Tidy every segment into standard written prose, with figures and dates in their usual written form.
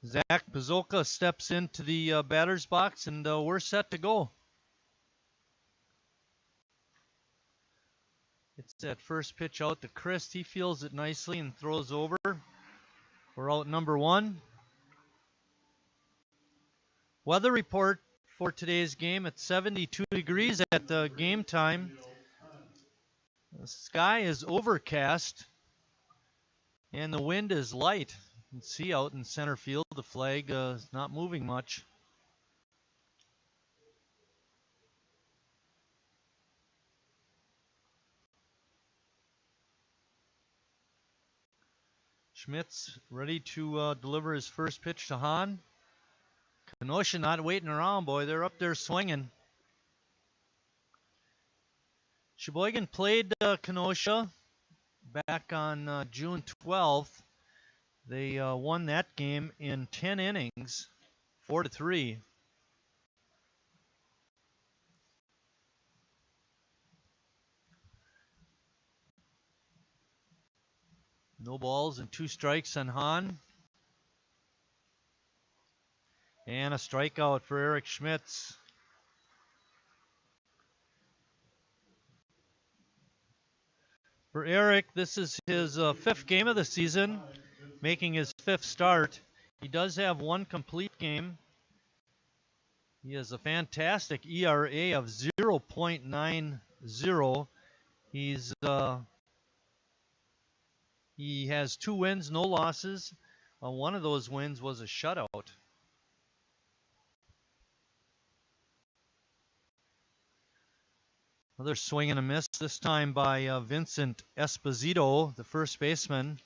Zach Pazolka steps into the batter's box, and we're set to go. It's that first pitch out to Chris. He feels it nicely and throws over. We're out number 1. Weather report for today's game. It's 72 degrees at game time. The sky is overcast and the wind is light. You can see out in center field the flag is not moving much. Schmitz ready to deliver his first pitch to Hahn. Kenosha not waiting around, boy. They're up there swinging. Sheboygan played Kenosha back on June 12th. They won that game in 10 innings, 4-3. No balls and 2 strikes on Hahn. And a strikeout for Eric Schmitz. For Eric, this is his 5th game of the season, making his 5th start. He does have 1 complete game. He has a fantastic ERA of 0.90. He has 2 wins, no losses. One of those wins was a shutout. Another swing and a miss, this time by Vincent Esposito, the first baseman.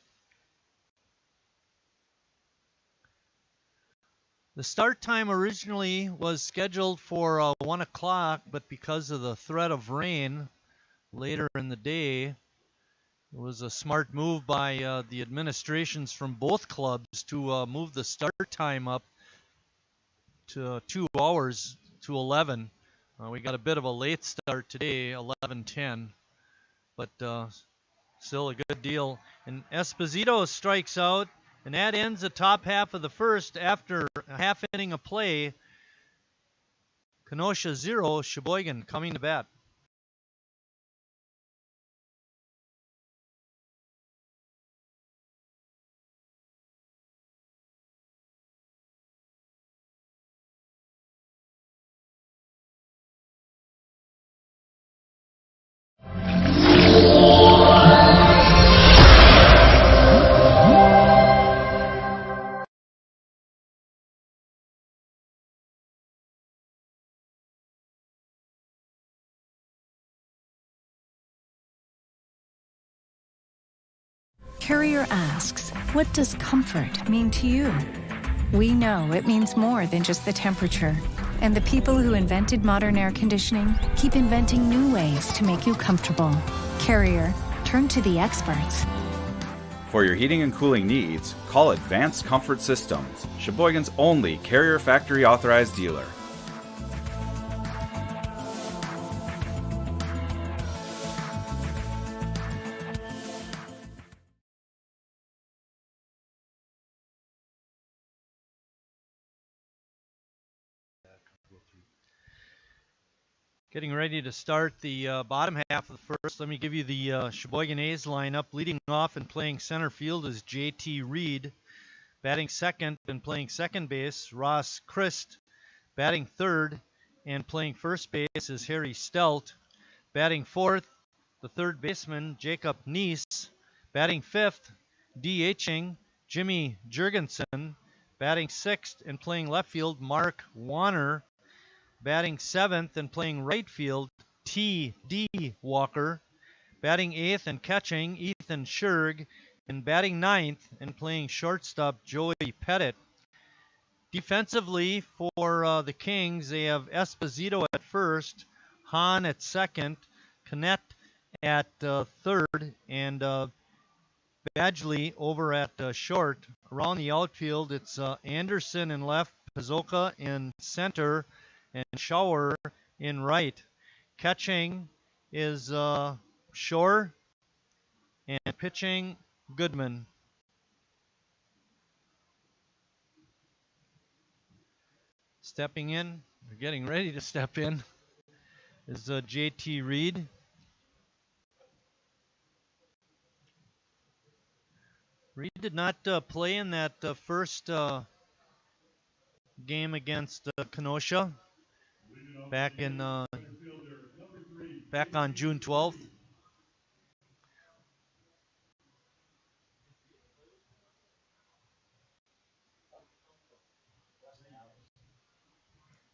The start time originally was scheduled for 1 o'clock, but because of the threat of rain later in the day, it was a smart move by the administrations from both clubs to move the start time up to 2 hours to 11. We got a bit of a late start today, 11:10, but still a good deal. And Esposito strikes out, and that ends the top half of the first after a half inning of play. Kenosha 0, Sheboygan coming to bat. Carrier asks, what does comfort mean to you? We know it means more than just the temperature. And the people who invented modern air conditioning keep inventing new ways to make you comfortable. Carrier, turn to the experts. For your heating and cooling needs, call Advanced Comfort Systems, Sheboygan's only Carrier factory authorized dealer. Getting ready to start the bottom half of the first. Let me give you the Sheboygan A's lineup. Leading off and playing center field is J.T. Reed. Batting second and playing second base, Ross Christ. Batting third and playing first base is Harry Stelt. Batting fourth, the third baseman, Jacob Neese. Batting fifth, DHing, Jimmy Jurgensen. Batting sixth and playing left field, Mark Warner. Batting seventh and playing right field, T.D. Walker. Batting eighth and catching, Ethan Scherg. And batting ninth and playing shortstop, Joey Pettit. Defensively for the Kings, they have Esposito at first, Hahn at second, Canet at third, and Badgley over at short. Around the outfield, it's Anderson in left, Pazolka in center, and Schauer in right. Catching is Shore, and pitching Goodman. Stepping in, or getting ready to step in, is JT Reed. Reed did not play in that first game against Kenosha back on June 12th.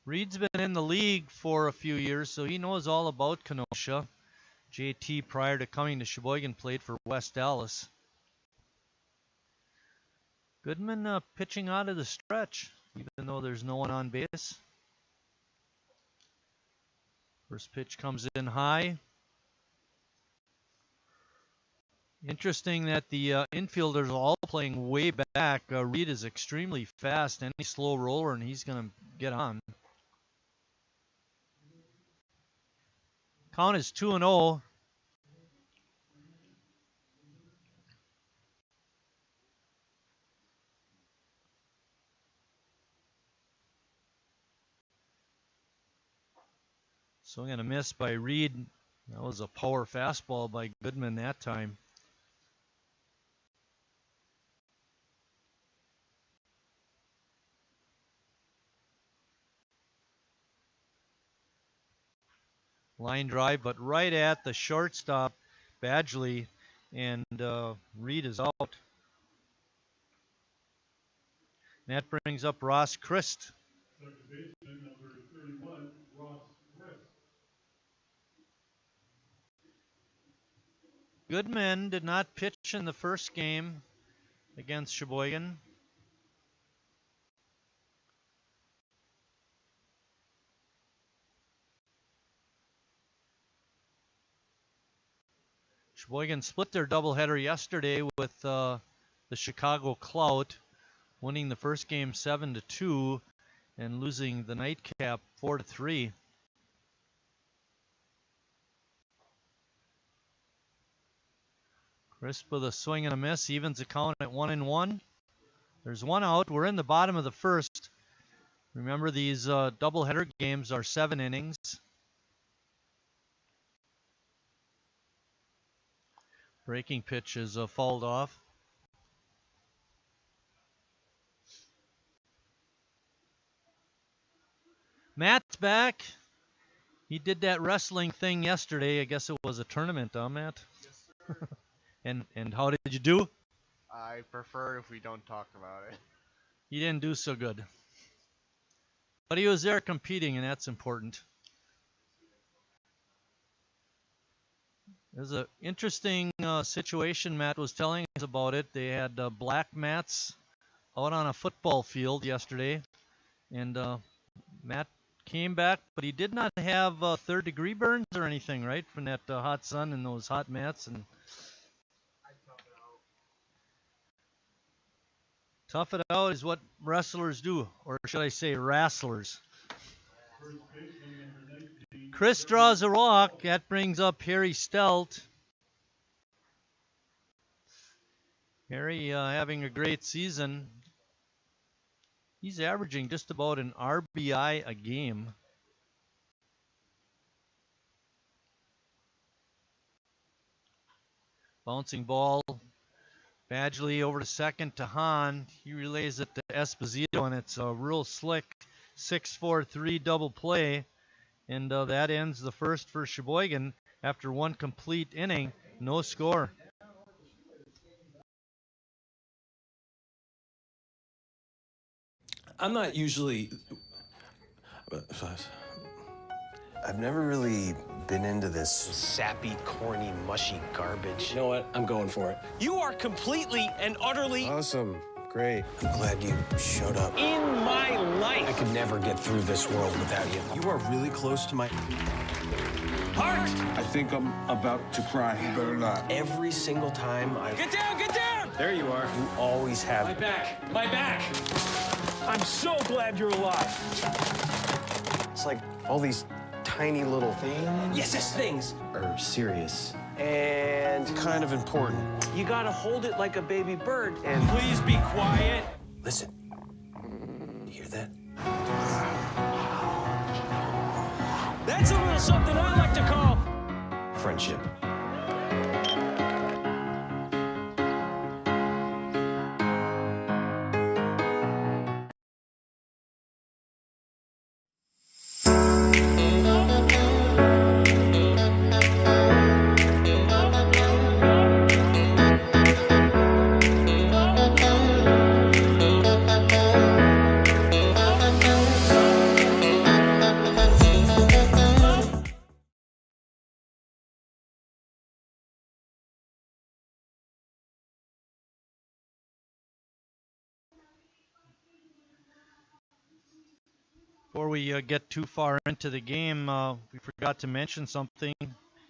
Reed's been in the league for a few years, so he knows all about Kenosha. JT, prior to coming to Sheboygan, played for West Dallas. Goodman pitching out of the stretch, even though there's no one on base. First pitch comes in high. Interesting that the infielders are all playing way back. Reed is extremely fast. Any slow roller, and he's going to get on. Count is 2-0. Swing and a miss by Reed. That was a power fastball by Goodman that time. Line drive, but right at the shortstop, Badgley, and Reed is out. And that brings up Ross Christ. Second baseman, number 31, Ross Christ. Goodman did not pitch in the first game against Sheboygan. Sheboygan split their doubleheader yesterday with the Chicago Clout, winning the first game 7-2 and losing the nightcap 4-3. Crisp with a swing and a miss, evens the count at 1-1. There's one out. We're in the bottom of the first. Remember, these doubleheader games are 7 innings. Breaking pitch is fouled off. Matt's back. He did that wrestling thing yesterday. I guess it was a tournament, huh, Matt? Yes, sir. And how did you do? I prefer if we don't talk about it. He didn't do so good. But he was there competing, and that's important. There's an interesting situation. Matt was telling us about it. They had black mats out on a football field yesterday, and Matt came back, but he did not have third-degree burns or anything, right, from that hot sun and those hot mats. And tough it out is what wrestlers do, or should I say wrestlers. Chris draws a walk. That brings up Harry Stelt. Harry having a great season. He's averaging just about an RBI a game. Bouncing ball. Badgley over to second to Hahn. He relays it to Esposito, and it's a real slick 6-4-3 double play. And that ends the first for Sheboygan after one complete inning. No score. I'm not usually... I've never really been into this sappy, corny, mushy garbage. You know what? I'm going for it. You are completely and utterly... Awesome. Great. I'm glad you showed up. in my life. I could never get through this world without you. You are really close to my... Heart! I think I'm about to cry. You better not. Every single time I... Get down, get down! There you are. You always have... My back, my back! I'm so glad you're alive. It's like all these tiny little things... Yes, things. ...are serious and kind of important. You gotta hold it like a baby bird. And please be quiet. listen. You hear that? That's a little something I like to call friendship. Before we get too far into the game, we forgot to mention something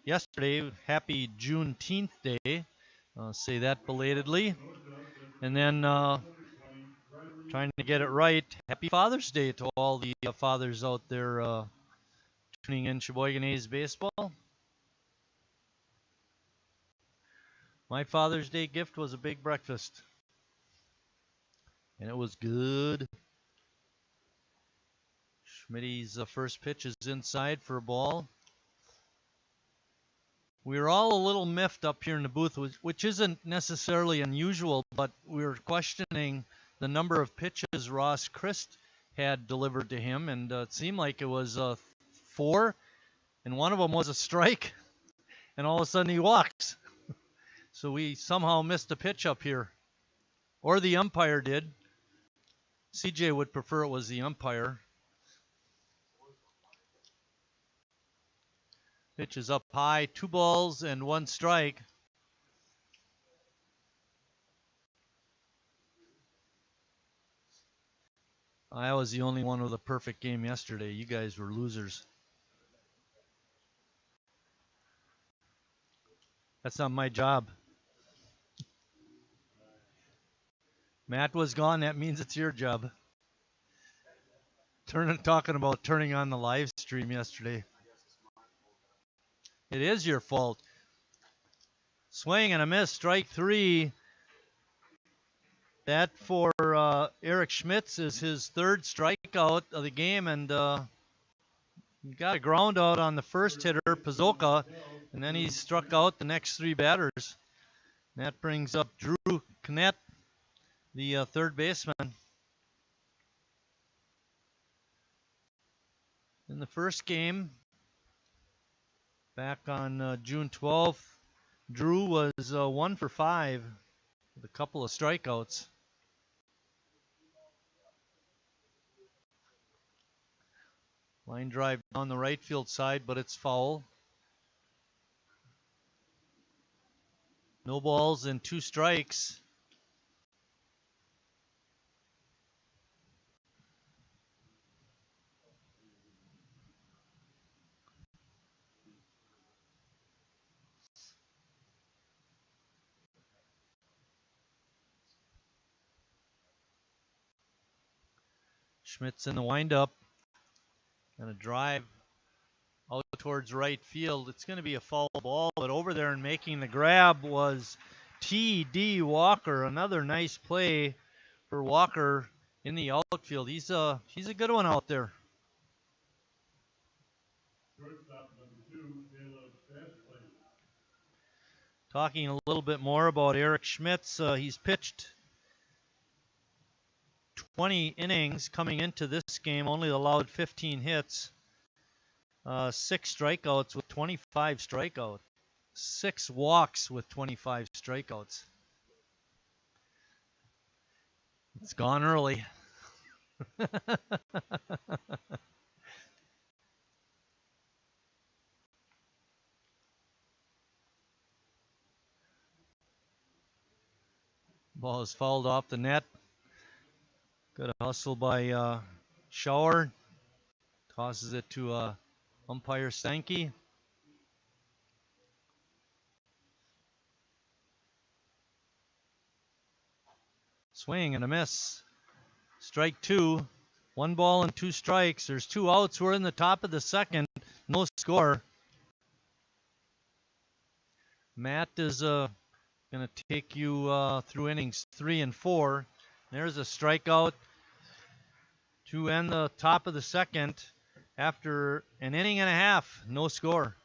yesterday. Happy Juneteenth Day. Say that belatedly. And then trying to get it right, Happy Father's Day to all the fathers out there tuning in Sheboygan A's baseball. My Father's Day gift was a big breakfast. And it was good. Schmitty's first pitch is inside for a ball. We were all a little miffed up here in the booth, which isn't necessarily unusual, but we were questioning the number of pitches Ross Christ had delivered to him, and it seemed like it was 4, and one of them was a strike, and all of a sudden he walks. So we somehow missed a pitch up here, or the umpire did. CJ would prefer it was the umpire. Pitch is up high, 2 balls and 1 strike. I was the only one with a perfect game yesterday. You guys were losers. That's not my job. Matt was gone. That means it's your job. Talking about turning on the live stream yesterday. It is your fault. Swing and a miss. Strike 3. That for Eric Schmitz is his 3rd strikeout of the game, and he got a ground out on the first hitter, Pazoka, and then he struck out the next 3 batters. And that brings up Drew Knett, the 3rd baseman. In the first game, back on June 12th, Drew was 1 for 5 with a couple of strikeouts. Line drive on the right field side, but it's foul. No balls and 2 strikes. Schmitz in the windup. And a drive out towards right field. It's going to be a foul ball, but over there and making the grab was T.D. Walker. Another nice play for Walker in the outfield. He's a good one out there. Shortstop number 2, Caleb Fastplay. Talking a little bit more about Eric Schmitz. He's pitched 20 innings coming into this game, only allowed 15 hits, 6 strikeouts with 25 strikeouts, 6 walks with 25 strikeouts. It's gone early. Ball is fouled off the net. Good hustle by Schauer. Tosses it to umpire Stanky. Swing and a miss. Strike 2. 1 ball and 2 strikes. There's 2 outs. We're in the top of the second. No score. Matt is going to take you through innings 3 and 4. There's a strikeout to end the top of the second. after an inning and a half, no score.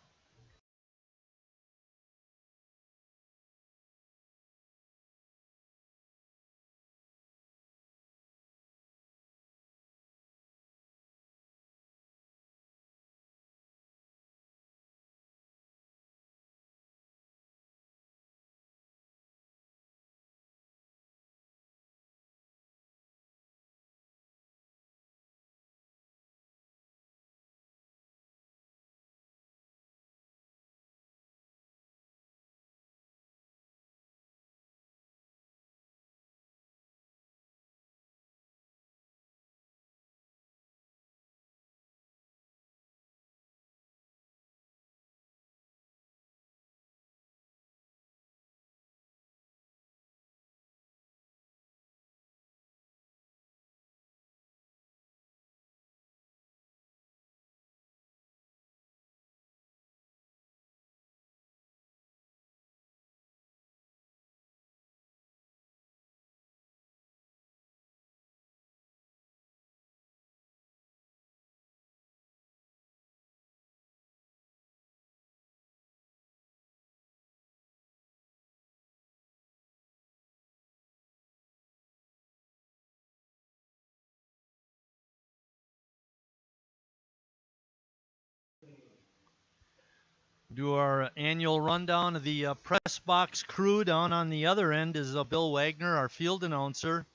Do our annual rundown of the press box crew. Down on the other end is Bill Wagner, our field announcer.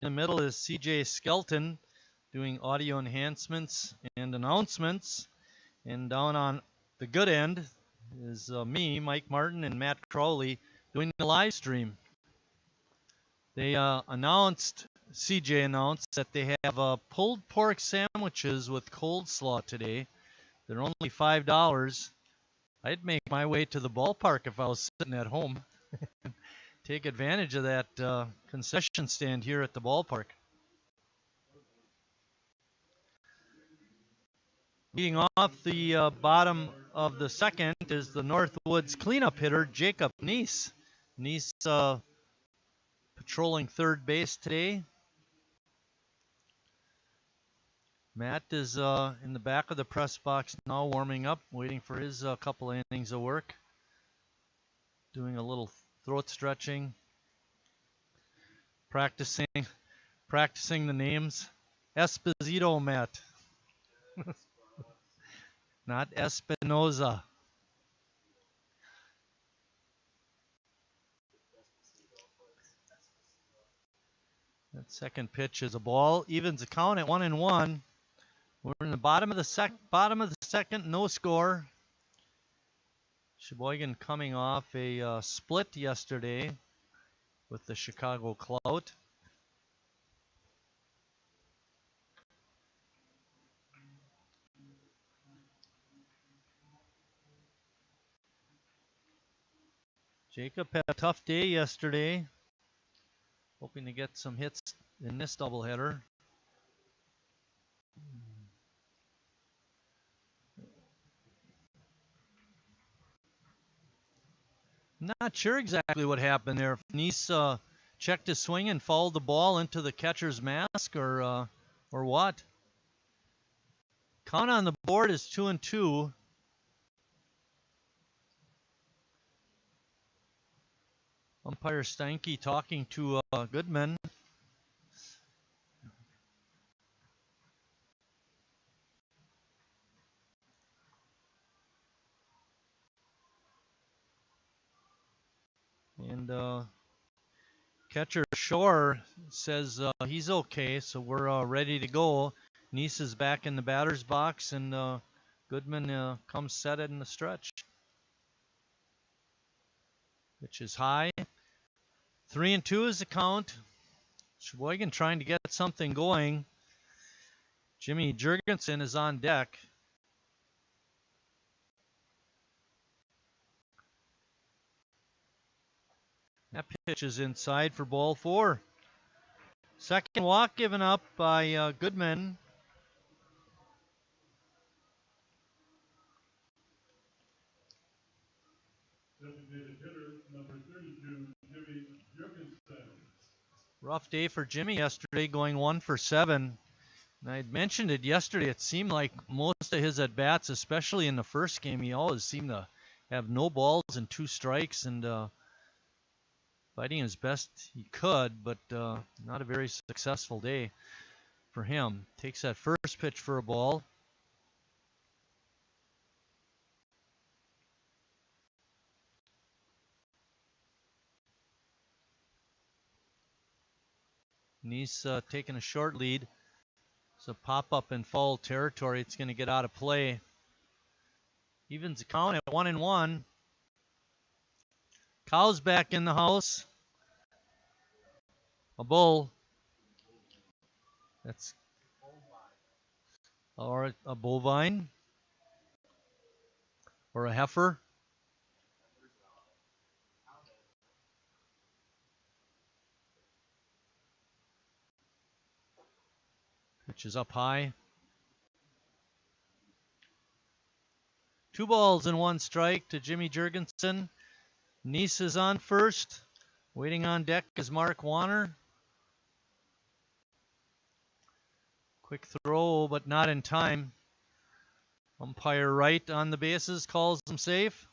In the middle is CJ Skelton doing audio enhancements and announcements. And down on the good end is me, Mike Martin, and Matt Crowley doing the live stream. They CJ announced that they have pulled pork sandwiches with coleslaw today. They're only $5. I'd make my way to the ballpark if I was sitting at home. Take advantage of that concession stand here at the ballpark. Leading off the bottom of the second is the Northwoods cleanup hitter, Jacob Neese. Neese patrolling third base today. Matt is in the back of the press box now, warming up, waiting for his couple innings of work. Doing a little throat stretching. Practicing the names. Esposito, Matt. Not Espinoza. That second pitch is a ball. Evens the count at 1-1. We're in the bottom of the second, no score. Sheboygan coming off a split yesterday with the Chicago Clout. Jacob had a tough day yesterday. Hoping to get some hits in this doubleheader. Not sure exactly what happened there. If Neese checked his swing and fouled the ball into the catcher's mask, or what. Count on the board is 2-2. Umpire Steinke talking to Goodman. And catcher Shore says he's okay, so we're ready to go. Neese is back in the batter's box, and Goodman comes set in the stretch. Pitch is high. 3-2 is the count. Sheboygan trying to get something going. Jimmy Jurgensen is on deck. That pitch is inside for ball 4. Second walk given up by Goodman. Designated hitter, number 32, Jimmy Jurgensen. Rough day for Jimmy yesterday, going 1 for 7. And I had mentioned it yesterday. It seemed like most of his at-bats, especially in the first game, he always seemed to have no balls and 2 strikes and fighting as best he could, but not a very successful day for him. Takes that first pitch for a ball. Nice taking a short lead. It's a pop-up in foul territory. It's going to get out of play. Evens the count at 1-1. Cow's back in the house. A bull. That's or a bovine or a heifer. Pitch is up high. 2 balls and 1 strike to Jimmy Jurgensen. Nice is on first. Waiting on deck is Mark Warner. Quick throw, but not in time. Umpire Wright on the bases calls him safe.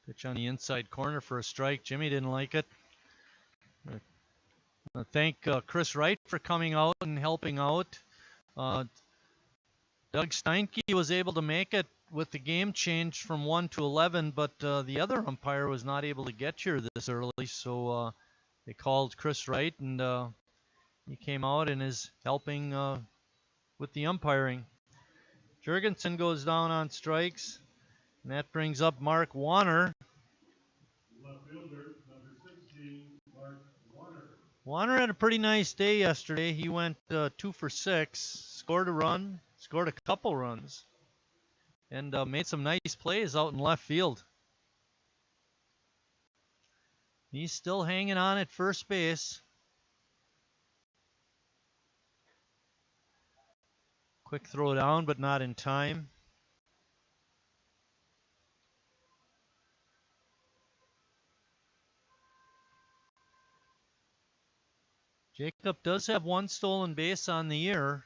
Pitch on the inside corner for a strike. Jimmy didn't like it. Thank Chris Wright for coming out and helping out. Doug Steinke was able to make it with the game changed from 1 to 11, but the other umpire was not able to get here this early, so they called Chris Wright, and he came out and is helping with the umpiring. Jurgensen goes down on strikes, and that brings up Mark Warner. Left fielder, number 16, Mark Warner. Warner had a pretty nice day yesterday. He went 2 for 6, scored a run, scored a couple runs, and made some nice plays out in left field. He's still hanging on at first base. Quick throw down, but not in time. Jacob does have 1 stolen base on the year.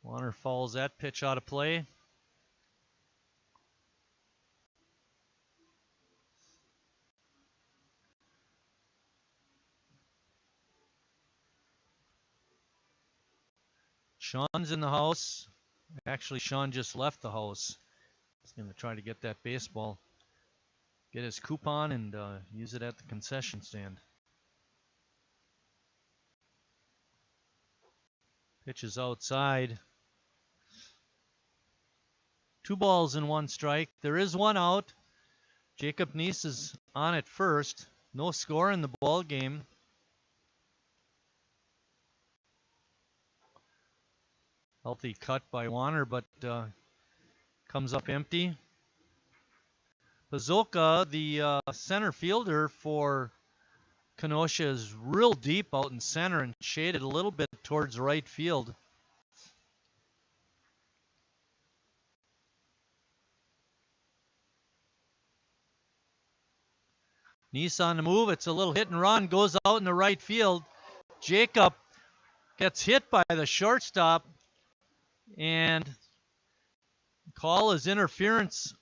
Warner fouls that pitch out of play. Sean's in the house. Actually, Sean just left the house. He's going to try to get that baseball. Get his coupon and use it at the concession stand. Pitch is outside. 2 balls and 1 strike. There is 1 out. Jacob Nice is on at first. No score in the ball game. Healthy cut by Warner, but comes up empty. Pazoka, the center fielder for Kenosha, is real deep out in center and shaded a little bit towards right field. Nice on the move. It's a little hit and run. Goes out in the right field. Jacob gets hit by the shortstop, and call is interference.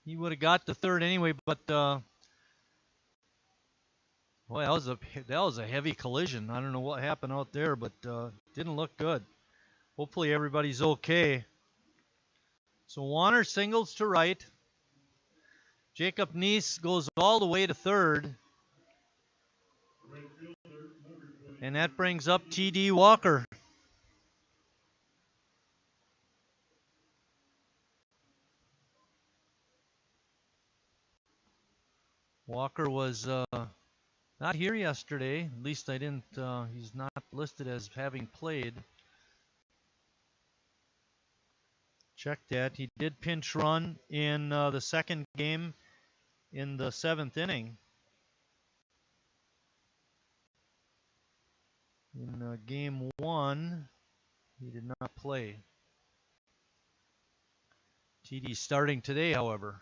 He would have got to third anyway, but boy, that was a heavy collision. I don't know what happened out there, but didn't look good. Hopefully everybody's okay. So Warner singles to right. Jacob Nice goes all the way to third. Right fielder, number 20. And that brings up T.D. Walker. Walker was not here yesterday. At least I didn't. He's not listed as having played. Check that. He did pinch run in the second game in the 7th inning. In game 1, he did not play. TD starting today, however.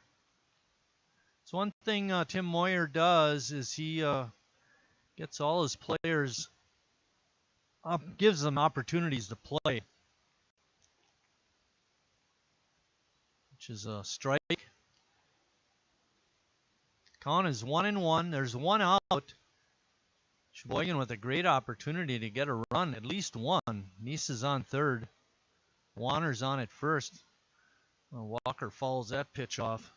So one thing Tim Moyer does is he gets all his players up, gives them opportunities to play, which is a strike. Count is 1-1. There's one out. Sheboygan with a great opportunity to get a run, at least one. Nice is on third. Warner's on at first. Walker fouls that pitch off.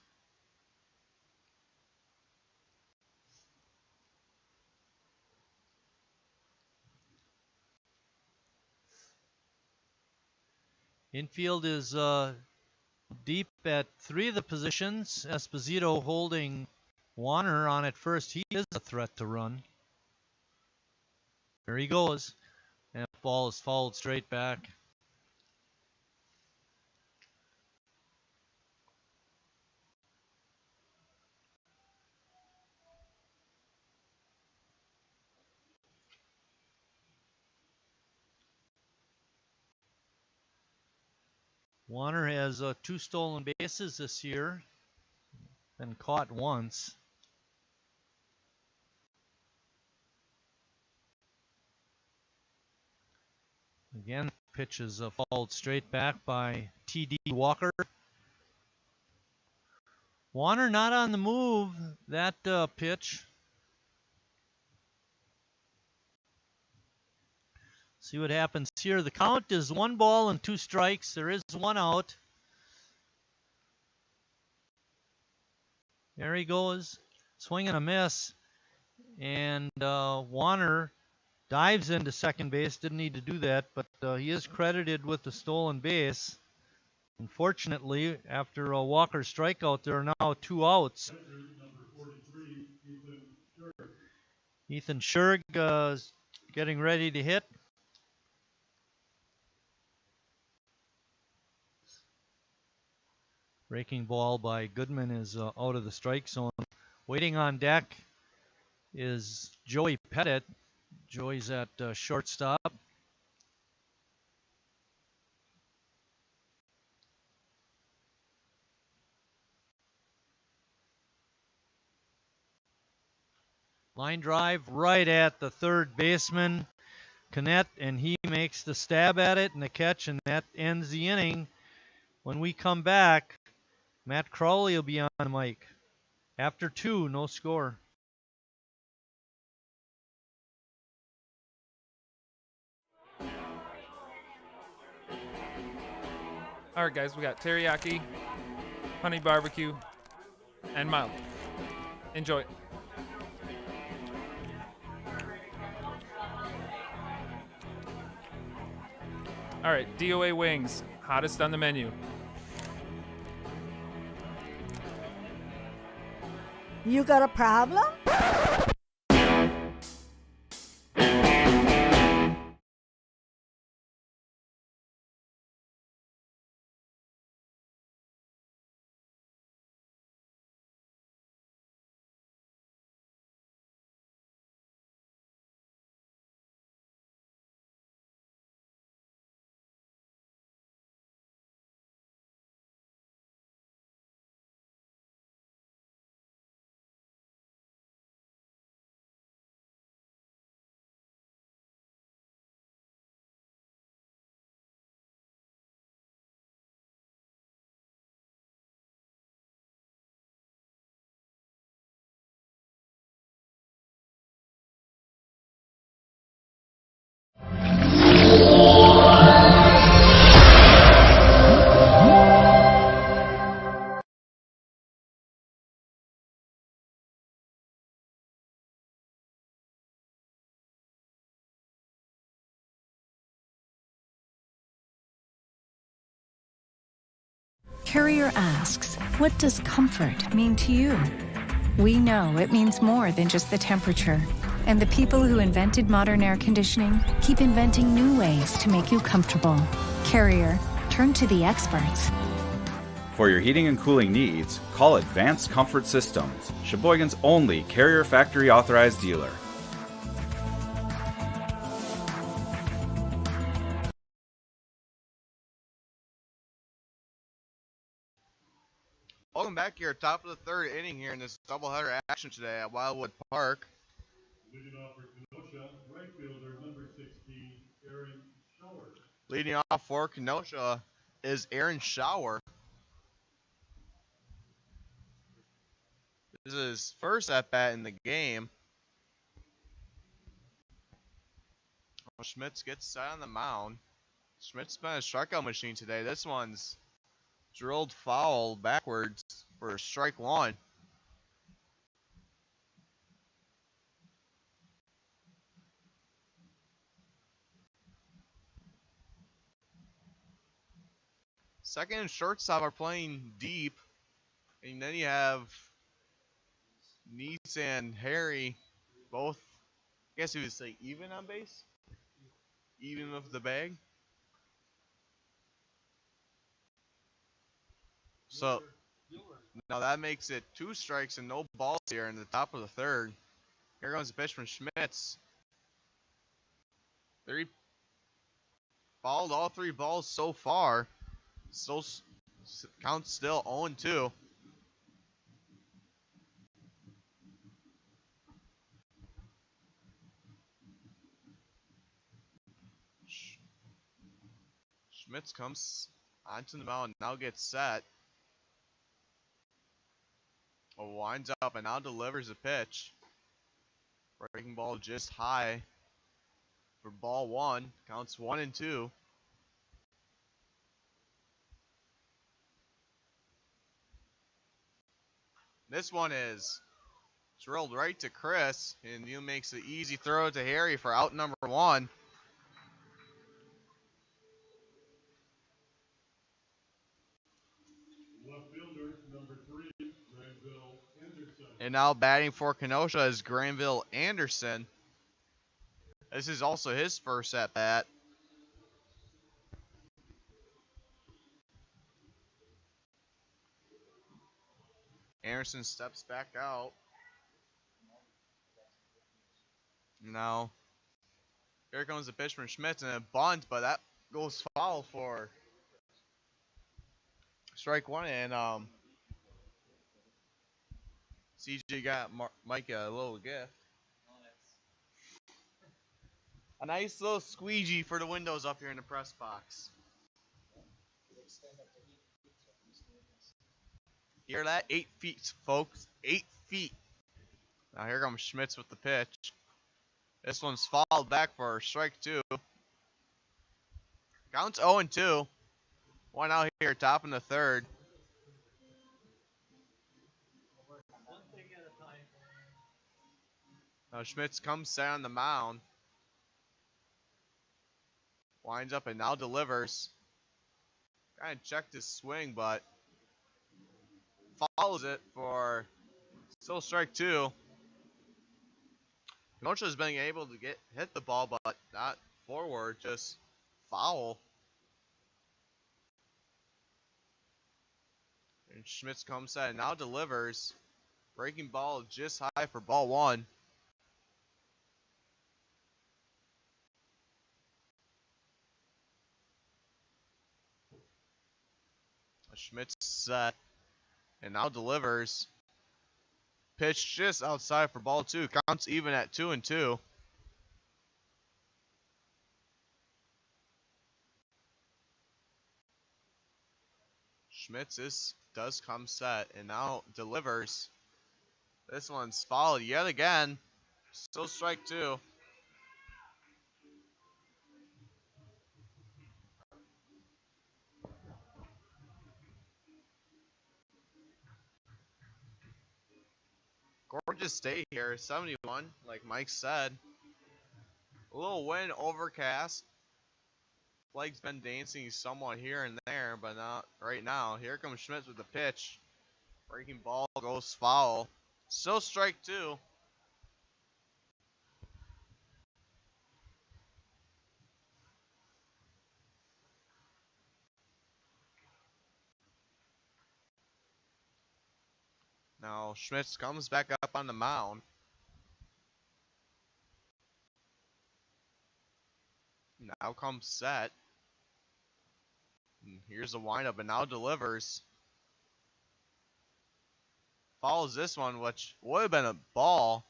Infield is deep at 3 of the positions. Esposito holding Warner on at first. He is a threat to run. There he goes. And the ball is fouled straight back. Warner has 2 stolen bases this year. Been caught once. Again, pitch is fouled straight back by TD Walker. Warner not on the move, that pitch. See what happens here. The count is 1 ball and 2 strikes. There is 1 out. There he goes. Swing and a miss. And Warner dives into second base. Didn't need to do that, but he is credited with the stolen base. Unfortunately, after a Walker strikeout, there are now 2 outs. Number 43, Ethan Scherg is getting ready to hit. Breaking ball by Goodman is out of the strike zone. Waiting on deck is Joey Pettit. Joey's at shortstop. Line drive right at the third baseman, Canet, and he makes the stab at it and the catch, and that ends the inning. When we come back, Matt Crowley will be on the mic. After 2, no score. All right, guys, we got teriyaki, honey barbecue, and mild. Enjoy. All right, DOA wings, hottest on the menu. You got a problem? Carrier asks, what does comfort mean to you? We know it means more than just the temperature. And the people who invented modern air conditioning keep inventing new ways to make you comfortable. Carrier, turn to the experts. For your heating and cooling needs, call Advanced Comfort Systems, Sheboygan's only Carrier factory authorized dealer. Welcome back here, top of the third inning here in this doubleheader action today at Wildwood Park. Leading off for Kenosha, right fielder number 60, Aaron Shower. Leading off for Kenosha is Aaron Shower. This is his first at bat in the game. Schmitz gets set on the mound. Schmitz been a strikeout machine today. This one's drilled foul backwards for strike one. Second and shortstop are playing deep. And then you have Neese and Harry both, I guess you would say, even on base? Even with the bag? So, now that makes it 2 strikes and no balls here in the top of the third. Here comes the pitch from Schmitz. Fouled all 3 balls so far. Still counts still 0-2. Schmitz comes onto the mound, now gets set. Winds up and now delivers a pitch. Breaking ball just high for ball 1. Counts 1-2. This one is drilled right to Chris, and he makes the easy throw to Harry for out number 1. Left fielder number 3, Granville Anderson. And now batting for Kenosha is Granville Anderson. This is also his first at bat. Anderson steps back out. Now, here comes the pitch from Schmitz and a bunt, but that goes foul for strike 1. And CJ got Mike a little gift. A nice little squeegee for the windows up here in the press box. Hear that? 8 feet, folks. 8 feet. Now here comes Schmitz with the pitch. This one's fouled back for strike 2. Counts 0-2. 1 out here, top in the third. Now Schmitz comes set on the mound. Winds up and now delivers. Kind of checked his swing, but follows it for still strike 2. Kenosha has been able to hit the ball, but not forward, just foul. And Schmitz comes set and now delivers. Breaking ball just high for ball 1. Schmitz set and now delivers. Pitch just outside for ball 2. Counts even at 2-2. Schmitz does come set and now delivers. This one's fouled yet again. Still strike 2. Gorgeous day here, 71, like Mike said. A little wind, overcast. Flag's been dancing somewhat here and there, but not right now. Here comes Schmitz with the pitch. Breaking ball goes foul. Still strike 2. Now Schmitz comes back up on the mound. Now comes set. And here's the windup and now delivers. follows this one, which would have been a ball.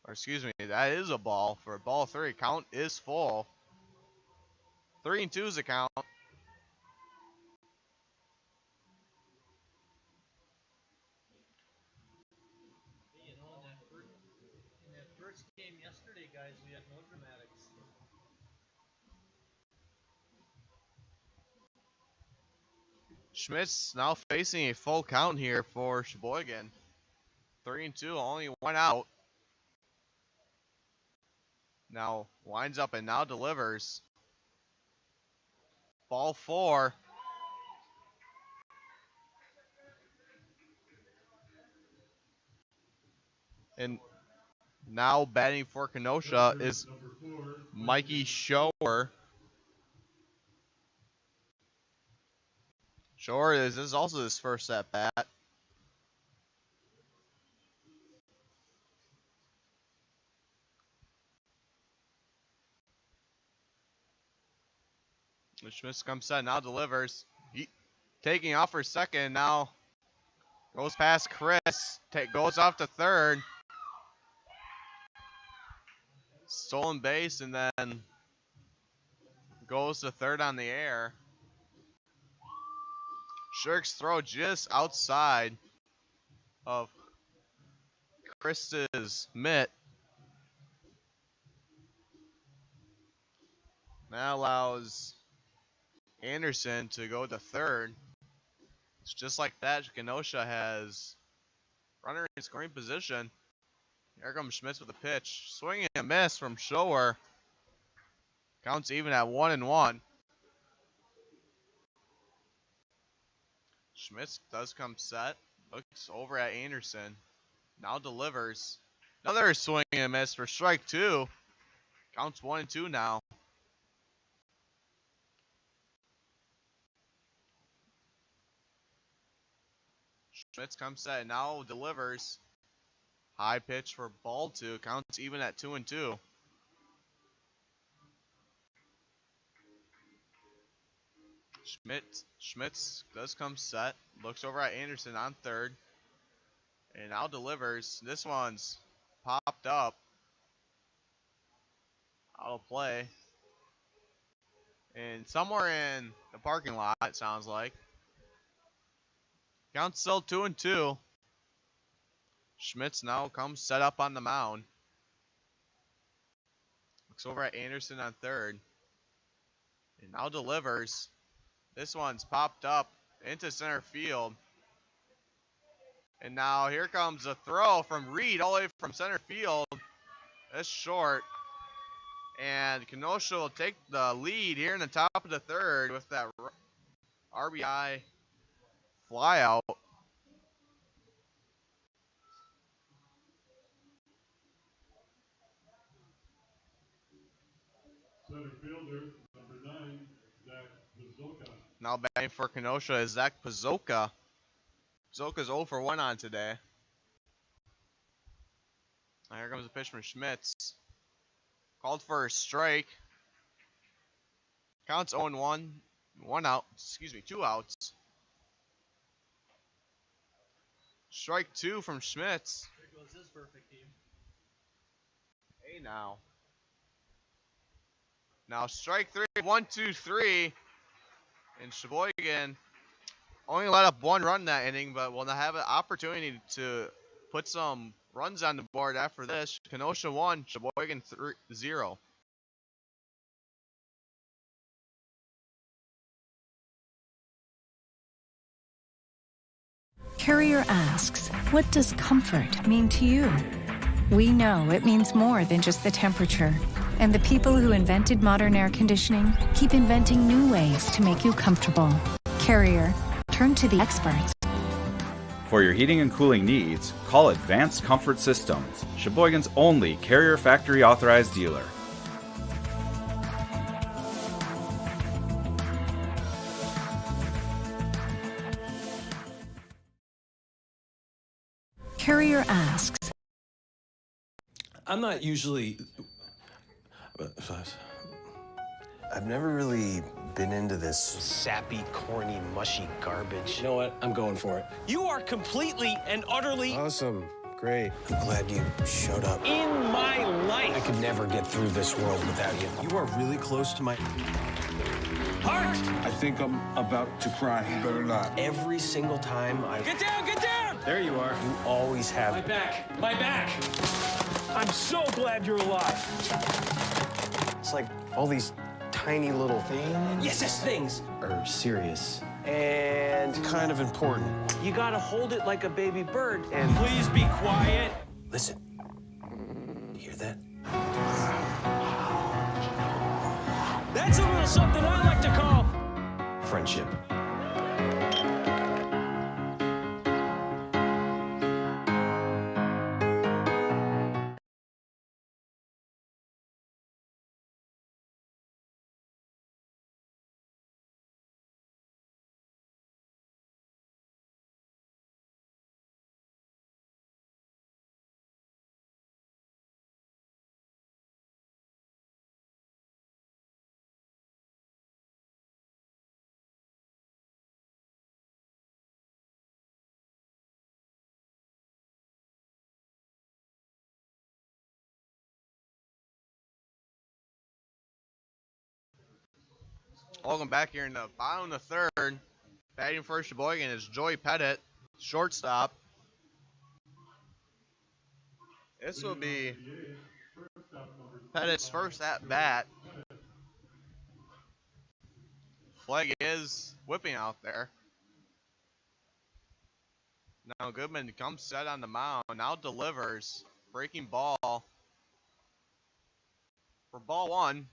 Or excuse me, that is a ball for ball 3. Count is full. 3-2 is the count. You know, in that first game yesterday, guys, we had no dramatics. Schmidt's now facing a full count here for Sheboygan. 3-2, only one out. Now winds up and now delivers. Ball 4. And now batting for Kenosha is Mikey Shower. Shower this is also his first at bat. Schmitz comes set, now delivers. Taking off for second, now goes past Chris. Goes off to third. Stolen base and then goes to third on the air. Shirk's throw just outside of Chris's mitt. That allows Anderson to go to third. It's just like that, Kenosha has runner in scoring position. Here comes Schmitz with a pitch. Swinging a miss from Shower. Counts even at 1-1. Schmitz does come set. Looks over at Anderson. Now delivers. Another swing and a miss for strike 2. Counts 1-2 now. Schmitz comes set, now delivers. High pitch for ball 2. Counts even at 2-2. Schmitz does come set. Looks over at Anderson on third. And now delivers. This one's popped up. Out of play. And somewhere in the parking lot, it sounds like. Counts still 2-2. Schmitz now comes set up on the mound. Looks over at Anderson on third. And now delivers. This one's popped up into center field. And now here comes a throw from Reed all the way from center field. That's short. And Kenosha will take the lead here in the top of the third with that RBI flyout. Center fielder, number 9, Zach Pazoka. Now batting for Kenosha is Zach Pazoka. Pazoka's 0 for 1 on today. Now here comes a pitch from Schmitz. Called for a strike. Counts 0-1. 1 out. Excuse me, 2 outs. Strike 2 from Schmitz. There goes his perfect game. Hey now. Now strike 3. 1-2-3. And Sheboygan only let up 1 run that inning, but will have an opportunity to put some runs on the board after this. Kenosha 1, Sheboygan 0. Carrier asks, what does comfort mean to you? We know it means more than just the temperature. And the people who invented modern air conditioning keep inventing new ways to make you comfortable. Carrier, turn to the experts. For your heating and cooling needs, call Advanced Comfort Systems, Sheboygan's only Carrier factory authorized dealer. Carrier asks, I'm not usually... I've never really been into this sappy, corny, mushy garbage. You know what? I'm going for it. You are completely and utterly Awesome. Great. I'm glad you showed up. in my life. I could never get through this world without you. You are really close to my... Heart! I think I'm about to cry. You better not. Every single time I... Get down, get down! There you are. You always have... My back, my back. I'm so glad you're alive. It's like all these tiny little things... Yes, things. ...are serious and kind of important. You gotta hold it like a baby bird. And... Please be quiet. Listen. You hear that? That's a little something I like to call Friendship. Welcome back here in the bottom of the third. Batting for Sheboygan is Joey Pettit, shortstop. This will be Pettit's first at bat. Flag is whipping out there. Now Goodman comes set on the mound. Now delivers. Breaking ball for ball one.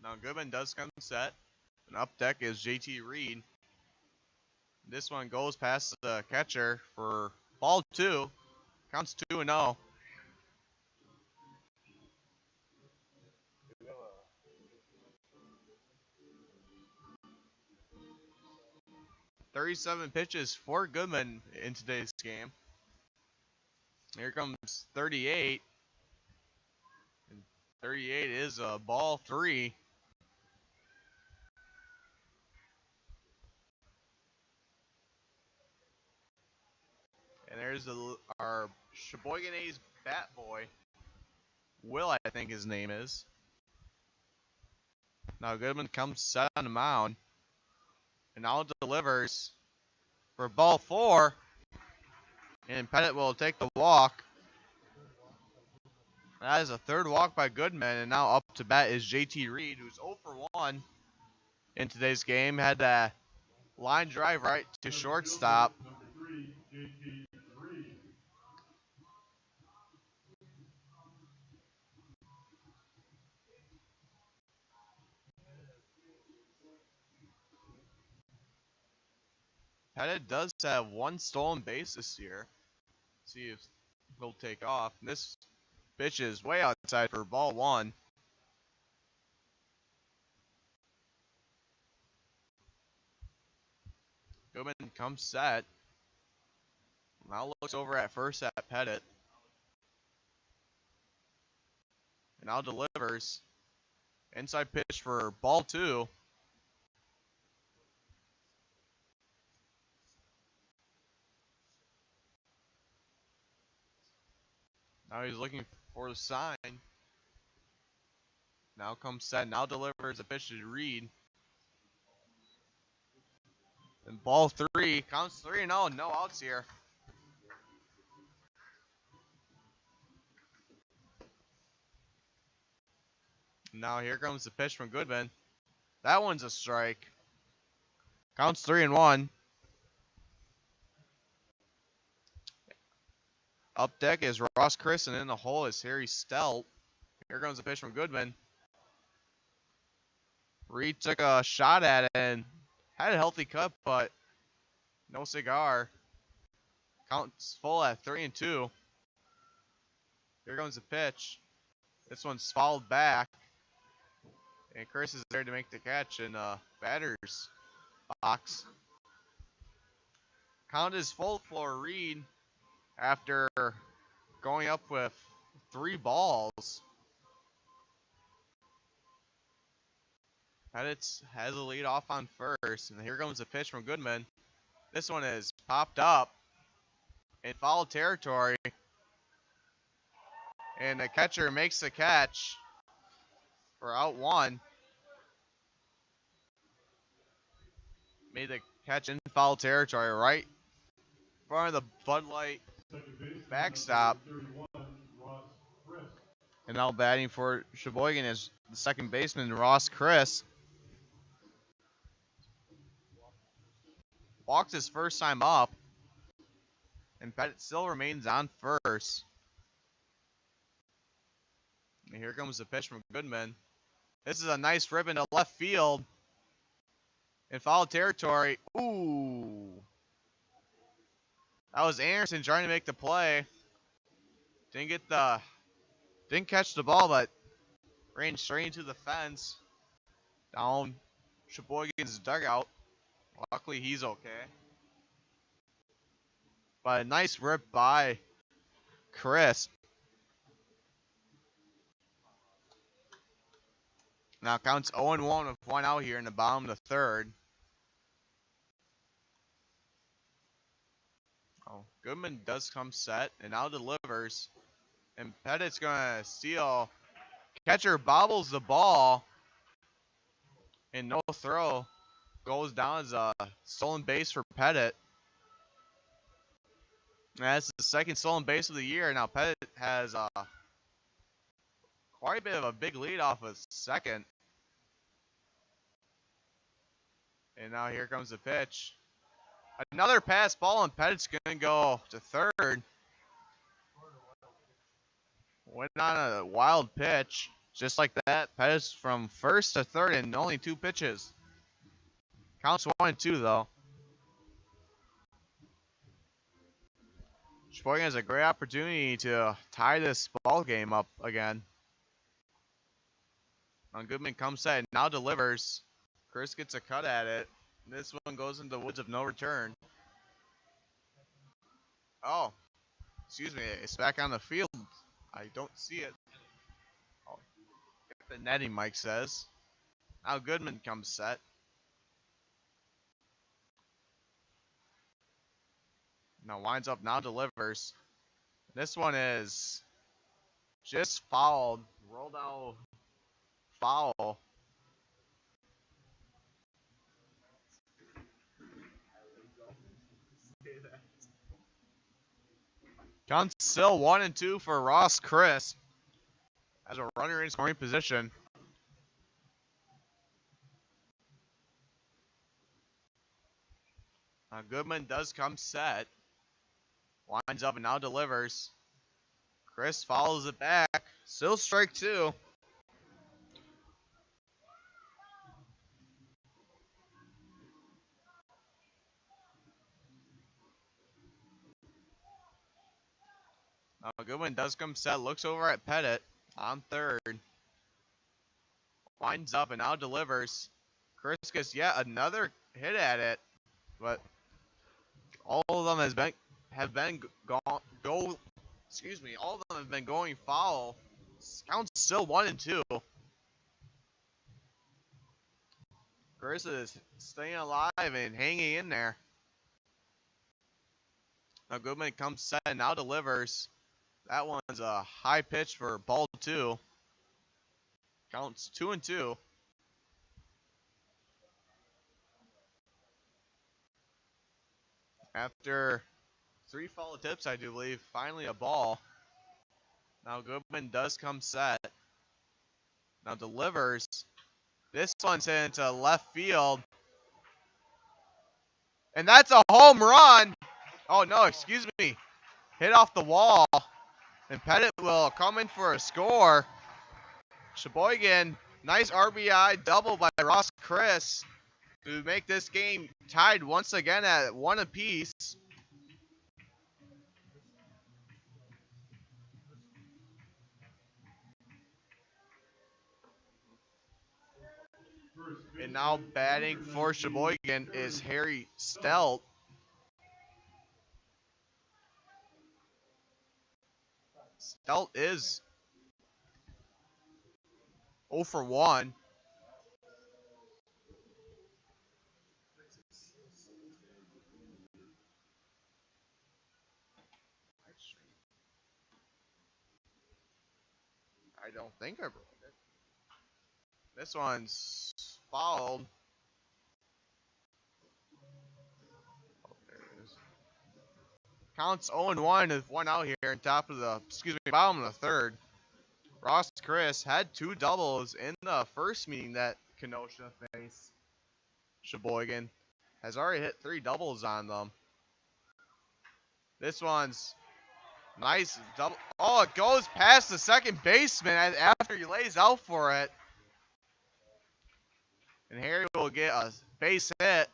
Now Goodman does come set. And up deck is JT Reed. This one goes past the catcher for ball two. Counts 2-0. "37 pitches for Goodman in today's game. Here comes 38. And 38 is a ball three. And there's our Sheboygan A's bat boy. Will, I think his name is. Now Goodman comes set on the mound. And now delivers for ball four. And Pettit will take the walk. That is a third walk by Goodman. And now up to bat is JT Reed, who's 0 for 1 in today's game. Had a line drive right to shortstop. Number 3, JT Reed. Pettit does have one stolen base this year. See if he'll take off. This pitch is way outside for ball one. Goodman comes set. Now looks over at first at Pettit. And now delivers. Inside pitch for ball two. Now he's looking for the sign. Now comes set. Now delivers a pitch to Reed. And ball three. Counts 3-0. No outs here. Now here comes the pitch from Goodman. That one's a strike. Counts 3-1. Up deck is Ross Chris, and in the hole is Harry Stelp. Here comes the pitch from Goodman. Reed took a shot at it and had a healthy cut, but no cigar. Counts full at 3-2. Here comes the pitch. This one's fouled back. And Chris is there to make the catch in batter's box. Count is full for Reed after going up with 3 balls. Pettit has a lead off on first, and here comes the pitch from Goodman. This one is popped up in foul territory, and the catcher makes the catch for out one. Made the catch in foul territory right in front of the Bud Light backstop. And now batting for Sheboygan is the second baseman, Ross Chris. Walks his first time up, and Pettit still remains on first. And here comes the pitch from Goodman. This is a nice rip into left field in foul territory. Ooh. That was Anderson trying to make the play. Didn't catch the ball, but ran straight into the fence. Down Sheboygan's dugout. Luckily, he's okay. But a nice rip by Chris. Now counts 0-1 with one out here in the bottom of the third. Oh, Goodman does come set and now delivers. And Pettit's going to steal. Catcher bobbles the ball. And no throw. Goes down as a stolen base for Pettit. That's the second stolen base of the year. Now Pettit has quite a bit of a big lead off of second. And now here comes the pitch. Another pass ball, and Pettit's going to go to third. Went on a wild pitch. Just like that, Pettit's from first to third in only 2 pitches. Counts 1-2, though. Sheboygan has a great opportunity to tie this ball game up again. Goodman comes set and now delivers. Chris gets a cut at it. This one goes into the woods of no return. Oh, excuse me. It's back on the field. I don't see it. Oh, the netting, Mike says. Now Goodman comes set. Now winds up, now delivers. This one is just fouled. Rolled out foul. Counts still 1-2 for Ross Chris as a runner in scoring position. Goodman does come set. Winds up and now delivers. Chris follows it back. Still strike 2. Goodman does come set. Looks over at Pettit on third. Winds up and now delivers. Chris gets yet another hit at it, but all of them have been going foul. Counts still 1-2. Chris is staying alive and hanging in there. Now Goodman comes set and now delivers. That one's a high pitch for ball 2. Counts 2-2. After 3 foul attempts, I do believe, finally a ball. Now Goodman does come set. Now delivers. This one's hit into left field. And that's a home run. Oh, no, excuse me. Hit off the wall. And Pettit will come in for a score. Sheboygan, nice RBI double by Ross Chris to make this game tied once again at 1 apiece. And now batting for Sheboygan is Harry Stelt. Stelt is 0 for 1. don't think I broke it. This one's fouled. Oh, there it is. Counts 0-1 with one out here on top of the, bottom of the third. Ross Chris had 2 doubles in the first meeting that Kenosha faced Sheboygan. Has already hit 3 doubles on them. This one's nice double. Oh, it goes past the second baseman after he lays out for it. And Harry will get a base hit.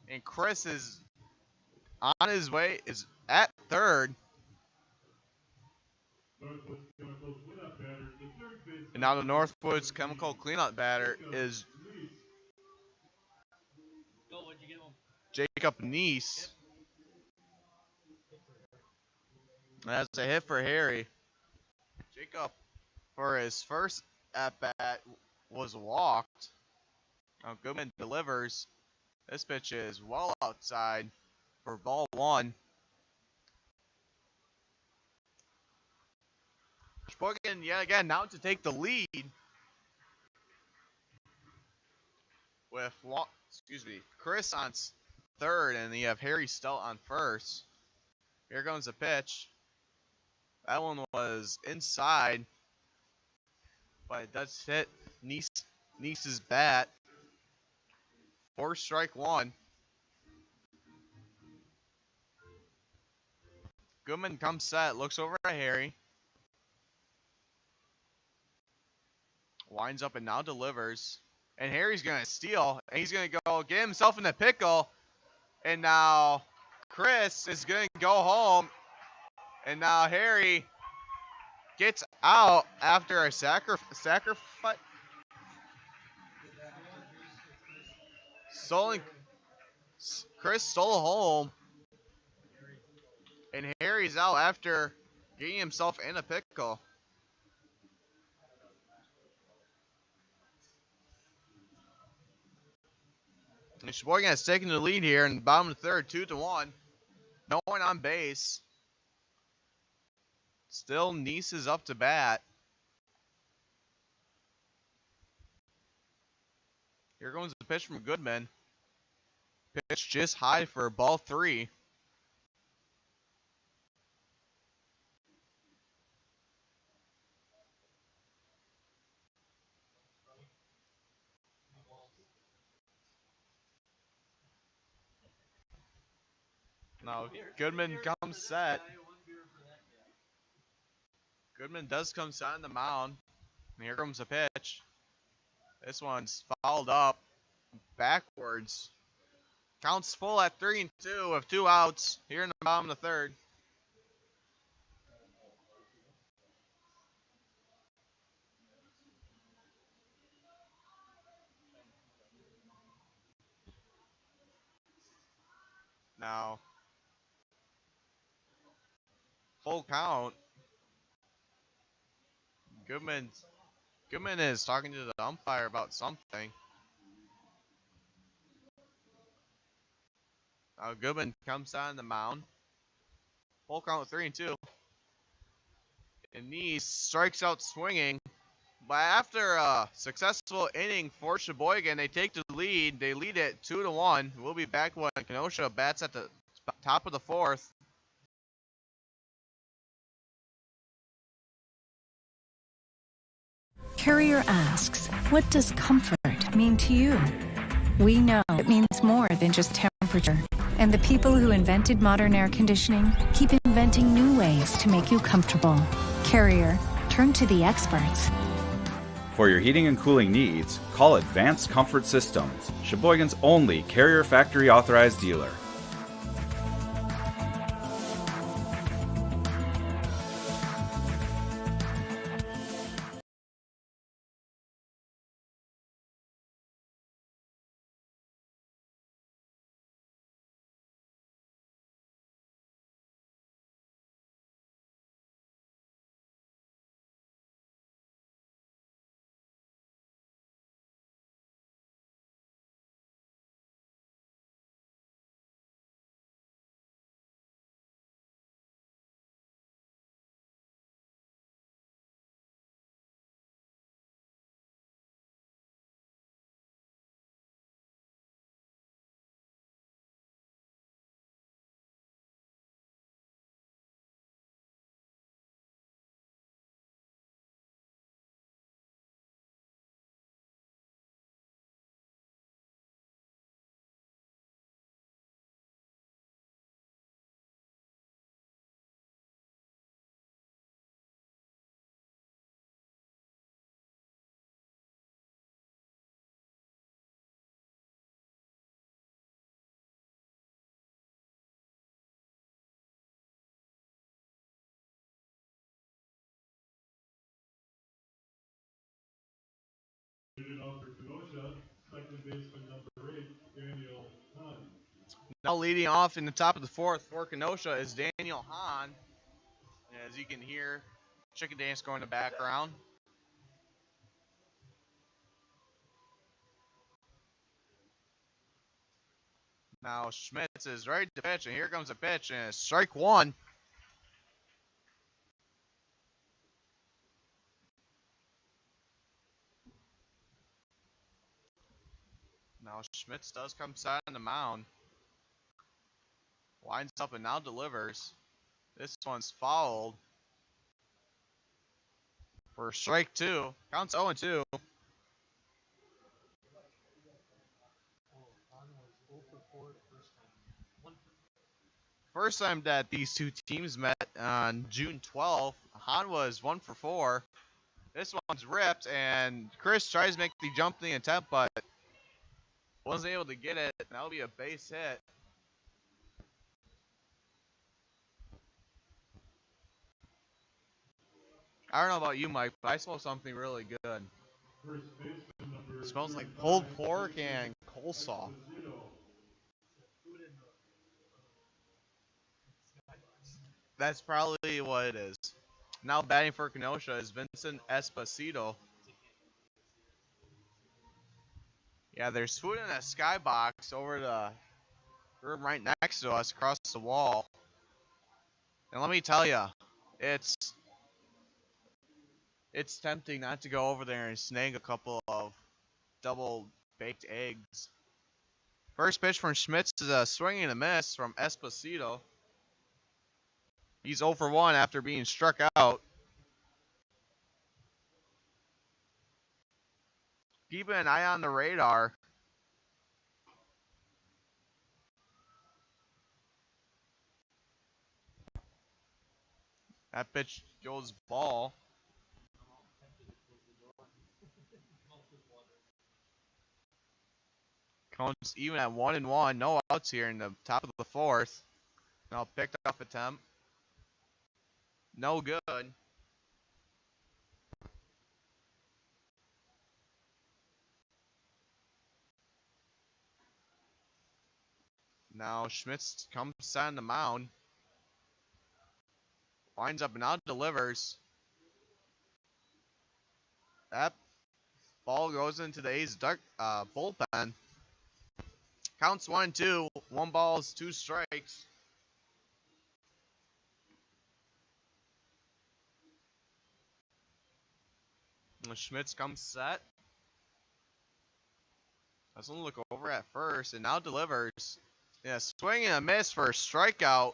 And Chris is on his way, is at third. And now the Northwoods Chemical Cleanup batter is Jacob Neese. That's a hit for Harry. Jacob, for his first at-bat, was walked. Now Goodman delivers. This pitch is well outside for ball 1. Sheboygan yet again now to take the lead with Chris on third, and you have Harry Stelt on first. Here comes the pitch. That one was inside, but it does hit Neese's bat. 4 strike 1. Goodman comes set, looks over at Harry. Winds up and now delivers. And Harry's going to steal. And he's going to go get himself in the pickle. And now Chris is going to go home. And now Harry gets out after a sacrifice. Chris stole home. And Harry's out after getting himself in a pickle. And Sheboygan has taken the lead here in the bottom of the third, 2-1. No one on base. Still Neese is up to bat. Here comes the pitch from Goodman. Pitch just high for ball 3. Now Goodman comes set. Goodman does come set on the mound. And here comes the pitch. This one's fouled up backwards. Counts full at 3-2 with 2 outs here in the bottom of the third. Now, full count. Goodman is talking to the umpire about something. Now Goodman comes on the mound. Full count 3-2. And Neese strikes out swinging. But after a successful inning for Sheboygan, they take the lead. They lead it 2-1. We'll be back when Kenosha bats at the top of the 4th. Carrier asks, what does comfort mean to you? We know it means more than just temperature. And the people who invented modern air conditioning keep inventing new ways to make you comfortable. Carrier, turn to the experts. For your heating and cooling needs, call Advanced Comfort Systems, Sheboygan's only Carrier Factory authorized dealer. Kenosha, second baseman number 8, Daniel Hahn. Now leading off in the top of the fourth for Kenosha is Daniel Hahn. As you can hear, chicken dance going in the background. Now Schmitz is ready to pitch, and here comes a pitch, and it's strike one. Now Schmitz does come side on the mound. Winds up and now delivers. This one's fouled for strike two. Counts 0-2. First time that these two teams met on June 12th, Hahn was 1 for 4. This one's ripped, and Chris tries to make the jumping attempt, but wasn't able to get it. That'll be a base hit. I don't know about you, Mike, but I smell something really good. It smells like pulled pork and coleslaw. That's probably what it is. Now batting for Kenosha is Vincent Esposito. Yeah, there's food in that skybox over the room right next to us across the wall. And let me tell you, it's tempting not to go over there and snag a couple of double baked eggs. First pitch from Schmitz is a swing and a miss from Esposito. He's 0 for 1 after being struck out. Keeping an eye on the radar. That pitch goes ball. Counts even at 1-1. No outs here in the top of the fourth. Now picked off attempt. No good. Now Schmitz comes on the mound. Winds up and out delivers. That ball goes into the A's bullpen. Counts 1-2. 1 balls, 2 strikes. And Schmitz comes set. Doesn't look over at first and now delivers. Yeah, swing and a miss for a strikeout.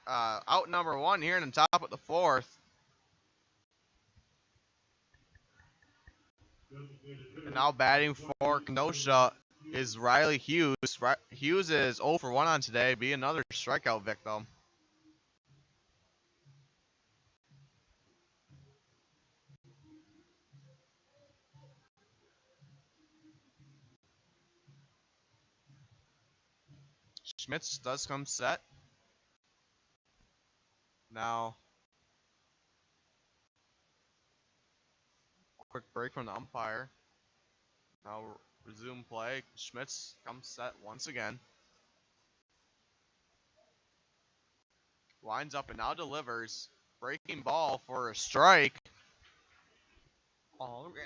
Out number 1 here in the top of the fourth. And now batting for Kenosha is Riley Hughes. Hughes is 0 for 1 on today, be another strikeout victim. Schmitz does come set. Now, quick break from the umpire. Now resume play. Schmitz comes set once again. Lines up and now delivers. Breaking ball for a strike. All right.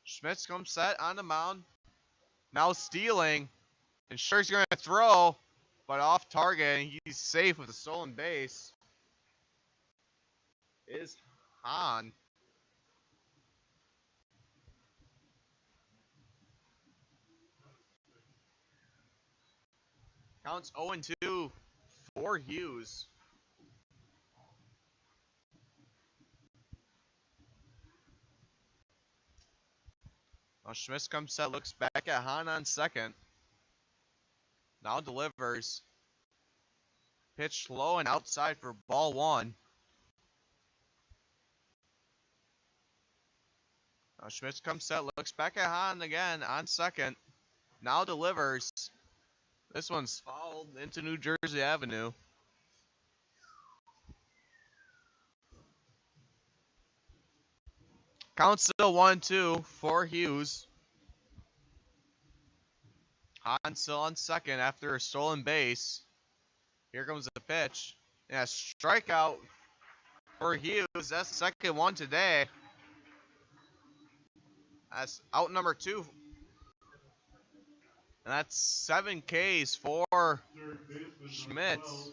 Schmitz comes set on the mound. Now stealing. And Scher's going to throw, but off target, and he's safe with a stolen base. Is Hahn. Counts 0-2 for Hughes. Now Schmitz comes set, looks back at Hahn on second. Now delivers. Pitch low and outside for ball 1. Now Schmitz comes set, looks back at Hahn again on second. Now delivers. This one's fouled into New Jersey Avenue. Count still 1-2 for Hughes. Hahn still on second after a stolen base. Here comes the pitch. And a strikeout for Hughes. That's the second one today. That's out number 2. And that's 7 Ks for Schmitz.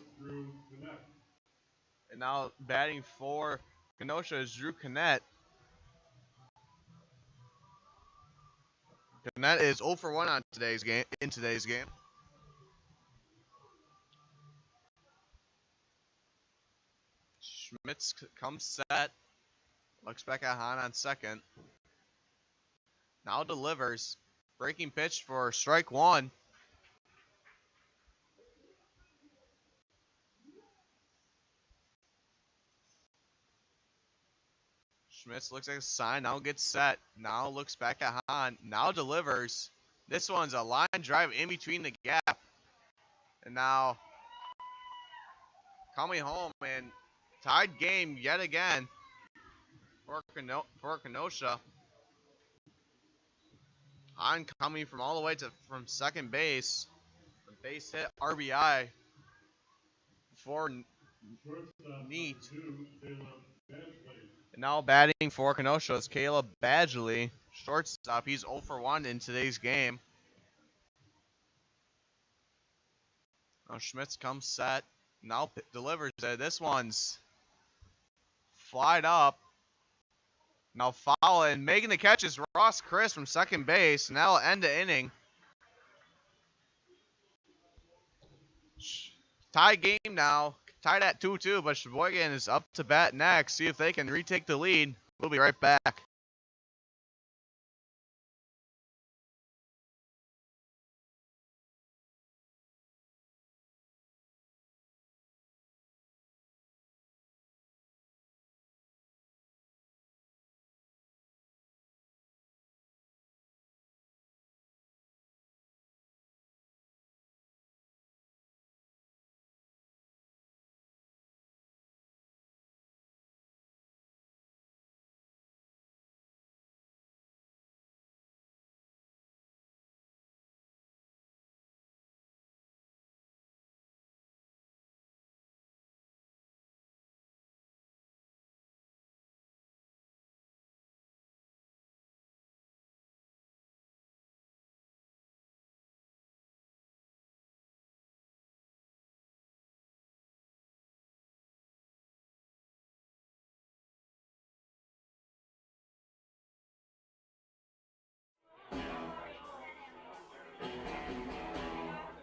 And now batting for Kenosha is Drew Cannett. Cannett is 0 for 1 on today's game. Schmitz comes set. Looks back at Hahn on second. Now delivers. Breaking pitch for strike 1. Schmitz looks like a sign. Now gets set. Now looks back at Hahn. Now delivers. This one's a line drive in between the gap. And now coming home and tied game yet again for Kenosha. Hahn coming from all the way from second base. The base hit RBI for Neat. And now batting for Kenosha is Caleb Badgley, shortstop. He's 0 for 1 in today's game. Now Schmitz comes set. Now delivers it. This one's flied up. Now foul, and making the catch is Ross Chris from second base. And that'll end the inning. Tie game now. Tied at 2-2, but Sheboygan is up to bat next. See if they can retake the lead. We'll be right back.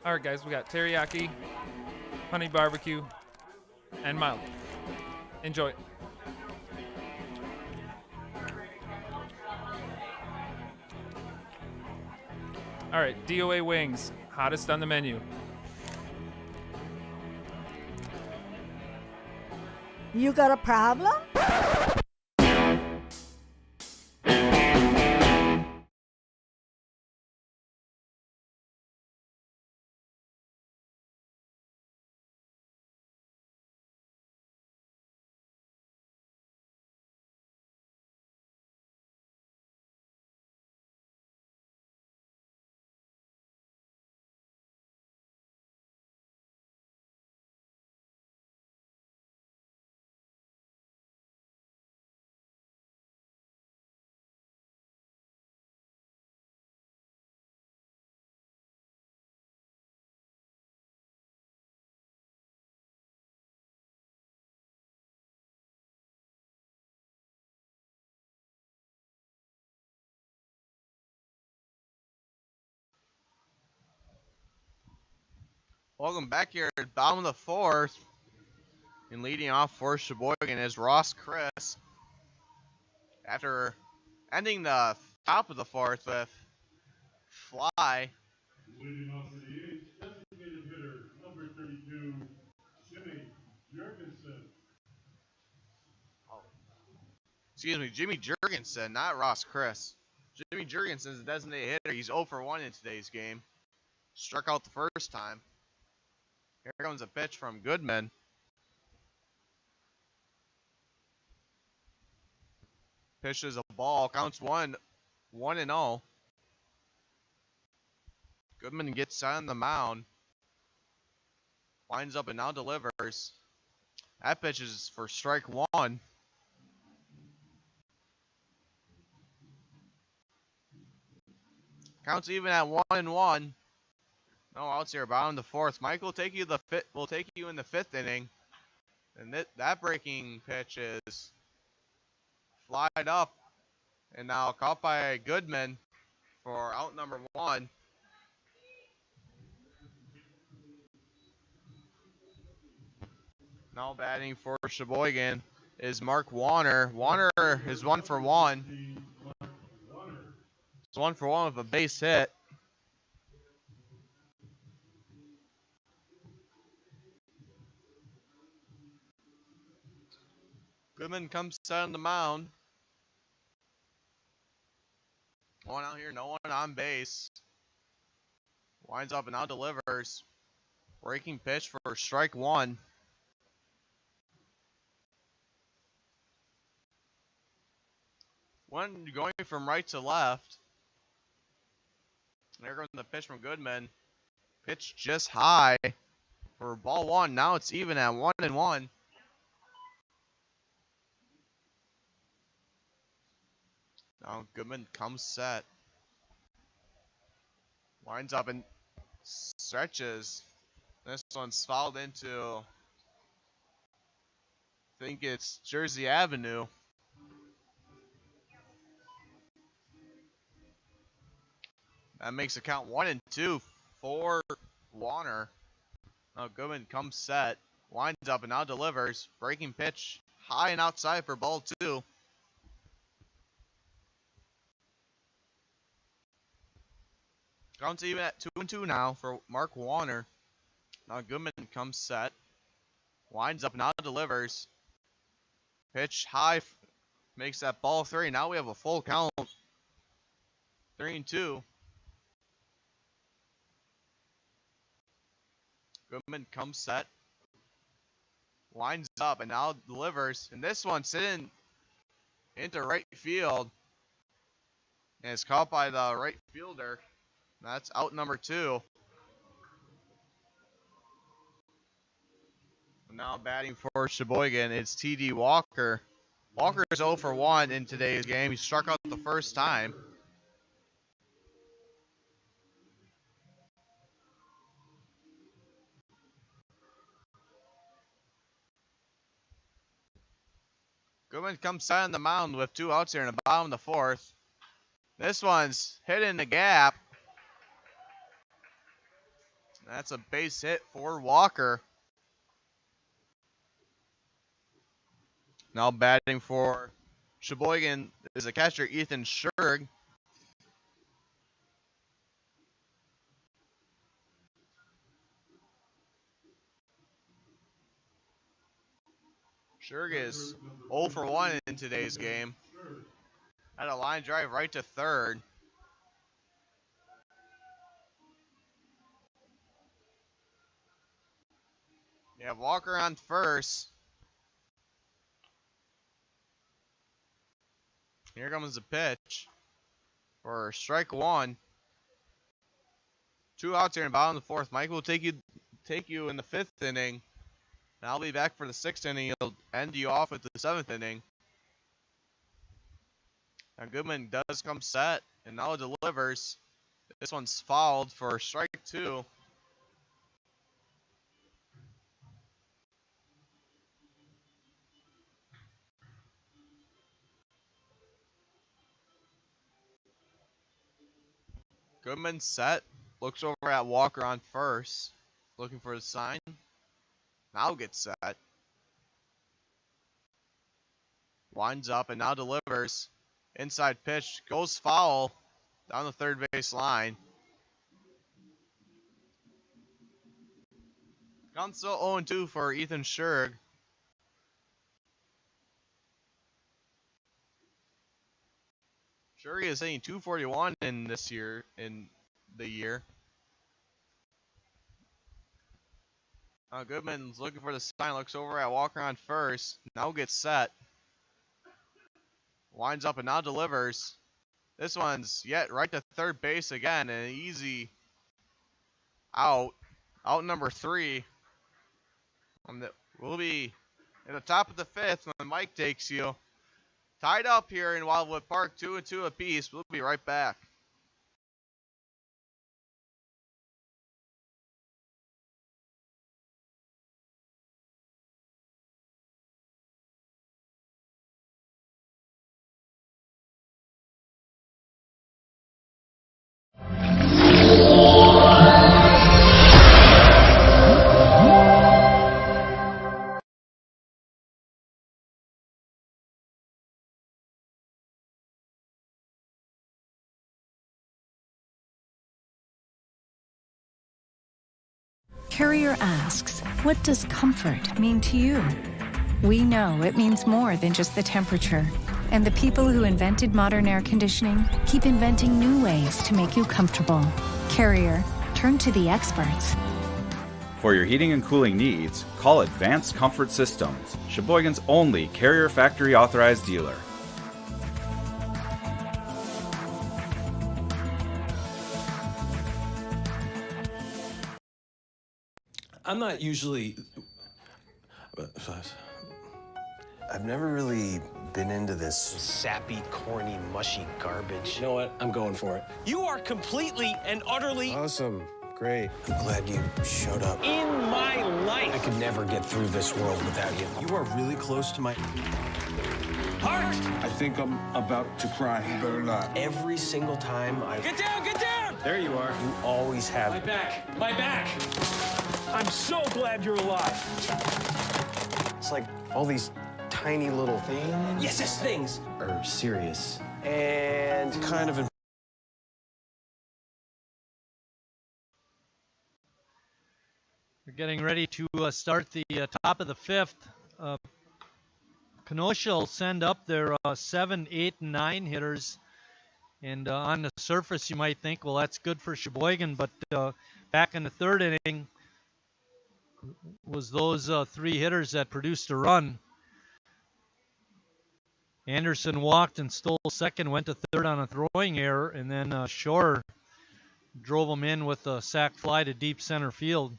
All right, guys, we got teriyaki, honey barbecue, and mild. Enjoy. All right, DOA wings, hottest on the menu. You got a problem? Welcome back here at bottom of the 4th. And leading off for Sheboygan is Ross Chris. After ending the top of the 4th with fly. Leading off for the A's, designated hitter, number 32, Jimmy Jurgensen. Excuse me, Jimmy Jurgensen, not Ross Chris. Jimmy Jurgensen is a designated hitter. He's 0 for 1 in today's game. Struck out the first time. Here comes a pitch from Goodman. pitches a ball. Counts 1-0. Goodman gets on the mound. Winds up and now delivers. That pitch is for strike one. Counts even at 1-1. No outs here. Bottom of the fourth. Mike will take you in the fifth inning. And that breaking pitch is flied up and now caught by Goodman for out number one. Now batting for Sheboygan is Mark Warner. Warner is 1 for 1. It's 1 for 1 with a base hit. Goodman comes set on the mound. One out here, no one on base. Winds up and now delivers. Breaking pitch for strike one. One going from right to left. There goes the pitch from Goodman. Pitch just high for ball one. Now it's even at 1-1. Now Goodman comes set. Winds up and stretches. This one's fouled into, I think it's Jersey Avenue. That makes it count 1-2 for Warner. Now Goodman comes set. Winds up and now delivers. Breaking pitch high and outside for ball two. Counts even at 2-2 now for Mark Warner. Now Goodman comes set. Winds up and now delivers. Pitch high. Makes that ball three. Now we have a full count. 3-2. Goodman comes set. Winds up and now delivers. And this one sitting into right field. And it's caught by the right fielder. That's out number two. Now batting for Sheboygan, it's T.D. Walker. Walker is 0 for 1 in today's game. He struck out the first time. Goodman comes set on the mound with 2 outs here in the bottom of the fourth. This one's hit in the gap. That's a base hit for Walker. Now batting for Sheboygan is a catcher, Ethan Scherg. Scherg is 0 for 1 in today's game. Had a line drive right to third. You have Walker on first. Here comes the pitch for strike one. 2 outs here in the bottom of the fourth. Mike will take you in the fifth inning. And I'll be back for the sixth inning. He'll end you off with the seventh inning. Now Goodman does come set and now delivers. This one's fouled for strike two. Goodman set, looks over at Walker on first, looking for a sign. Now gets set. Winds up and now delivers. Inside pitch, goes foul down the third base line. Counts still 0-2 for Ethan Scherg. Scherg is hitting .241 in the year. Goodman's looking for the sign, looks over at Walker on first. Now gets set. winds up and now delivers. This one's yet right to third base again, and an easy out. Out number 3. We'll be in the top of the 5th when Mike takes you. Tied up here in Wildwood Park, 2-2 apiece. We'll be right back. Carrier asks, what does comfort mean to you? We know it means more than just the temperature. And the people who invented modern air conditioning keep inventing new ways to make you comfortable. Carrier, turn to the experts. For your heating and cooling needs, call Advanced Comfort Systems, Sheboygan's only Carrier Factory authorized dealer. I'm not usually... I've never really been into this sappy, corny, mushy garbage. You know what? I'm going for it. You are completely and utterly Awesome. Great. I'm glad you showed up. in my I life. could never get through this world without you. You are really close to my... Heart! I think I'm about to cry. You better not. Every single time I... Get down, get down! There you are. You always have... My back, my back. I'm so glad you're alive. It's like all these tiny little things... Yes, things. ...are serious. And kind of... We're getting ready to start the top of the 5th. Kenosha will send up their 7, 8, and 9 hitters. And on the surface, you might think, well, that's good for Sheboygan. But back in the 3rd inning was those 3 hitters that produced a run. Anderson walked and stole second, went to 3rd on a throwing error, and then Shore drove him in with a sac fly to deep center field.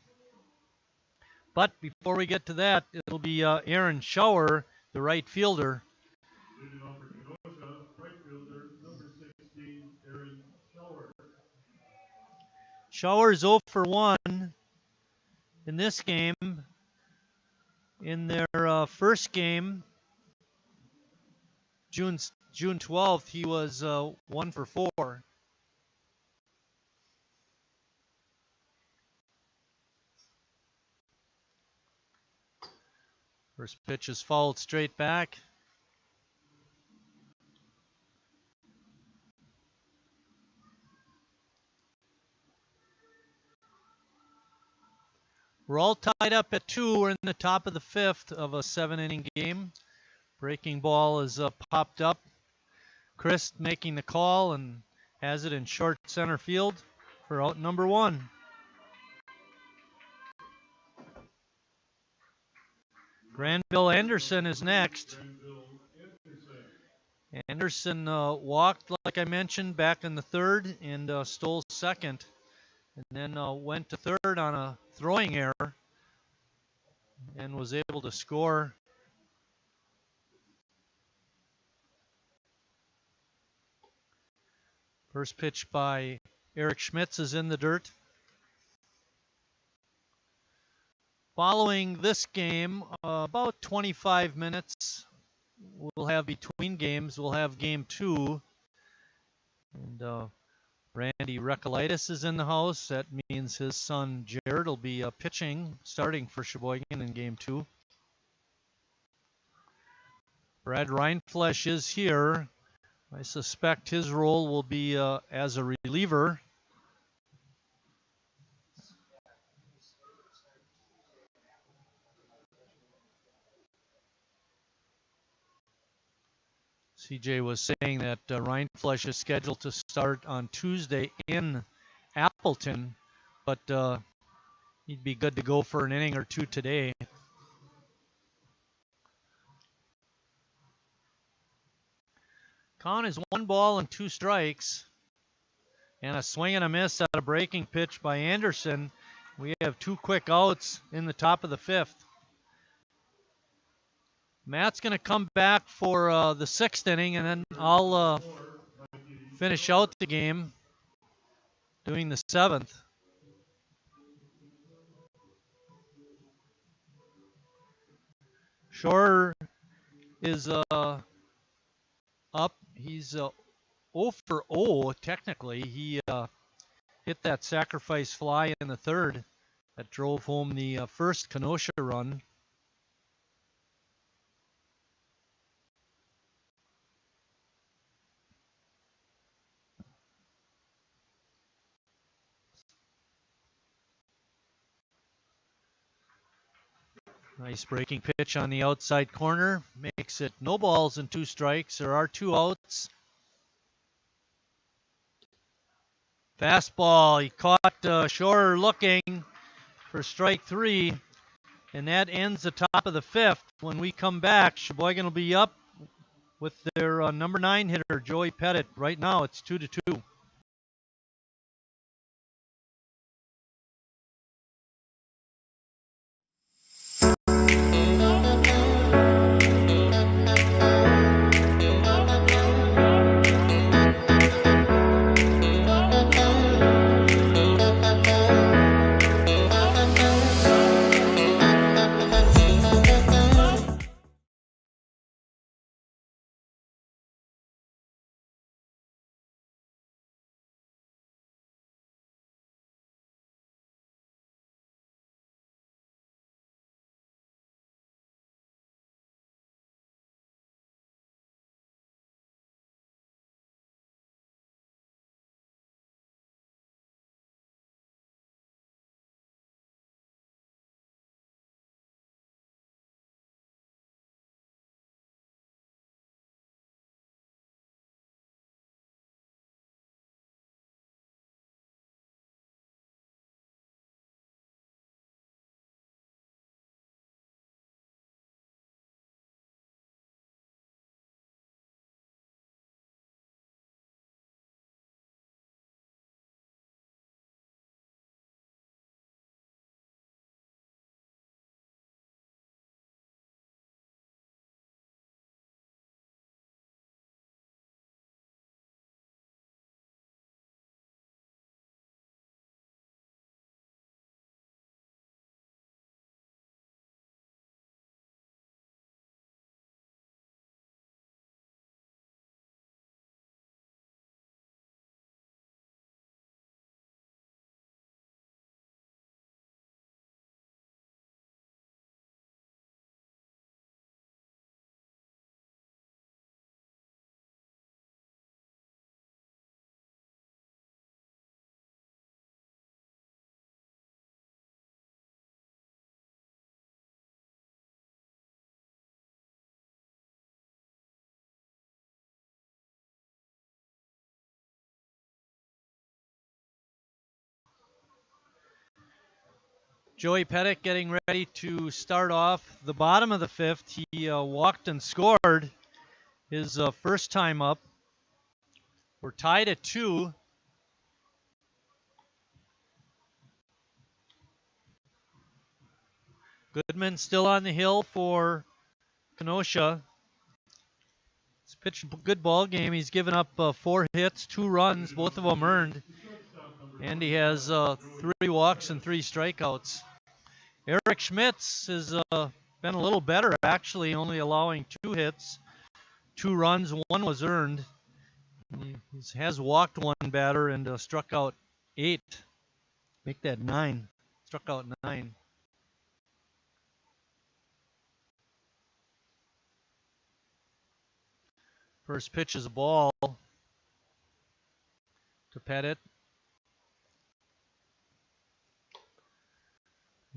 But before we get to that, it'll be Aaron Schauer, the right fielder. Leading off for Kenosha, right fielder, number 16, Aaron Schauer. Schauer's 0 for 1 in this game. In their first game, June 12th, he was 1 for 4. First pitch is fouled straight back. We're all tied up at 2. We're in the top of the 5th of a 7-inning game. Breaking ball is popped up. Chris making the call and has it in short center field for out number 1. Granville Anderson is next. Anderson walked, like I mentioned, back in the 3rd and stole second. And then went to 3rd on a throwing error and was able to score. First pitch by Eric Schmitz is in the dirt. Following this game, about 25 minutes, we'll have between games, we'll have game 2. And Randy Recolaitis is in the house. That means his son Jared will be pitching, starting for Sheboygan in game 2. Brad Reinflesch is here. I suspect his role will be as a reliever. CJ was saying that Reinflesch is scheduled to start on Tuesday in Appleton, but he'd be good to go for an inning or 2 today. Count is 1 ball and 2 strikes. And a swing and a miss at a breaking pitch by Anderson. We have 2 quick outs in the top of the 5th. Matt's going to come back for the 6th inning, and then I'll finish out the game doing the 7th. Shore is up. He's 0 for 0 technically. He hit that sacrifice fly in the 3rd that drove home the first Kenosha run. Nice breaking pitch on the outside corner. Makes it no balls and 2 strikes. There are 2 outs. Fastball. He caught Shore looking for strike 3. And that ends the top of the 5th. When we come back, Sheboygan will be up with their number 9 hitter, Joey Pettit. Right now, it's 2-2. Joey Pettit getting ready to start off the bottom of the 5th. He walked and scored his first time up. We're tied at 2. Goodman still on the hill for Kenosha. He's pitched a good ball game. He's given up 4 hits, 2 runs, both of them earned. And he has 3 walks and 3 strikeouts. Eric Schmitz has been a little better, actually, only allowing 2 hits, 2 runs, 1 was earned. He has walked 1 batter and struck out 8. Make that 9. Struck out 9. First pitch is a ball to Pettit.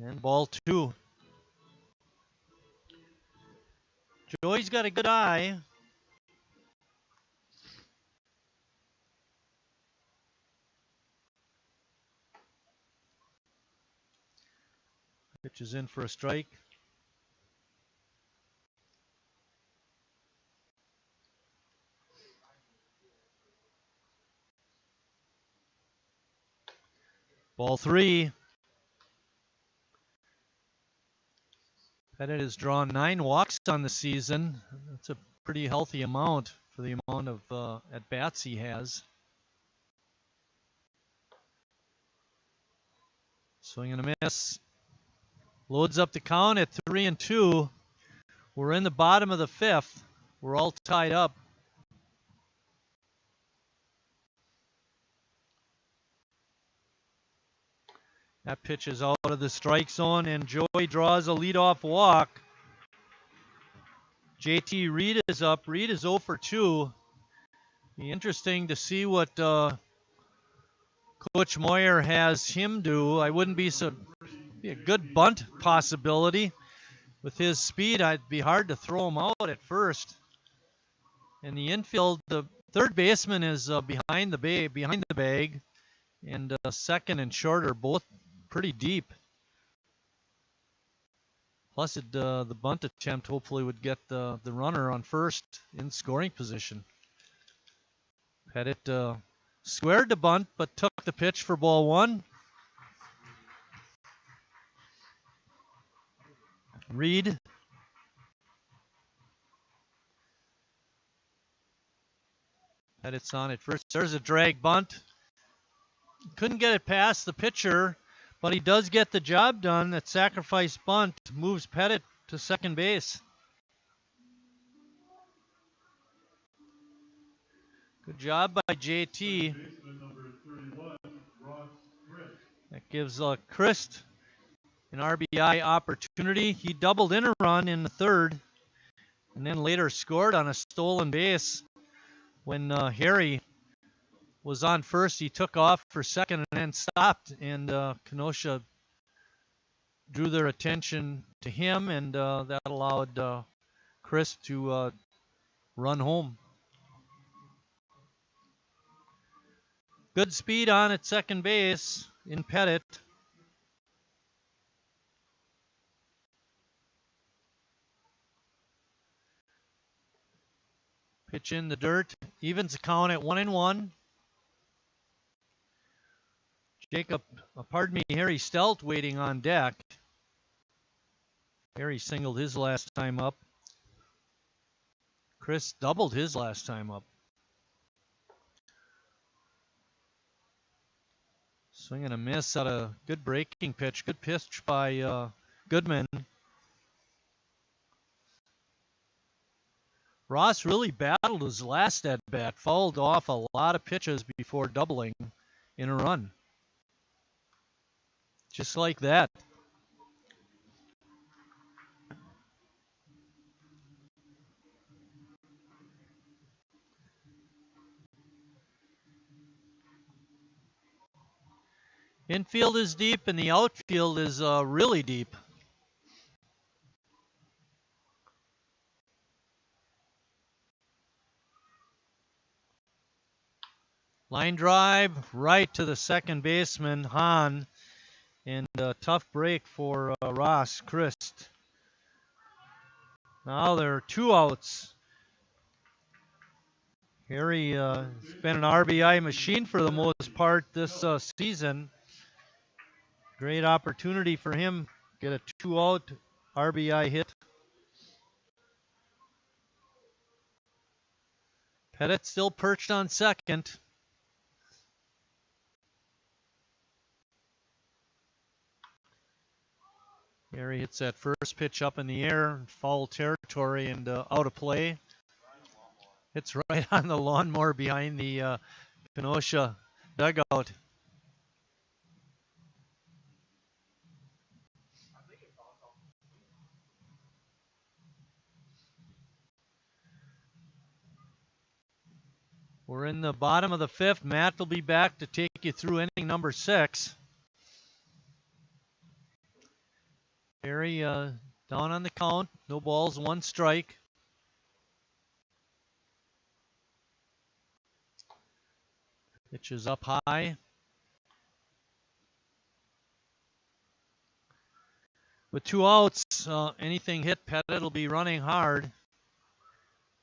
And ball 2. Joey's got a good eye. Pitch is in for a strike. Ball 3. Pettit has drawn 9 walks on the season. That's a pretty healthy amount for the amount of at-bats he has. Swing and a miss. Loads up the count at 3-2. We're in the bottom of the 5th. We're all tied up. That pitch is out of the strike zone, and Joey draws a leadoff walk. JT Reed is up. Reed is 0 for 2. Be interesting to see what Coach Moyer has him do. I wouldn't be a good bunt possibility. With his speed, I'd be hard to throw him out at first. In the infield, the third baseman is behind the bag, and second and short are both pretty deep. Plus, the bunt attempt hopefully would get the runner on first in scoring position. Pettit squared the bunt, but took the pitch for ball 1. Reed. Pettit's on at first. There's a drag bunt. Couldn't get it past the pitcher, but he does get the job done. That sacrifice bunt moves Pettit to second base. Good job by JT. That gives Christ an RBI opportunity. He doubled in a run in the 3rd, and then later scored on a stolen base. When Harry was on first, he took off for second and then stopped, and Kenosha drew their attention to him, and that allowed Chris to run home. Good speed on at second base in Pettit. Pitch in the dirt, evens the count at 1-1. Harry Stelt waiting on deck. Harry singled his last time up. Chris doubled his last time up. Swing and a miss out of good breaking pitch. Good pitch by Goodman. Ross really battled his last at bat, fouled off a lot of pitches before doubling in a run. Just like that. Infield is deep and the outfield is really deep. Line drive right to the second baseman, Hahn. And a tough break for Ross Christ. Now there are 2 outs. Harry has been an RBI machine for the most part this season. Great opportunity for him. Get a 2-out RBI hit. Pettit still perched on second. Harry hits that first pitch up in the air, foul territory and out of play. It's right on the lawnmower behind the Kenosha dugout. We're in the bottom of the 5th. Matt will be back to take you through inning number 6. Harry down on the count. No balls, 1 strike. Pitch is up high. With 2 outs, anything hit Pettit will be running hard.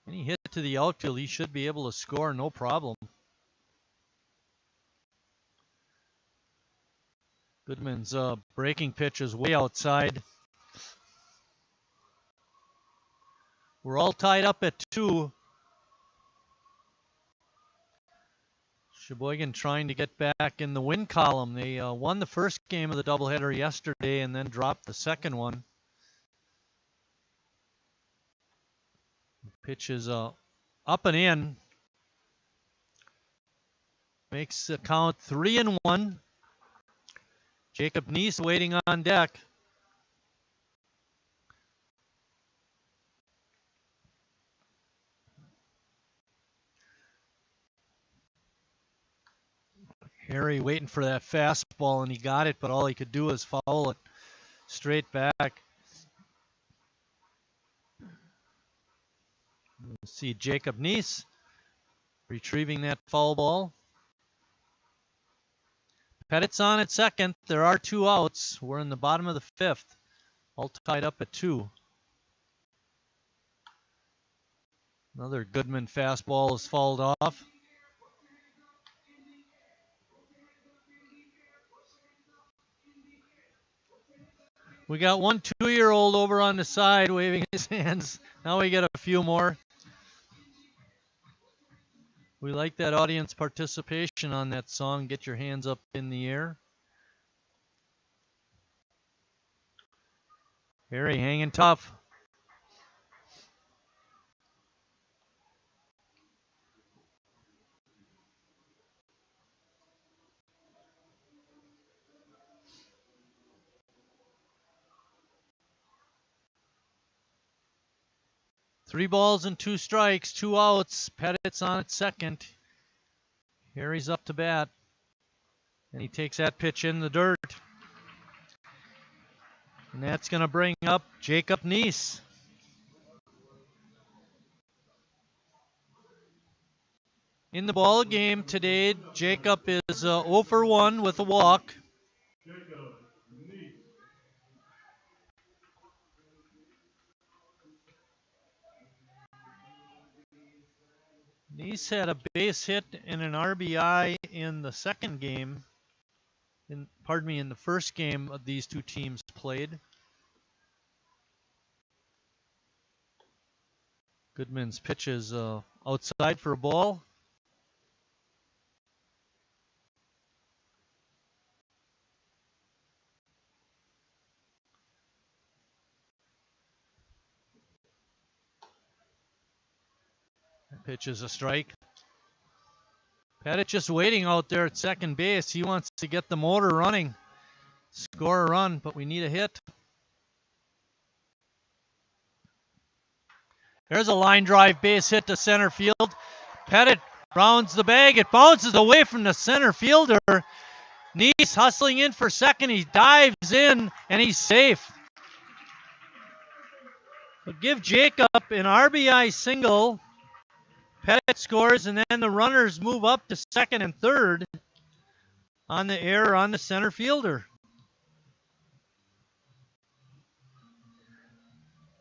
Any hit to the outfield, he should be able to score no problem. Goodman's breaking pitch is way outside. We're all tied up at 2. Sheboygan trying to get back in the win column. They won the first game of the doubleheader yesterday and then dropped the second one. Pitch is up and in. Makes the count 3-1. Jacob Neese waiting on deck. Harry waiting for that fastball, and he got it, but all he could do was foul it straight back. Let's see Jacob Neese retrieving that foul ball. Pettit's on at second. There are 2 outs. We're in the bottom of the 5th. All tied up at 2. Another Goodman fastball is fouled off. We got one 2-year-old over on the side waving his hands. Now we get a few more. We like that audience participation on that song, Get Your Hands Up in the Air. Harry hanging tough. Three balls and 2 strikes, 2 outs. Pettit's on at second. Harry's up to bat. And he takes that pitch in the dirt. And that's going to bring up Jacob Neese. In the ball game today, Jacob is 0 for 1 with a walk. Neese had a base hit and an RBI in the second game. In the first game of these 2 teams played. Goodman's pitch is outside for a ball. Pitch is a strike. Pettit just waiting out there at second base. He wants to get the motor running, score a run, but we need a hit. There's a line drive base hit to center field. Pettit rounds the bag. It bounces away from the center fielder. Neese hustling in for second. He dives in, and he's safe. But give Jacob an RBI single. Pettit scores, and then the runners move up to second and third on the error on the center fielder.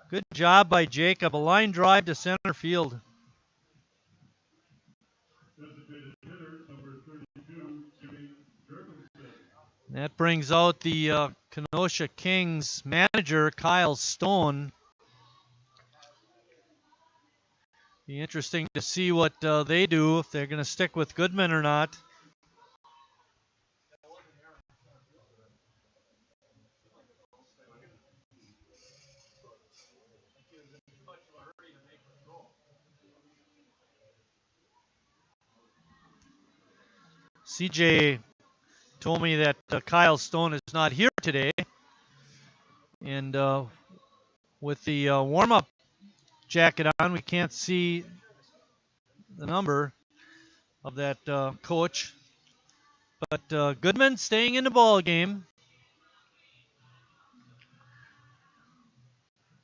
Good job by Jacob. A line drive to center field. That brings out the Kenosha Kings manager, Kyle Stone. Be interesting to see what they do, if they're going to stick with Goodman or not. CJ told me that Kyle Stone is not here today. And with the warm-up jacket on, we can't see the number of that coach. But Goodman staying in the ball game.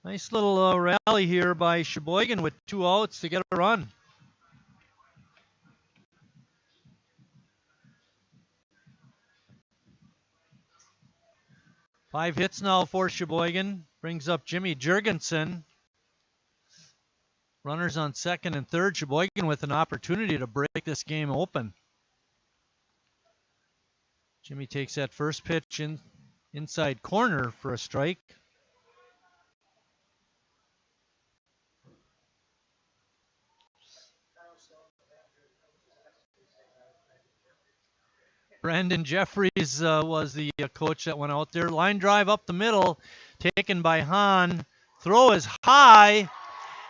Nice little rally here by Sheboygan with 2 outs to get a run. Five hits now for Sheboygan. Brings up Jimmy Jurgensen. Runners on second and third. Sheboygan with an opportunity to break this game open. Jimmy takes that first pitch inside corner for a strike. Brandon Jeffries was the coach that went out there. Line drive up the middle, taken by Hahn. Throw is high,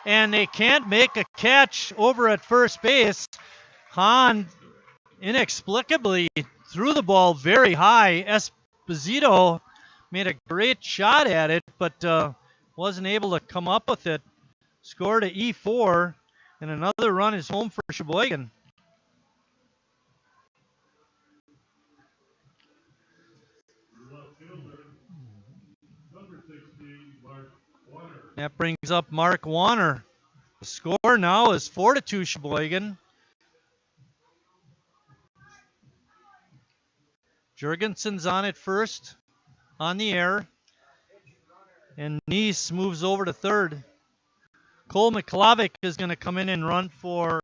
and they can't make a catch over at first base. Hahn inexplicably threw the ball very high. Esposito made a great shot at it, but wasn't able to come up with it. Scored a E4, and another run is home for Sheboygan. That brings up Mark Warner. The score now is 4-2 Sheboygan. Jurgensen's on it first, on the air. And Nice moves over to third. Cole McClavic is going to come in and run for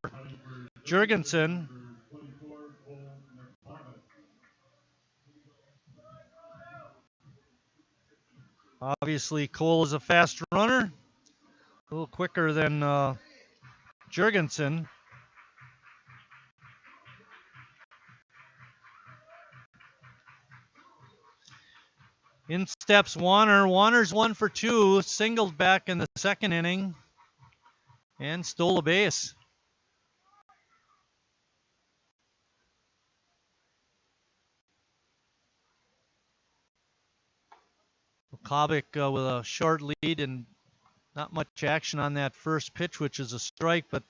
Jurgensen. Obviously, Cole is a fast runner, a little quicker than Jurgensen. In steps Warner. Warner's 1 for 2, singled back in the second inning, and stole a base. McClavic with a short lead and not much action on that first pitch, which is a strike, but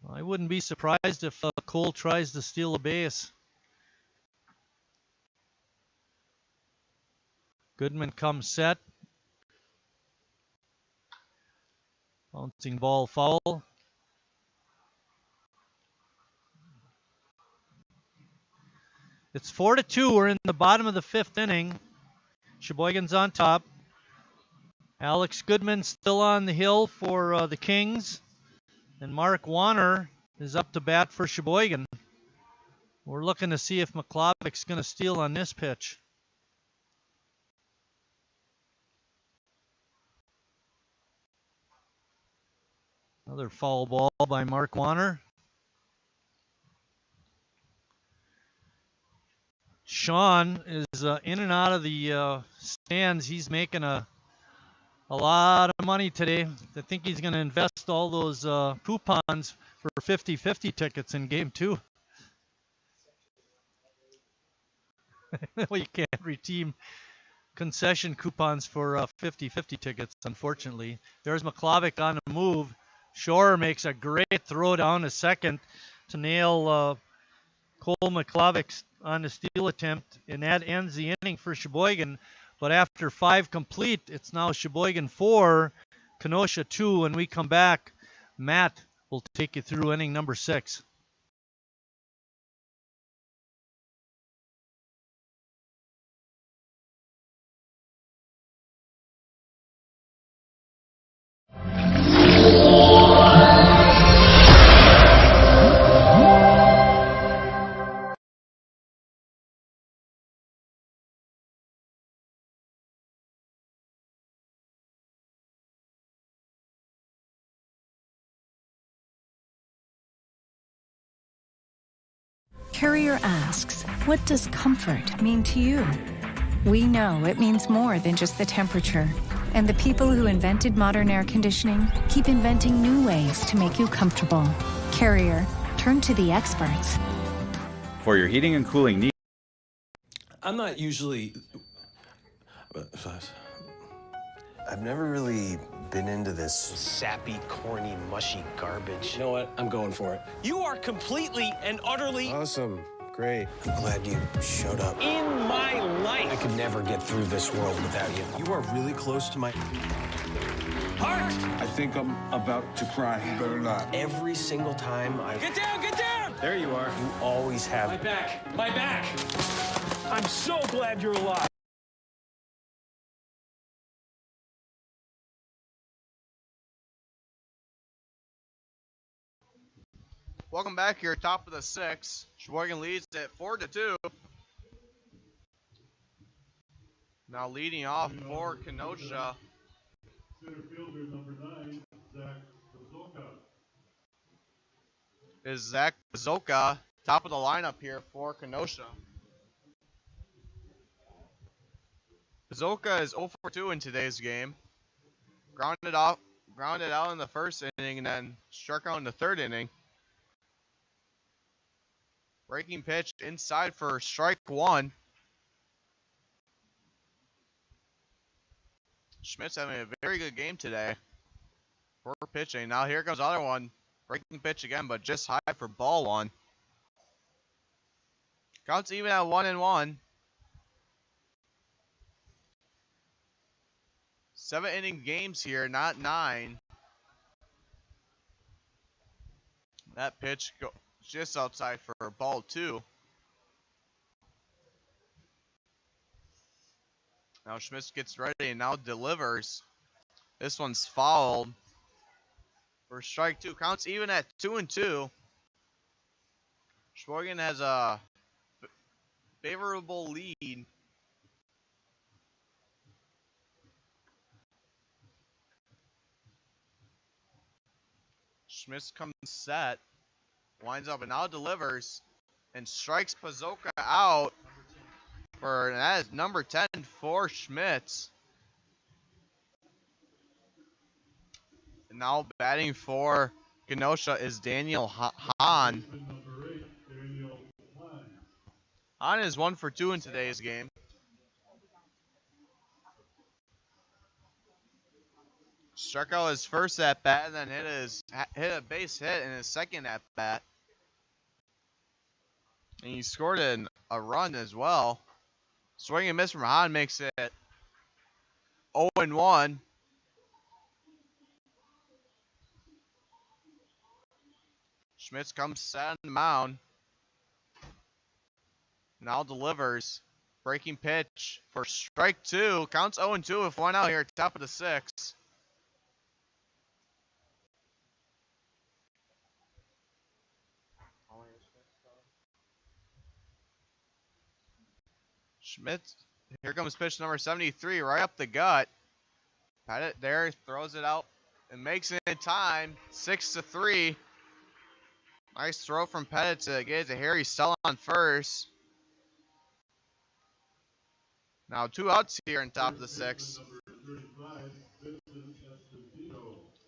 I wouldn't be surprised if Cole tries to steal a base. Goodman comes set. Bouncing ball foul. It's 4-2. We're in the bottom of the fifth inning. Sheboygan's on top. Alex Goodman still on the hill for the Kings. And Mark Warner is up to bat for Sheboygan. We're looking to see if McClavic's going to steal on this pitch. Another foul ball by Mark Warner. Sean is in and out of the stands. He's making a lot of money today. I think he's going to invest all those coupons for 50-50 tickets in game 2. Well, you can't redeem concession coupons for 50-50 tickets, unfortunately. There's McClavic on the move. Shore makes a great throw down to second to nail Cole McClavic on the steal attempt, and that ends the inning for Sheboygan. But after 5 complete, it's now Sheboygan 4, Kenosha 2. When we come back, Matt will take you through inning number 6. Carrier asks, what does comfort mean to you? We know it means more than just the temperature. And the people who invented modern air conditioning keep inventing new ways to make you comfortable. Carrier, turn to the experts. For your heating and cooling needs. I'm not usually... I've never really been into this sappy, corny, mushy garbage. You know what? I'm going for it. You are completely and utterly Awesome. Great. I'm glad you showed up. in my life. I could never get through this world without you. You are really close to my... Heart! I think I'm about to cry. You better not. Every single time I... Get down, get down! There you are. You always have... My back, my back. I'm so glad you're alive. Welcome back here, top of the 6th. Sheboygan leads at 4-2. Now leading off for Kenosha. Center fielder number 9, Zach Pazoka. Is Zach Pazoka, top of the lineup here for Kenosha. Pazoka is 0-for-2 in today's game. Grounded out in the first inning and then struck out in the third inning. Breaking pitch inside for strike 1. Schmidt's having a very good game today for pitching. Now here comes the other one. Breaking pitch again, but just high for ball 1. Counts even at 1-1. 7-inning games here, not 9. That pitch goes just outside for ball 2. Now Schmitz gets ready and now delivers. This one's fouled for strike 2. Counts even at 2-2. Sheboygan has a favorable lead. Schmitz comes set, winds up and now delivers and strikes Pazoka out for, and that is number 10 for Schmitz. And now batting for Kenosha is Daniel Hahn. Hahn is 1-for-2 in today's game. Struck out his first at bat and then hit a base hit in his second at bat. And he scored a run as well. Swing and miss from Hahn makes it 0-1. Schmitz comes set on the mound. Now delivers. Breaking pitch for strike 2. Counts 0-2 with 1 out here at top of the 6th. Schmitz, here comes pitch number 73, right up the gut. Pettit there, throws it out and makes it in time. 6-3. Nice throw from Pettit to get it to Harry Stell on first. Now 2 outs here in top of the 6th.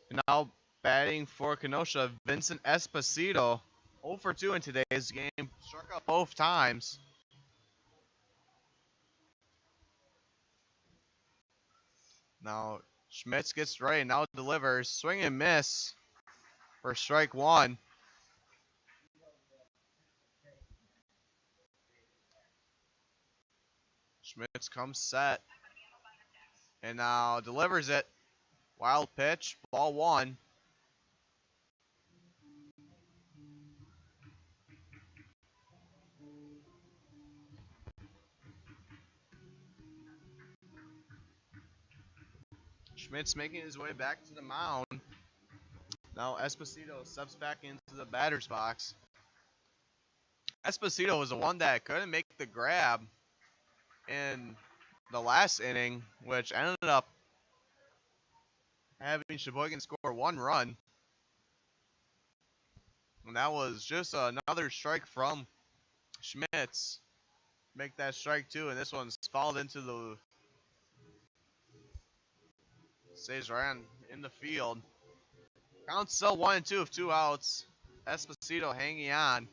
And now batting for Kenosha, Vincent Esposito. 0-for-2 in today's game. Struck out both times. Now Schmitz gets ready, now delivers. Swing and miss for strike 1. Schmitz comes set. And now delivers it. Wild pitch, ball 1. Schmitz making his way back to the mound. Now Esposito steps back into the batter's box. Esposito was the one that couldn't make the grab in the last inning, which ended up having Sheboygan score 1 run. And that was just another strike from Schmitz. Make that strike 2, and this one's fouled into the... Stays right on in the field. Counts still 1-2 with 2 outs. Esposito hanging on.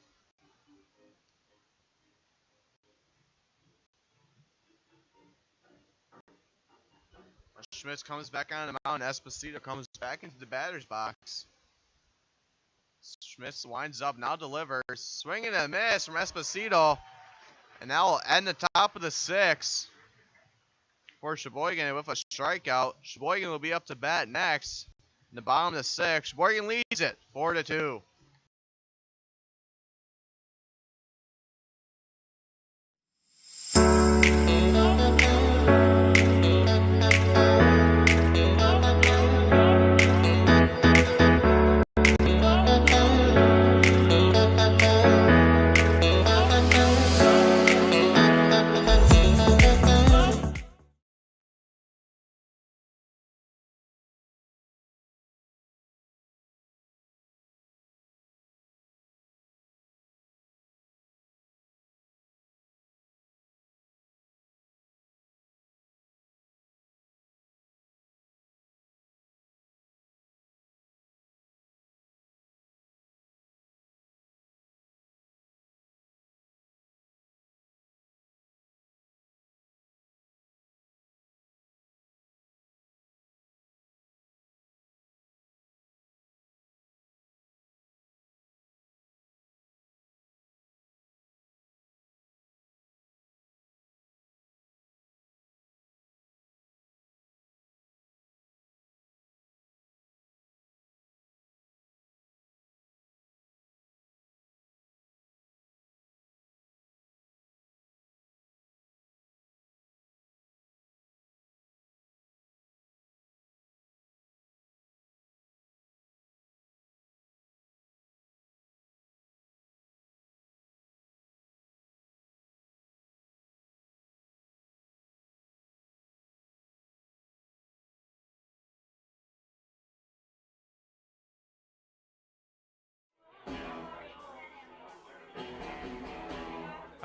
Schmitz comes back on the mound. Esposito comes back into the batter's box. Schmitz winds up, now delivers. Swing and a miss from Esposito. And that will end the top of the 6th for Sheboygan with a strikeout. Sheboygan will be up to bat next in the bottom of the 6th. Sheboygan leads it 4-2.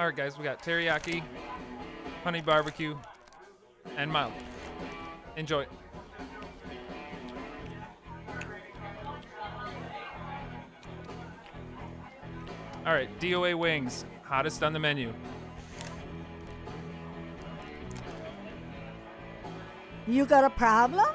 All right, guys, we got teriyaki, honey barbecue, and mild. Enjoy. All right, DOA wings, hottest on the menu. You got a problem?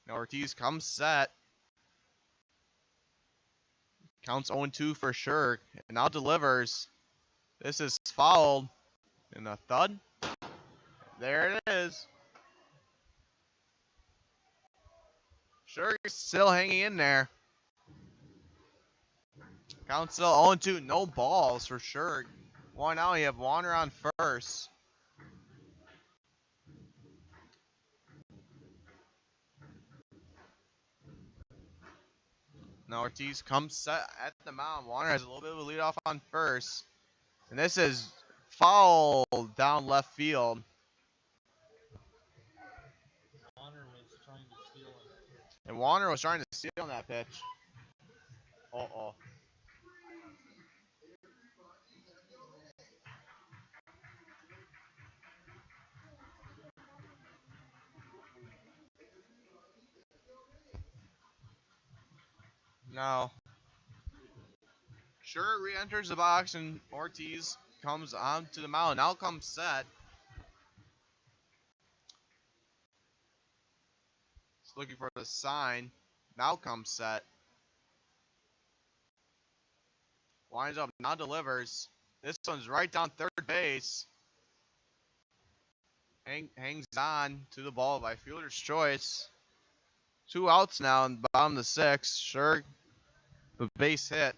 Now Ortiz comes set. Counts 0-2 for sure. And now delivers. This is fouled. And a thud. There it is. Sure, still hanging in there. Count still 0-2. No balls for sure. One out. You have Warner on first. Now Ortiz comes set at the mound. Warner has a little bit of a lead off on first. And this is foul down left field. And Warner was trying to steal on that pitch. Uh-oh. Now, sure re-enters the box and Ortiz comes on to the mound. Now comes set. He's looking for the sign. Now comes set. Winds up, now delivers. This one's right down third base. Hangs on to the ball by fielder's choice. 2 outs now in the bottom of the 6th. Sure, the base hit.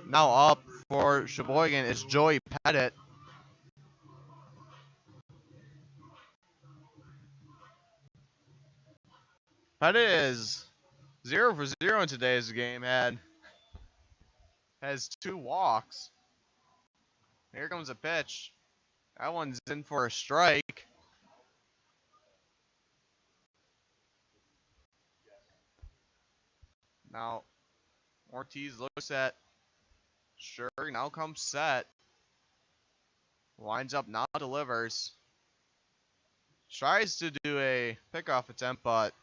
Now up for Sheboygan is Joey Pettit. Pettit is 0 for 0 in today's game. Has 2 walks. Here comes a pitch. That one's in for a strike. Now Ortiz looks at Sure, now comes set. Winds up, now delivers. Tries to do a pickoff attempt, but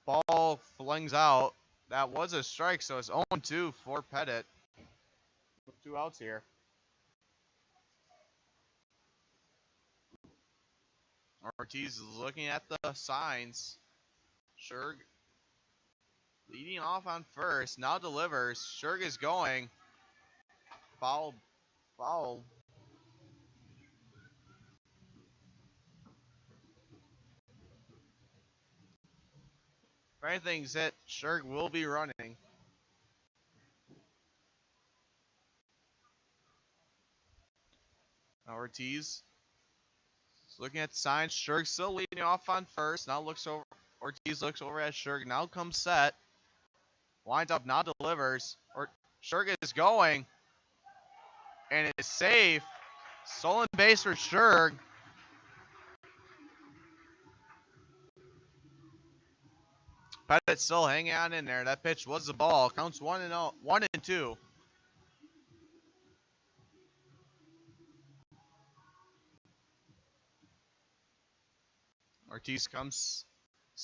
ball flings out. That was a strike, so it's 0-2 for Pettit. With 2 outs here. Ortiz is looking at the signs. Shurg leading off on first. Now delivers. Shurg is going. Foul. If anything's hit, Shurg will be running. Now Ortiz is looking at the signs. Shurg still leading off on first. Now looks over. Ortiz looks over at Shurg. Now comes set. Winds up, now delivers. Shurg is going. And it's safe. Stolen base for Shurg. Pettit still hanging on in there. That pitch was the ball. Counts 1-2. Ortiz comes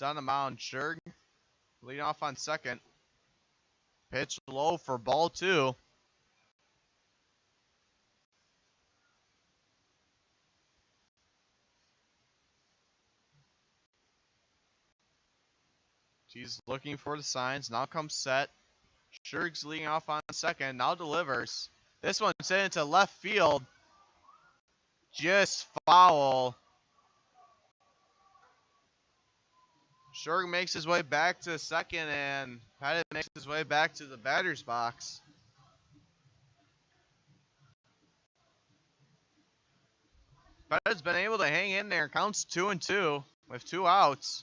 on the mound. Shurg leading off on second. Pitch low for ball 2. She's looking for the signs. Now comes set. Shurg's leading off on second. Now delivers. This one's sent into left field. Just foul. Shurg makes his way back to second, and Pettit makes his way back to the batter's box. Pettit's been able to hang in there. Counts 2-2 with 2 outs.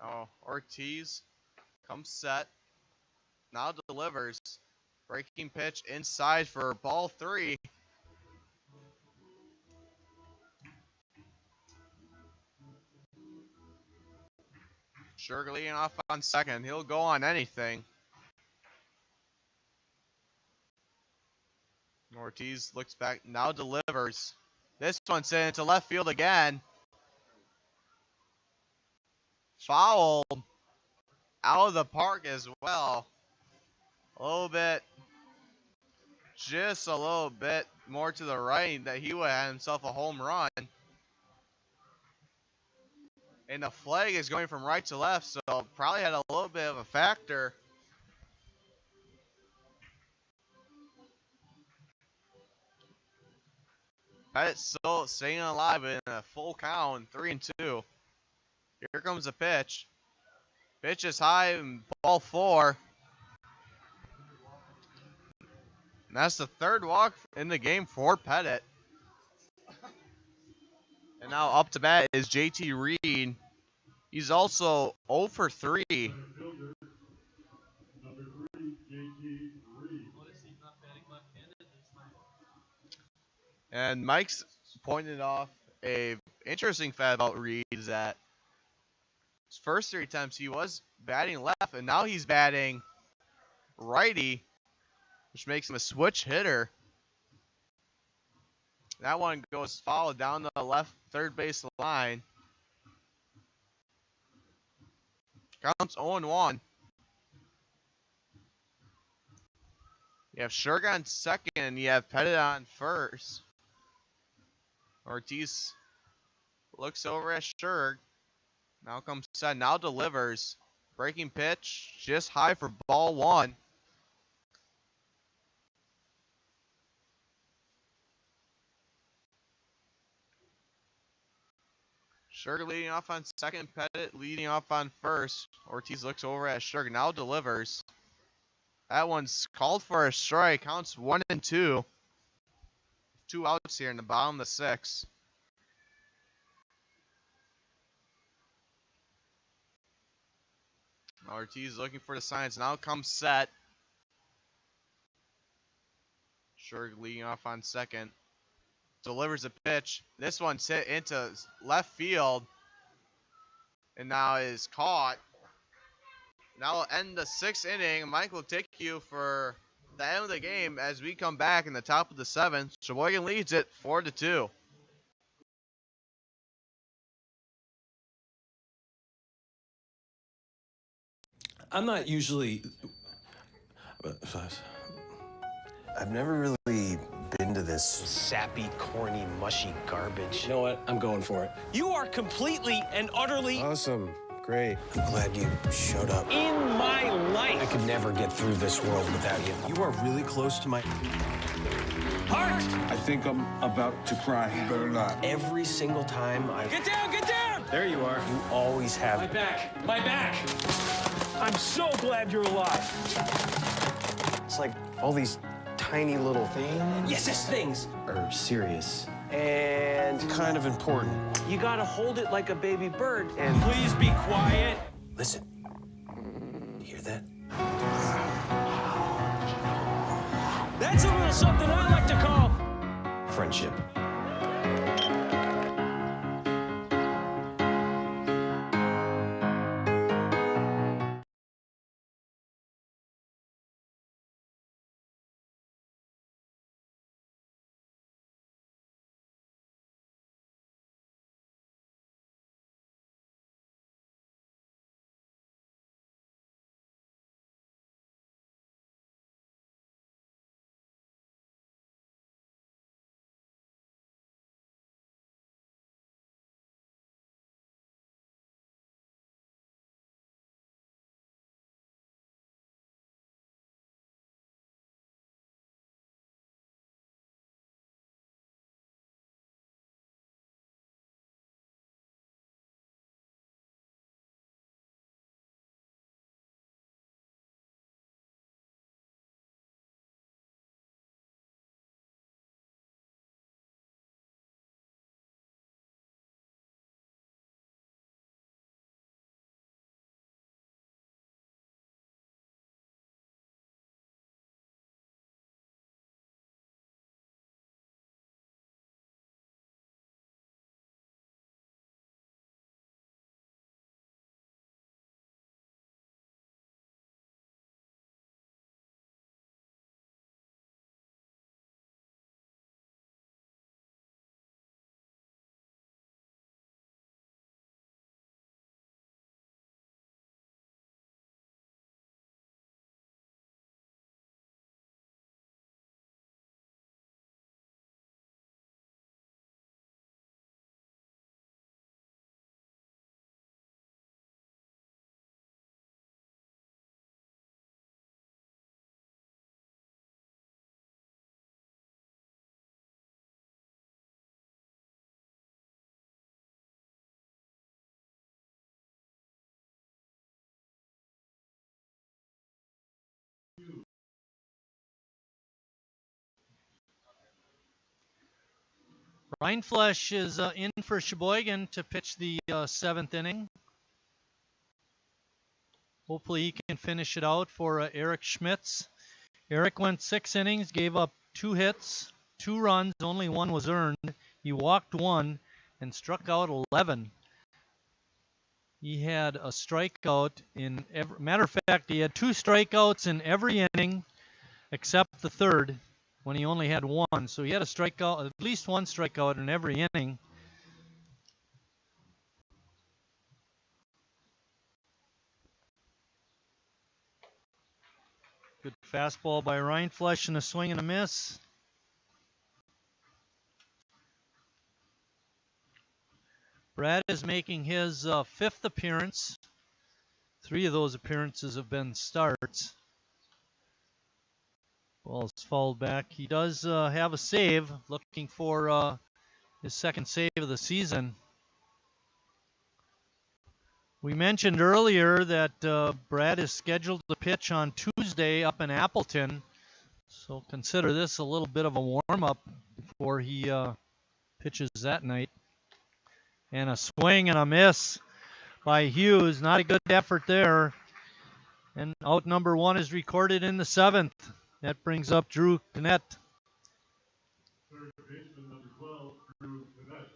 Oh, Ortiz comes set. Now delivers. Breaking pitch inside for ball 3. Shurg leading off on second. He'll go on anything. Ortiz looks back. Now delivers. This one's sent into left field again. Foul. out of the park as well. A little bit, just a little bit more to the right that he would have himself a home run. And the flag is going from right to left, so probably had a little bit of a factor. Pettit still staying alive in a full count, 3-2. Here comes the pitch. Pitch is high and ball 4. And that's the third walk in the game for Pettit. And now up to bat is JT Reed. He's also 0 for 3. Fielder, number 3, JT Reed. And Mike's pointed off a interesting fact about Reed is that his first 3 attempts he was batting left, and now he's batting righty, which makes him a switch hitter. That one goes fouled down the left third base line. Counts 0-1. You have Shurg on second. You have Pettit on first. Ortiz looks over at Shurg. Now comes set. Now delivers. Breaking pitch. Just high for ball 1. Shurg leading off on second. Pettit leading off on first. Ortiz looks over at Shurg. Now delivers. That one's called for a strike. Counts 1-2. 2 outs here in the bottom of the 6th. Ortiz looking for the signs. Now comes set. Shurg leading off on second. Delivers a pitch. This one's hit into left field. And now is caught. Now we'll end the 6th inning. Mike will take you for the end of the game as we come back in the top of the 7th. Sheboygan leads it 4-2. I'm not usually. I've never really been to this sappy, corny, mushy garbage. You know what? I'm going for it. You are completely and utterly Awesome. Great. I'm glad you showed up. in my I life. could never get through this world without you. You are really close to my. Heart! I think I'm about to cry. You better not. Every single time I. Get down, get down! There you are. You always have. My back, my back. I'm so glad you're alive. It's like all these tiny little things. Yes, things. Are serious and kind of important. You gotta hold it like a baby bird. And Please be quiet. listen, you hear that? That's a little something I like to call Friendship. Rindfleisch is in for Sheboygan to pitch the 7th inning. Hopefully he can finish it out for Eric Schmitz. Eric went 6 innings, gave up 2 hits, 2 runs, only 1 was earned. He walked 1 and struck out 11. He had a strikeout in every, matter of fact, he had 2 strikeouts in every inning except the 3rd when he only had 1. So he had a strikeout, at least 1 strikeout in every inning. Good fastball by Rindfleisch and a swing and a miss. Brad is making his 5th appearance. 3 of those appearances have been starts. Ball's fouled back. He does have a save, looking for his 2nd save of the season. We mentioned earlier that Brad is scheduled to pitch on Tuesday up in Appleton. So consider this a little bit of a warm-up before he pitches that night. And a swing and a miss by Hughes. Not a good effort there. And out number 1 is recorded in the 7th. That brings up Drew Cannett. Third baseman, number 12, Drew Cannett.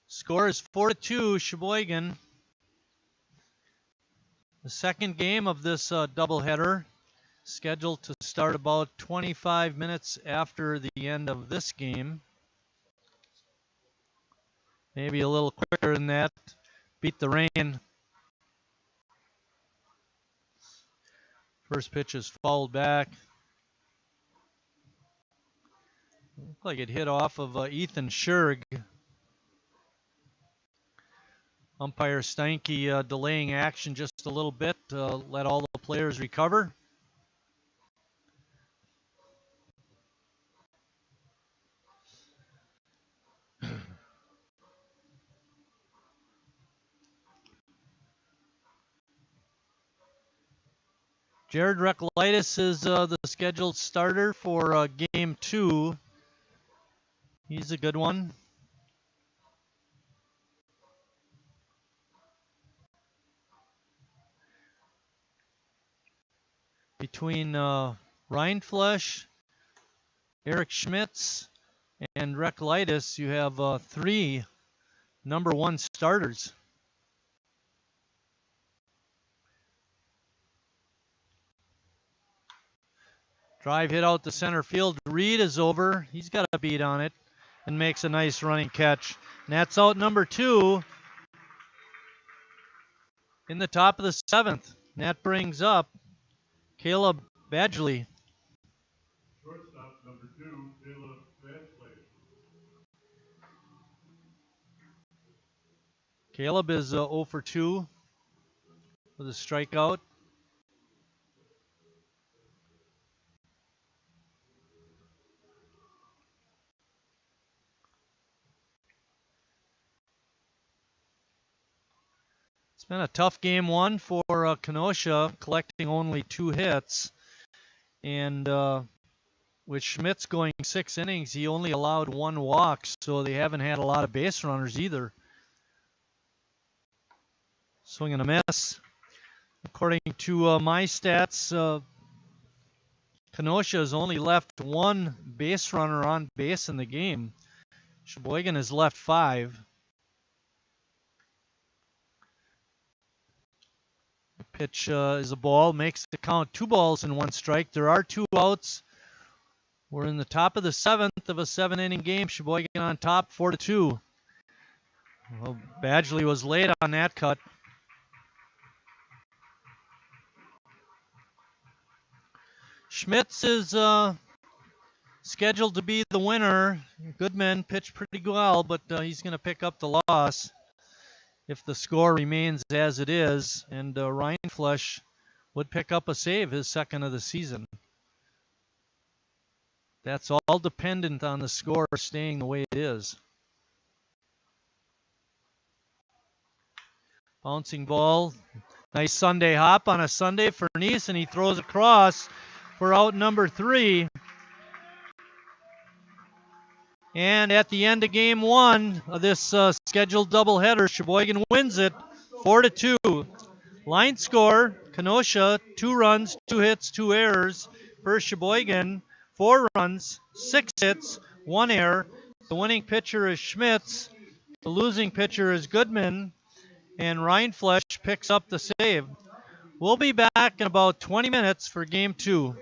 Score is 4-2, Sheboygan. The second game of this doubleheader, scheduled to start about 25 minutes after the end of this game. Maybe a little quicker than that. Beat the rain. First pitch is fouled back. Looked like it hit off of Ethan Scherg. Umpire Steinke delaying action just a little bit to let all the players recover. Jared Recklitis is the scheduled starter for Game 2. He's a good one. Between Rindfleisch, Eric Schmitz, and Recklitis, you have 3 number 1 starters. Drive hit out to center field. Reed is over. He's got a beat on it and makes a nice running catch. And that's out number 2 in the top of the 7th. And that brings up Caleb Badgley. Shortstop, number 2, Caleb Badgley. Caleb is 0 for 2 with a strikeout. It's been a tough game 1 for Kenosha, collecting only 2 hits. And with Schmitz going 6 innings, he only allowed 1 walk, so they haven't had a lot of base runners either. Swing and a miss. According to my stats, Kenosha has only left 1 base runner on base in the game. Sheboygan has left 5. The pitch is a ball, makes the count 2 balls and 1 strike. There are 2 outs. We're in the top of the 7th of a 7-inning game. Sheboygan on top, 4-2. Well, Badgley was late on that cut. Schmitz is scheduled to be the winner. Goodman pitched pretty well, but he's going to pick up the loss if the score remains as it is. And Rindfleisch would pick up a save, his 2nd of the season. That's all dependent on the score staying the way it is. Bouncing ball. Nice Sunday hop on a Sunday for Nice, and he throws across for out number 3. And at the end of game 1 of this scheduled doubleheader, Sheboygan wins it 4-2. Line score, Kenosha, 2 runs, 2 hits, 2 errors. For Sheboygan, 4 runs, 6 hits, 1 error. The winning pitcher is Schmitz. The losing pitcher is Goodman. And Rhineflesh picks up the save. We'll be back in about 20 minutes for game 2.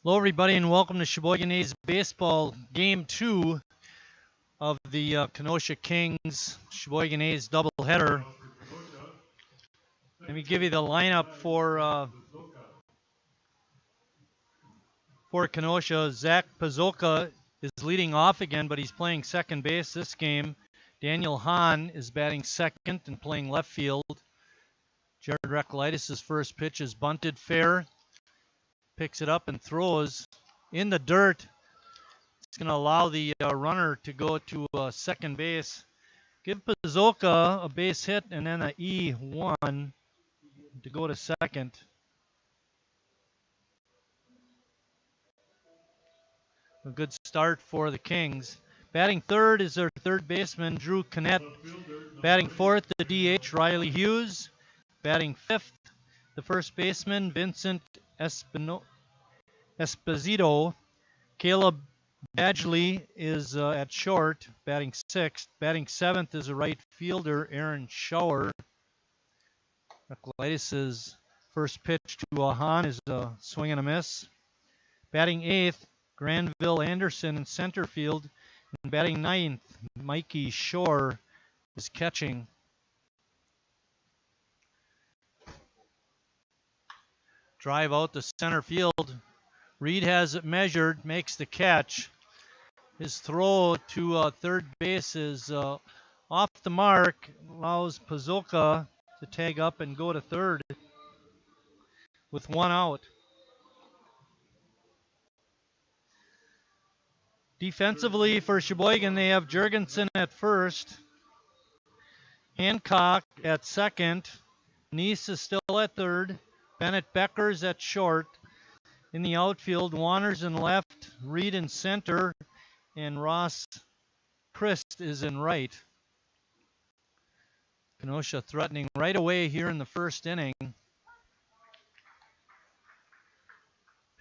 Hello, everybody, and welcome to Sheboygan A's Baseball Game 2 of the Kenosha Kings Sheboygan A's doubleheader. Let me give you the lineup for Kenosha. Zach Pazoka is leading off again, but he's playing second base this game. Daniel Hahn is batting second and playing left field. Jared Recklitis' first pitch is bunted fair. Picks it up and throws in the dirt. It's going to allow the runner to go to second base. Give Pazoka a base hit and then an E1 to go to second. A good start for the Kings. Batting third is their third baseman, Drew Connett. Batting fourth, the DH, Riley Hughes. Batting fifth, the first baseman, Vincent Esposito. Caleb Badgley is at short, batting sixth. Batting seventh is a right fielder, Aaron Schauer. Recklitis' first pitch to Hahn is a swing and a miss. Batting eighth, Granville Anderson in center field. And batting ninth, Mikey Shore is catching. Drive out to center field. Reed has it measured, makes the catch. His throw to third base is off the mark, allows Pazoka to tag up and go to third with one out. Defensively for Sheboygan, they have Jurgensen at first, Hancock at second, Neese is still at third, Bennett Becker's at short. In the outfield, Wanners in left, Reed in center, and Ross Christ is in right. Kenosha threatening right away here in the first inning.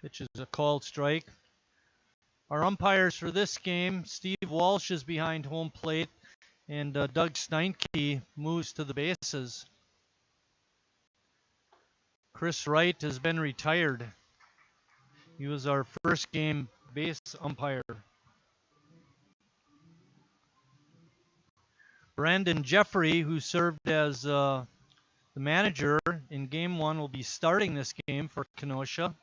Pitch is a called strike. Our umpires for this game, Steve Walsh is behind home plate, and Doug Steinke moves to the bases. Chris Wright has been retired. He was our first game base umpire. Brandon Jeffrey, who served as the manager in game one, will be starting this game for Kenosha.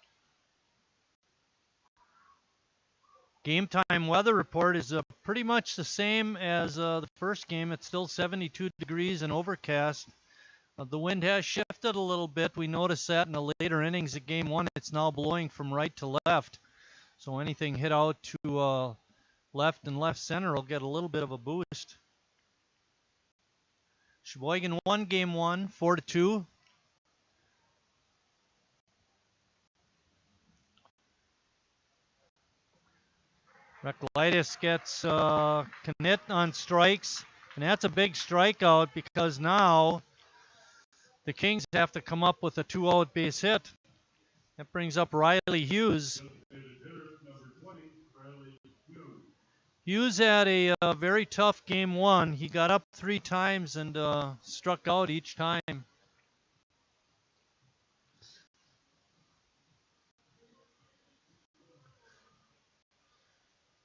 Game time weather report is pretty much the same as the first game. It's still 72 degrees and overcast. The wind has shifted a little bit. We noticed that in the later innings of game one. It's now blowing from right to left. So anything hit out to left and left center will get a little bit of a boost. Sheboygan won game one, 4-2. Recklitis gets Knit on strikes, and that's a big strikeout because now the Kings have to come up with a 2-out base hit. That brings up Riley Hughes. Hughes had a very tough game one. He got up 3 times and struck out each time.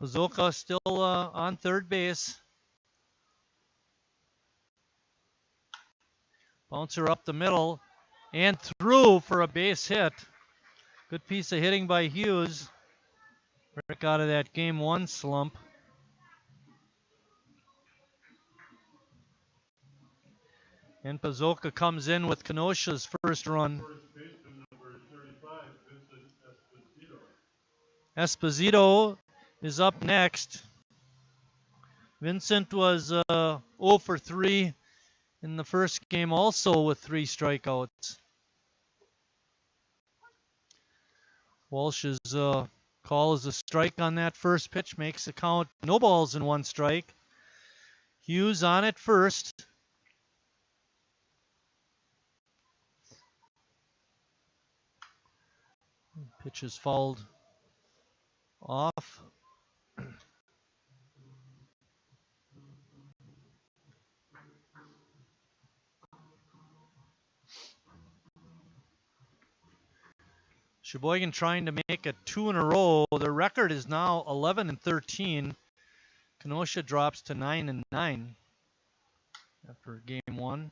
Pazoka still on third base. Bouncer up the middle and through for a base hit. Good piece of hitting by Hughes. Break out of that game one slump. And Pazoka comes in with Kenosha's first run. Esposito is up next. Vincent was 0 for 3 in the first game, also with 3 strikeouts. Walsh's call is a strike on that first pitch, makes the count no balls and 1 strike. Hughes on it first. Pitch is fouled off. Sheboygan trying to make it 2 in a row. Their record is now 11-13. Kenosha drops to 9-9 after game 1.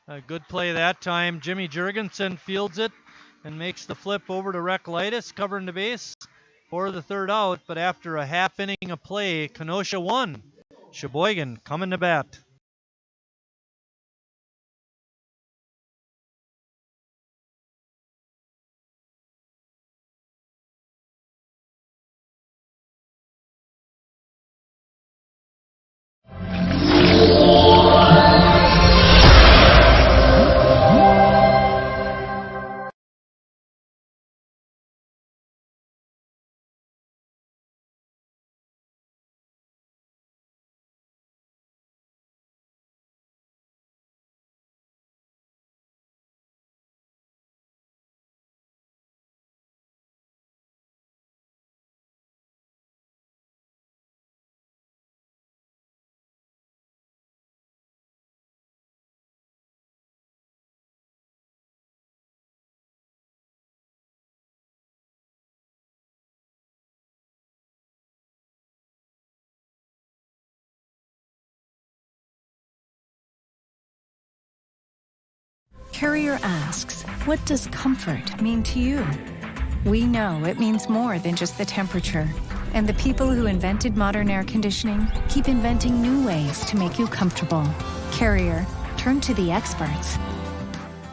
A good play that time. Jimmy Jurgensen fields it and makes the flip over to Reklitis, covering the base for the 3rd out. But after a half inning of play, Kenosha won. Sheboygan coming to bat. Carrier asks, what does comfort mean to you? We know it means more than just the temperature. And the people who invented modern air conditioning keep inventing new ways to make you comfortable. Carrier, turn to the experts.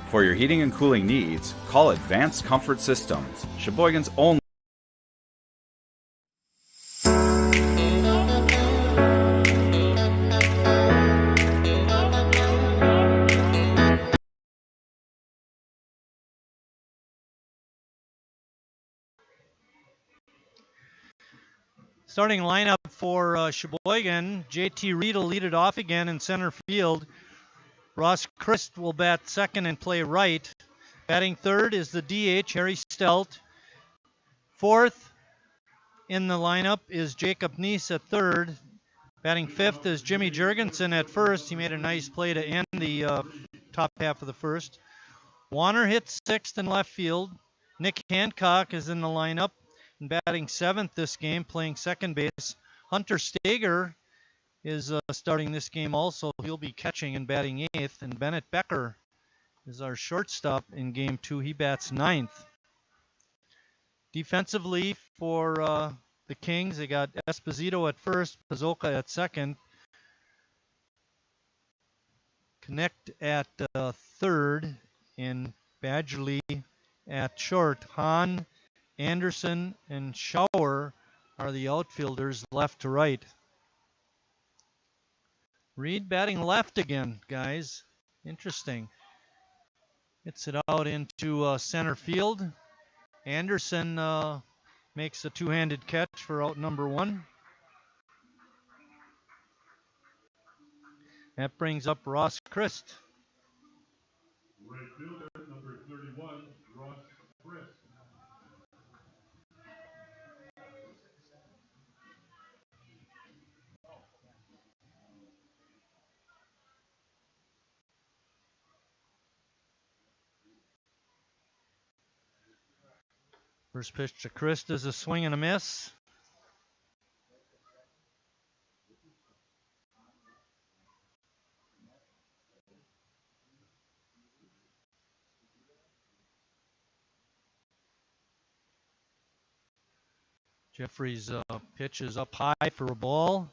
For your heating and cooling needs, call Advanced Comfort Systems, Sheboygan's only. Starting lineup for Sheboygan, JT Reed will lead it off again in center field. Ross Christ will bat second and play right. Batting third is the DH, Harry Stelt. Fourth in the lineup is Jacob Neese at third. Batting fifth is Jimmy Jurgensen at first. He made a nice play to end the top half of the first. Warner hits sixth in left field. Nick Hancock is in the lineup and batting seventh this game, playing second base. Hunter Stager is starting this game also. He'll be catching and batting eighth. And Bennett Becker is our shortstop in game 2. He bats ninth. Defensively for the Kings, they got Esposito at first, Pazzoka at second. Connect at third, and Badgerly at short. Hahn, Anderson, and Schauer are the outfielders left to right. Reed batting left again, guys. Interesting. Hits it out into center field. Anderson makes a two-handed catch for out number 1. That brings up Ross Christ. Right fielder, number 31, Ross Christ. First pitch to Christ is a swing and a miss. Jeffrey's pitch is up high for a ball.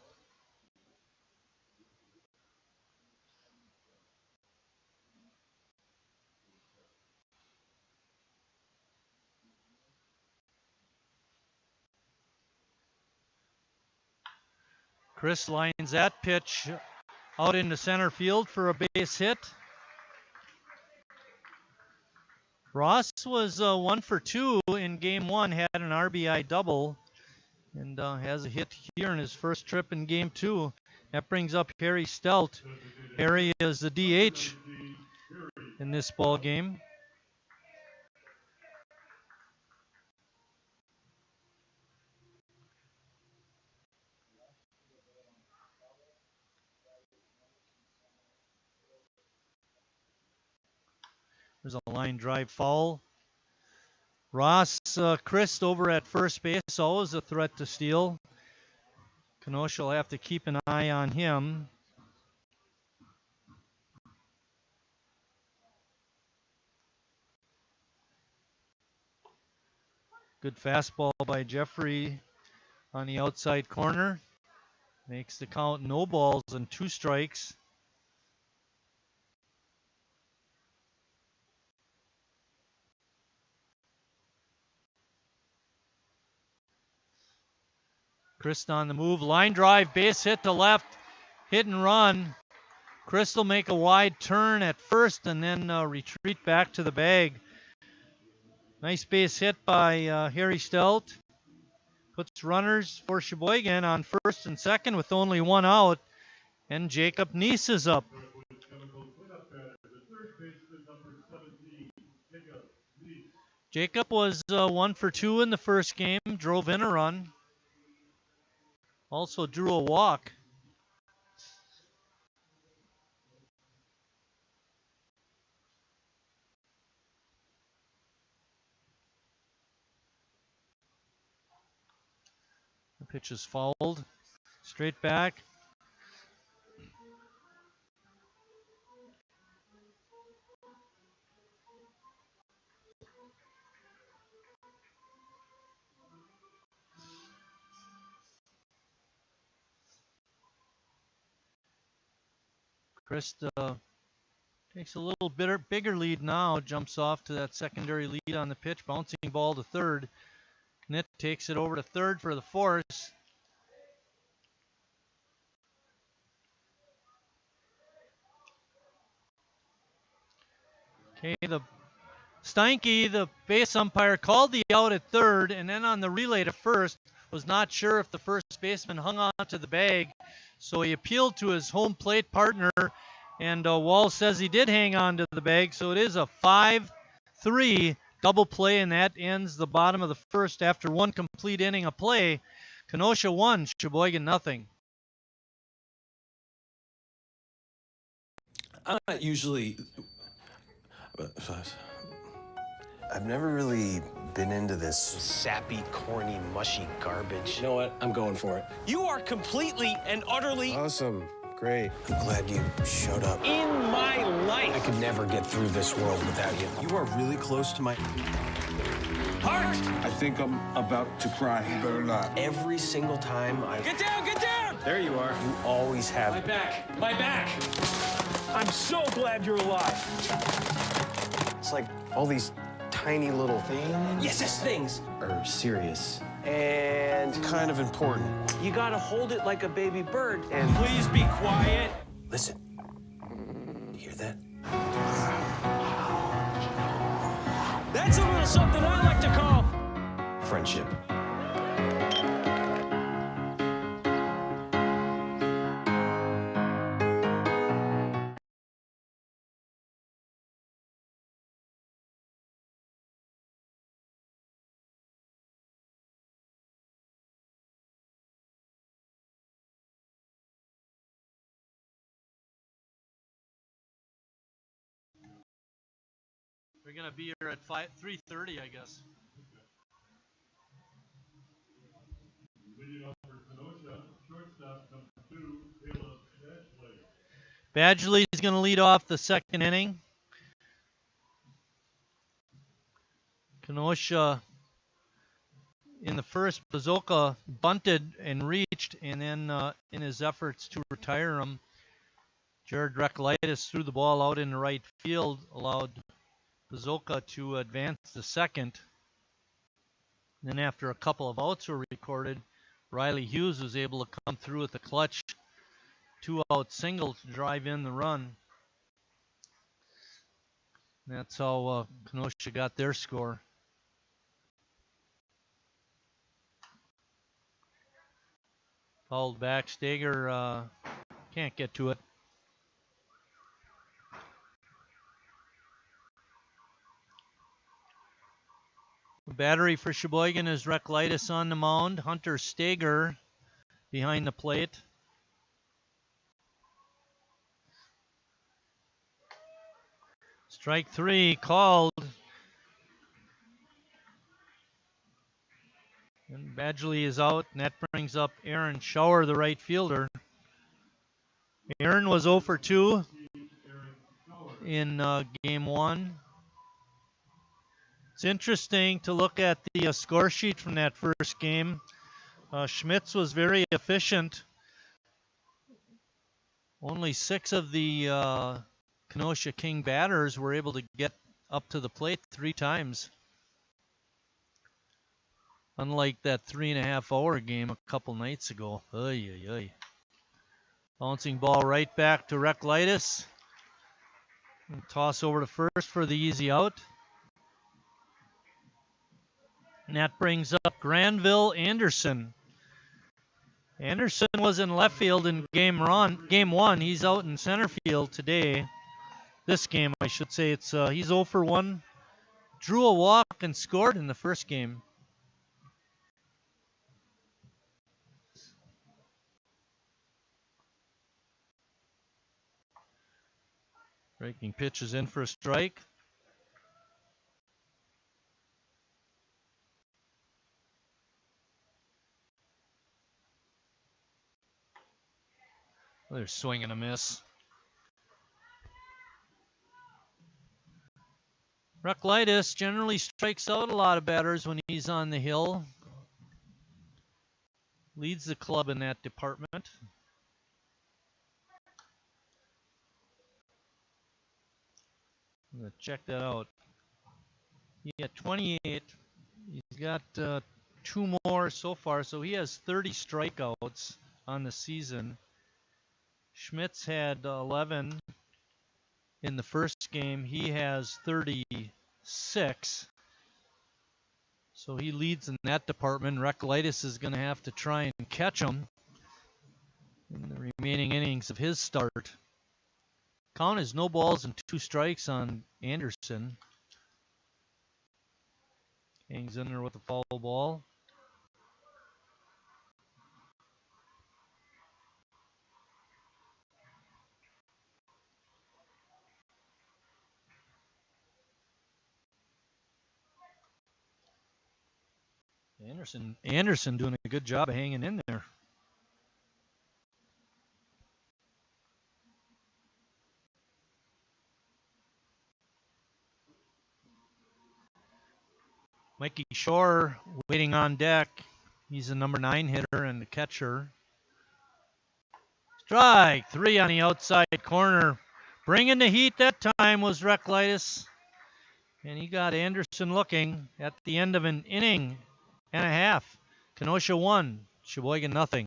Chris lines that pitch out into center field for a base hit. Ross was 1 for 2 in game 1, had an RBI double, and has a hit here in his first trip in game 2. That brings up Harry Stelt. Harry is the DH in this ball game. There's a line drive foul. Ross Christ over at first base, always a threat to steal. Kenosha will have to keep an eye on him. Good fastball by Jeffrey on the outside corner. Makes the count no balls and 2 strikes. Christ on the move. Line drive, base hit to left. Hit and run. Christ will make a wide turn at first and then retreat back to the bag. Nice base hit by Harry Stout. Puts runners for Sheboygan on first and second with only 1 out. And Jacob Neese is up. Jacob was 1 for 2 in the first game. Drove in a run. Also drew a walk. The pitch is fouled. Straight back. Christ takes a little bigger lead now. Jumps off to that secondary lead on the pitch. Bouncing ball to third. Knitt takes it over to third for the force. Okay, Steinke, the base umpire, called the out at third, and then on the relay to first, was not sure if the first baseman hung on to the bag, so he appealed to his home plate partner, and Wall says he did hang on to the bag, so it is a 5-3 double play, and that ends the bottom of the first after 1 complete inning of play. Kenosha 1, Sheboygan nothing. I'm not usually... I've never really been into this sappy, corny, mushy garbage. You know what? I'm going for it. You are completely and utterly... Awesome. Great. I'm glad you showed up. In my life! I could never get through this world without you. You are really close to my... heart! I think I'm about to cry. You better not. Every single time I... Get down, get down! There you are. You always have... My back, my back! I'm so glad you're alive. It's like all these tiny little things. Yes, things are serious and kind of important. You gotta hold it like a baby bird. And please be quiet. listen, you hear that? That's a little something I like to call Friendship. We're going to be here at 3:30, I guess. Leading off for Kenosha, shortstop number 2, Caleb Badgley. Badgley is going to lead off the second inning. Kenosha in the first, Bazoka bunted and reached, and then in his efforts to retire him, Jared Recklitis threw the ball out in the right field, allowed Bazoka to advance to second. Then after a couple of outs were recorded, Riley Hughes was able to come through with a clutch 2-out single to drive in the run. And that's how Kenosha got their score. Fouled back. Steger can't get to it. The battery for Sheboygan is Recklitis on the mound. Hunter Steger behind the plate. Strike 3 called. And Badgley is out, and that brings up Aaron Schauer, the right fielder. Aaron was 0 for 2 in game 1. It's interesting to look at the score sheet from that first game. Schmitz was very efficient. Only 6 of the Kenosha King batters were able to get up to the plate 3 times. Unlike that 3.5-hour game a couple nights ago. Ay, ay, ay. Bouncing ball right back to Reklitis. Toss over to first for the easy out. And that brings up Granville Anderson. Anderson was in left field in game 1. He's out in center field today. This game, I should say. He's 0 for 1. Drew a walk and scored in the first game. Breaking pitch is in for a strike. They're swinging a miss. Reklitis generally strikes out a lot of batters when he's on the hill. Leads the club in that department. I'm going to check that out. He had 28. He's got 2 more so far, so he has 30 strikeouts on the season. Schmitz had 11 in the first game. He has 36. So he leads in that department. Reklitis is going to have to try and catch him in the remaining innings of his start. Count is no balls and 2 strikes on Anderson. Hangs in there with a foul ball. Anderson doing a good job of hanging in there. Mikey Shore waiting on deck. He's a number 9 hitter and the catcher. Strike 3 on the outside corner. Bringing the heat that time was Reklitis. And he got Anderson looking at the end of an inning and a half. Kenosha 1, Sheboygan nothing.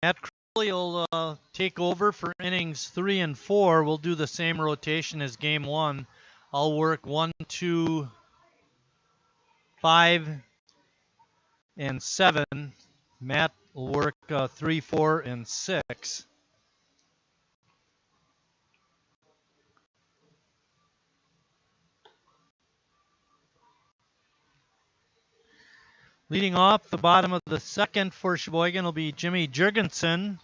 Matt Crowley will take over for innings 3 and 4. We'll do the same rotation as game 1. I'll work 1, 2, 5, and 7. Matt will work 3, 4, and 6. Leading off the bottom of the second for Sheboygan will be Jimmy Jurgensen.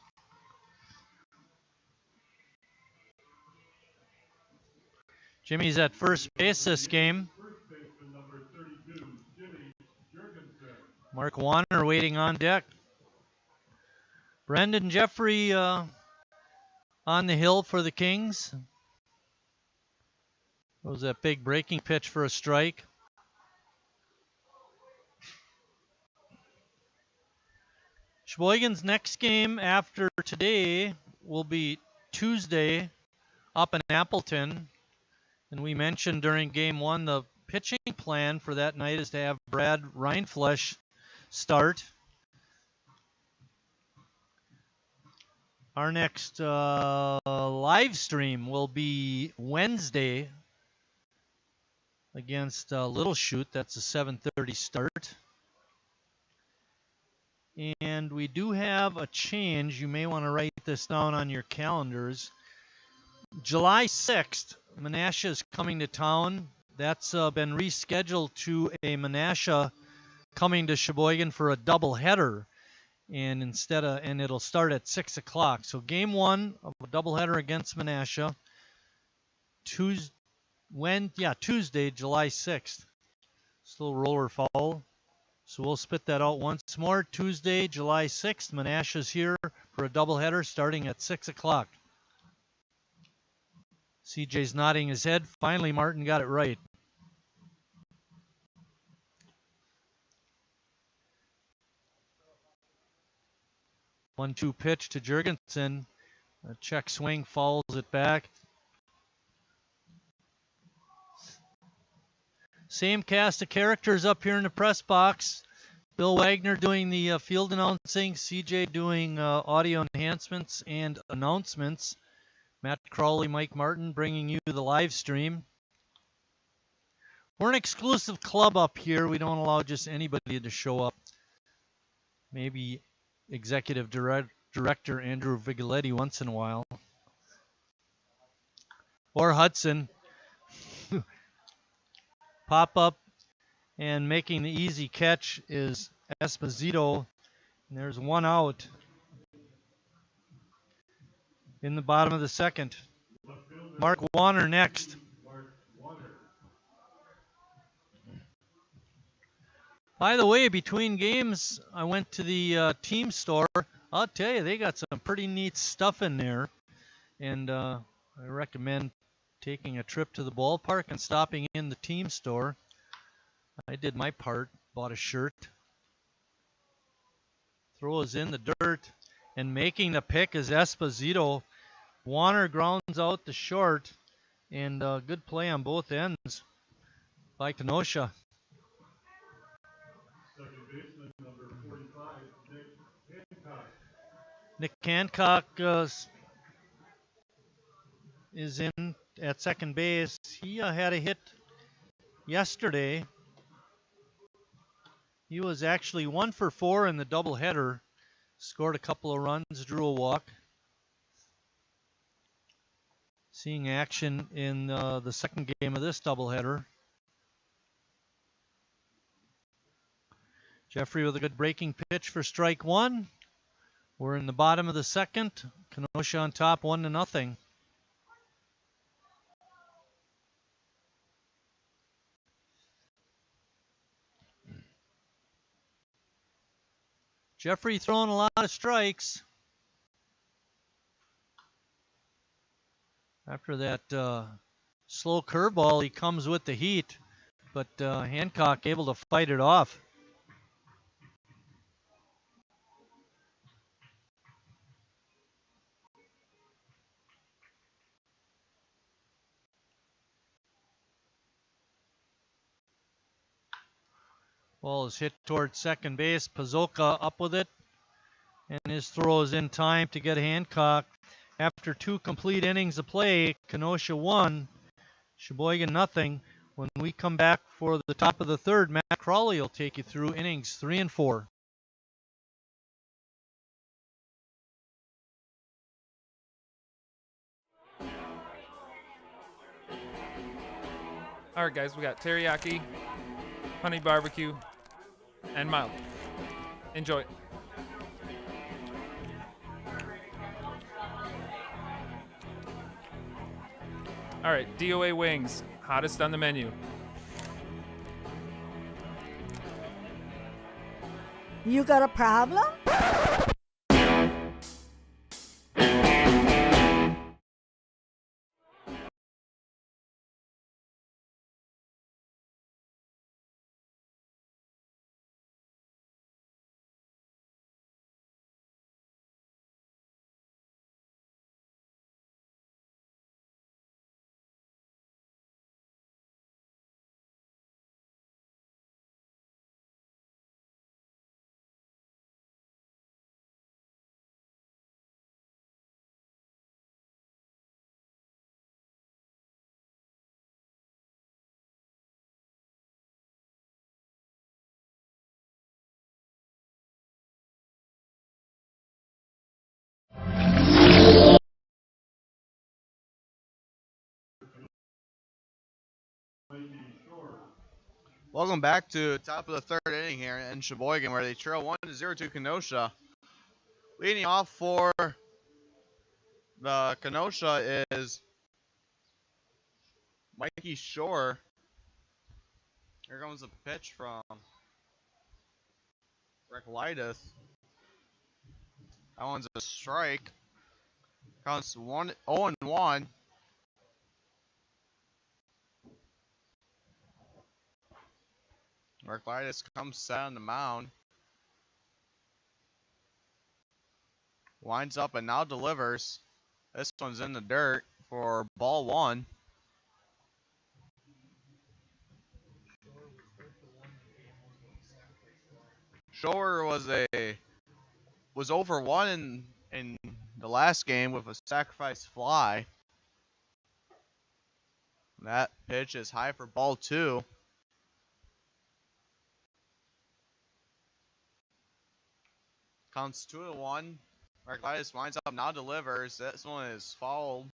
Jimmy's at first base this game. Mark Warner waiting on deck. Brendan Jeffrey on the hill for the Kings. That was that big breaking pitch for a strike. Sheboygan's next game after today will be Tuesday up in Appleton. And we mentioned during game one the pitching plan for that night is to have Brad Reinflesch start. Our next live stream will be Wednesday against Little Chute. That's a 7:30 start. And we do have a change. You may want to write this down on your calendars. July 6th, Menasha is coming to town. That's been rescheduled to a Menasha coming to Sheboygan for a doubleheader. And it'll start at 6 o'clock. So game one of a doubleheader against Menasha. Tuesday, July 6th. Still roller foul. So we'll spit that out once more. Tuesday, July 6th, Menasha's here for a doubleheader starting at 6 o'clock. CJ's nodding his head. Finally, Martin got it right. One-two pitch to Jurgensen. A check swing, fouls it back. Same cast of characters up here in the press box. Bill Wagner doing the field announcing, CJ doing audio enhancements and announcements. Matt Crowley, Mike Martin bringing you the live stream. We're an exclusive club up here. We don't allow just anybody to show up. Maybe Executive Director Andrew Vigiletti once in a while. Or Hudson. Pop up and making the easy catch is Esposito. And there's one out in the bottom of the second. Mark Warner next. By the way, between games, I went to the team store. I'll tell you, they got some pretty neat stuff in there. And I recommend taking a trip to the ballpark and stopping in the team store. I did my part, bought a shirt. Throws in the dirt, and making the pick is Esposito. Warner grounds out the short, and good play on both ends by Kenosha. Second baseman, number 45, Nick Hancock. Nick Hancock is in at second base. He had a hit yesterday. He was actually 1 for 4 in the doubleheader. Scored a couple of runs, drew a walk. Seeing action in the second game of this doubleheader. Jeffrey with a good breaking pitch for strike one. We're in the bottom of the second. Kenosha on top, 1-0. Jeffrey throwing a lot of strikes. After that slow curveball, he comes with the heat, but Hancock able to fight it off. Ball is hit towards second base. Pazolka up with it. And his throw is in time to get Hancock. After 2 complete innings of play, Kenosha 1, Sheboygan 0. When we come back for the top of the third, Matt Crawley will take you through innings 3 and 4. All right, guys, we got teriyaki, honey barbecue, and mild. Enjoy. All right, DOA wings, hottest on the menu. You got a problem? Welcome back to top of the third inning here in Sheboygan, where they trail 1-0 to Kenosha. Leading off for the Kenosha is Mikey Shore. Here comes a pitch from Recklitis. That one's a strike. Counts 0-1. Recklitis comes set on the mound. Winds up and now delivers. This one's in the dirt for ball one. Shore was over one in the last game with a sacrifice fly. That pitch is high for ball two. Counts 2-1. Recklitis winds up, now delivers. This one is fouled.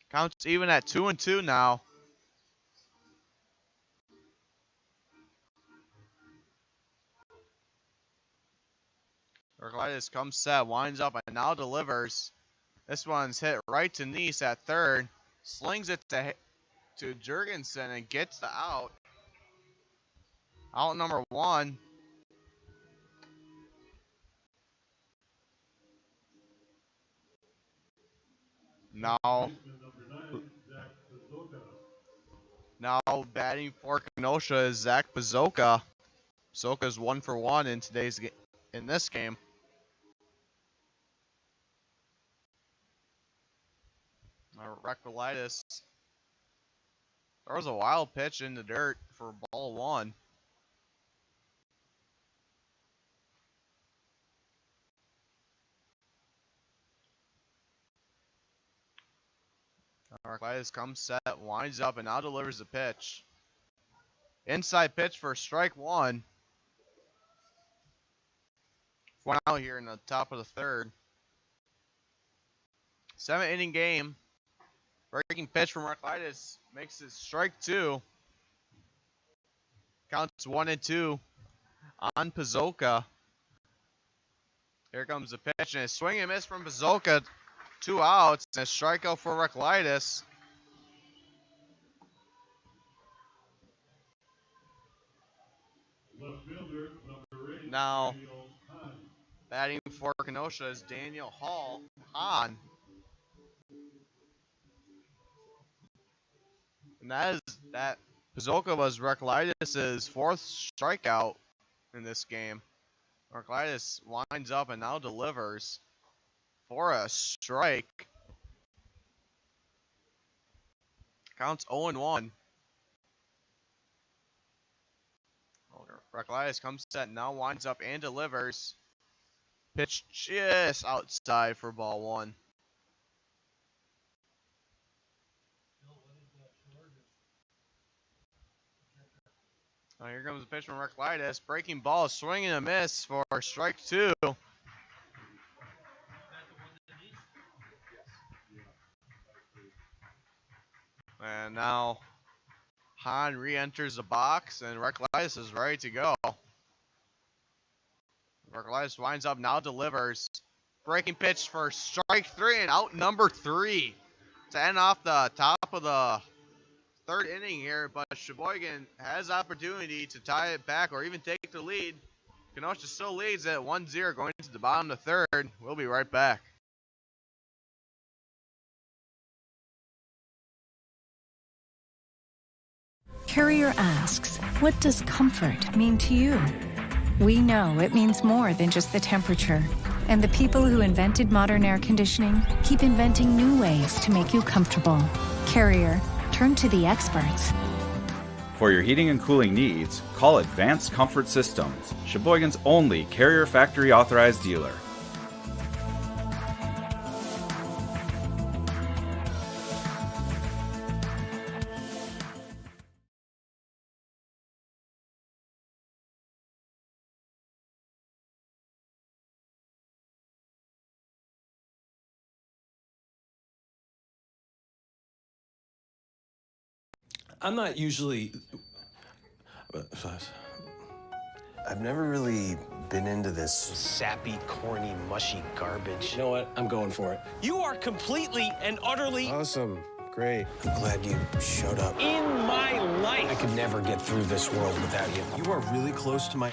Counts even at 2-2 now. Recklitis comes set, winds up, and now delivers. This one's hit right to Neese at third. Slings it to Jurgensen and gets the out. Out number one. Now batting for Kenosha is Zach Pazoka. Pazoka's 1 for 1 in this game. Recklitis. There was a wild pitch in the dirt for ball one. Recklitis comes set, winds up, and now delivers the pitch. Inside pitch for strike one. 1 out here in the top of the third. 7-inning game. Breaking pitch from Recklitis makes it strike two. Counts 1-2 on Pazoka. Here comes the pitch, and a swing and miss from Pazoka. 2 outs and a strikeout for Recklitis. Now, batting for Kenosha is Daniel Hahn. And that Pazoka was Recklitis' fourth strikeout in this game. Recklitis winds up and now delivers for a strike. Counts 0-1. Recklitis comes set, now winds up and delivers. Pitch just outside for ball one. Now here comes the pitch from Recklitis. Breaking ball, swing and a miss for strike two. And now Hahn re-enters the box, and Recklitis is ready to go. Recklitis winds up, now delivers. Breaking pitch for strike three and out number three. to end off the top of the third inning here, but Sheboygan has opportunity to tie it back or even take the lead. Kenosha still leads at 1-0 going to the bottom of the third. We'll be right back. Carrier asks, what does comfort mean to you? We know it means more than just the temperature. And the people who invented modern air conditioning keep inventing new ways to make you comfortable. Carrier, turn to the experts. For your heating and cooling needs, call Advanced Comfort Systems, Sheboygan's only Carrier factory authorized dealer. I'm not usually... I've never really been into this sappy, corny, mushy garbage. You know what? I'm going for it. You are completely and utterly... Awesome. Great. I'm glad you showed up. In my life! I could never get through this world without you. You are really close to my...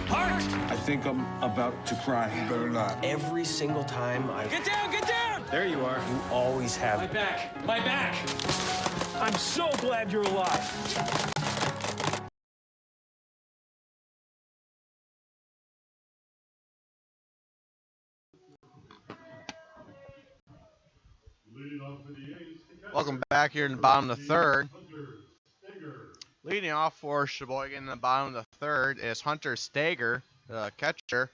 heart! I think I'm about to cry. You better not. Every single time I... Get down! Get down! There you are. You always have... My back! My back! I'm so glad you're alive. Welcome back here in the bottom of the third. Leading off for Sheboygan in the bottom of the third is Hunter Stager, the catcher.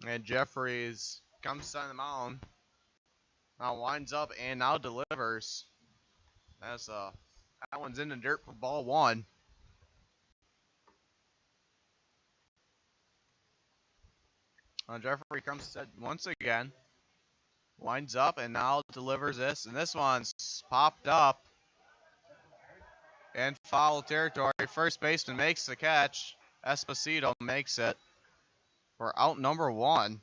And Jeffries comes on the mound. Now winds up and now delivers. That one's in the dirt for ball one. Now Jeffrey comes set once again. Winds up and now delivers this. And this one's popped up in foul territory. First baseman makes the catch. Esposito makes it for out number one.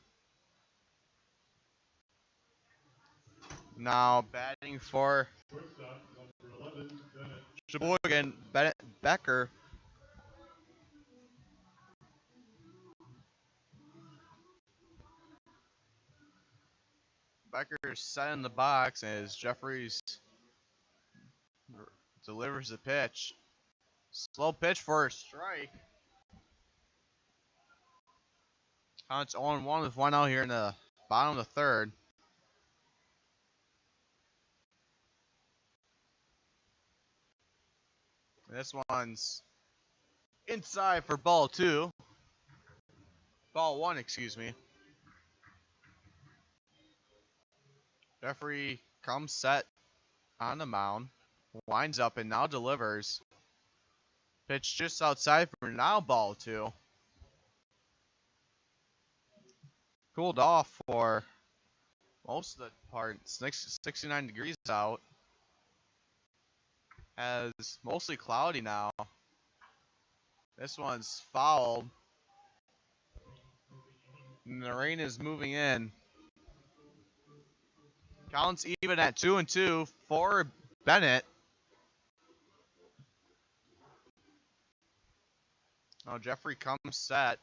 Now batting for Sheboygan, Becker. Becker's set in the box as Jeffries delivers the pitch. Slow pitch for a strike. It's 0-1 with one out here in the bottom of the third. This one's inside for ball two. Ball one, excuse me. Jeffrey comes set on the mound. Winds up and now delivers. Pitch just outside for now ball two. Cooled off for most of the part. 69 degrees out. As mostly cloudy now. This one's fouled. And the rain is moving in. Counts even at 2-2 for Bennett. Now Jeffrey comes set.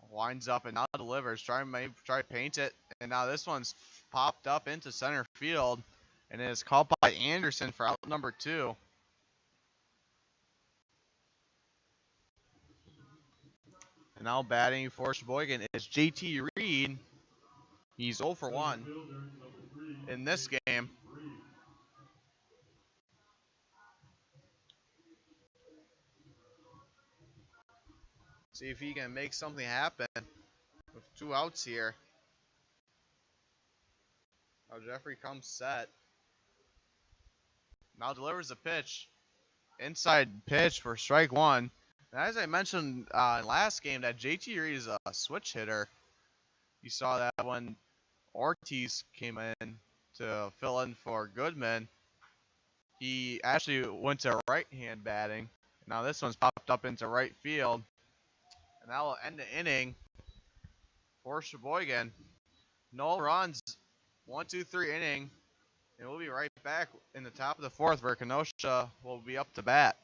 Winds up and now delivers. Try to paint it. And now this one's popped up into center field. And it is called by Anderson for out number two. And now batting for Sheboygan is JT Reed. He's 0 for 1 in this game. See if he can make something happen with 2 outs here. Now Jeffrey comes set. Now delivers the pitch. Inside pitch for strike one. And as I mentioned last game, that JT Reed is a switch hitter. You saw that when Ortiz came in to fill in for Goodman. He actually went to right-hand batting. Now this one's popped up into right field. And that will end the inning for Sheboygan. No runs. 1-2-3 inning. And we'll be right back in the top of the fourth where Kenosha will be up to bat.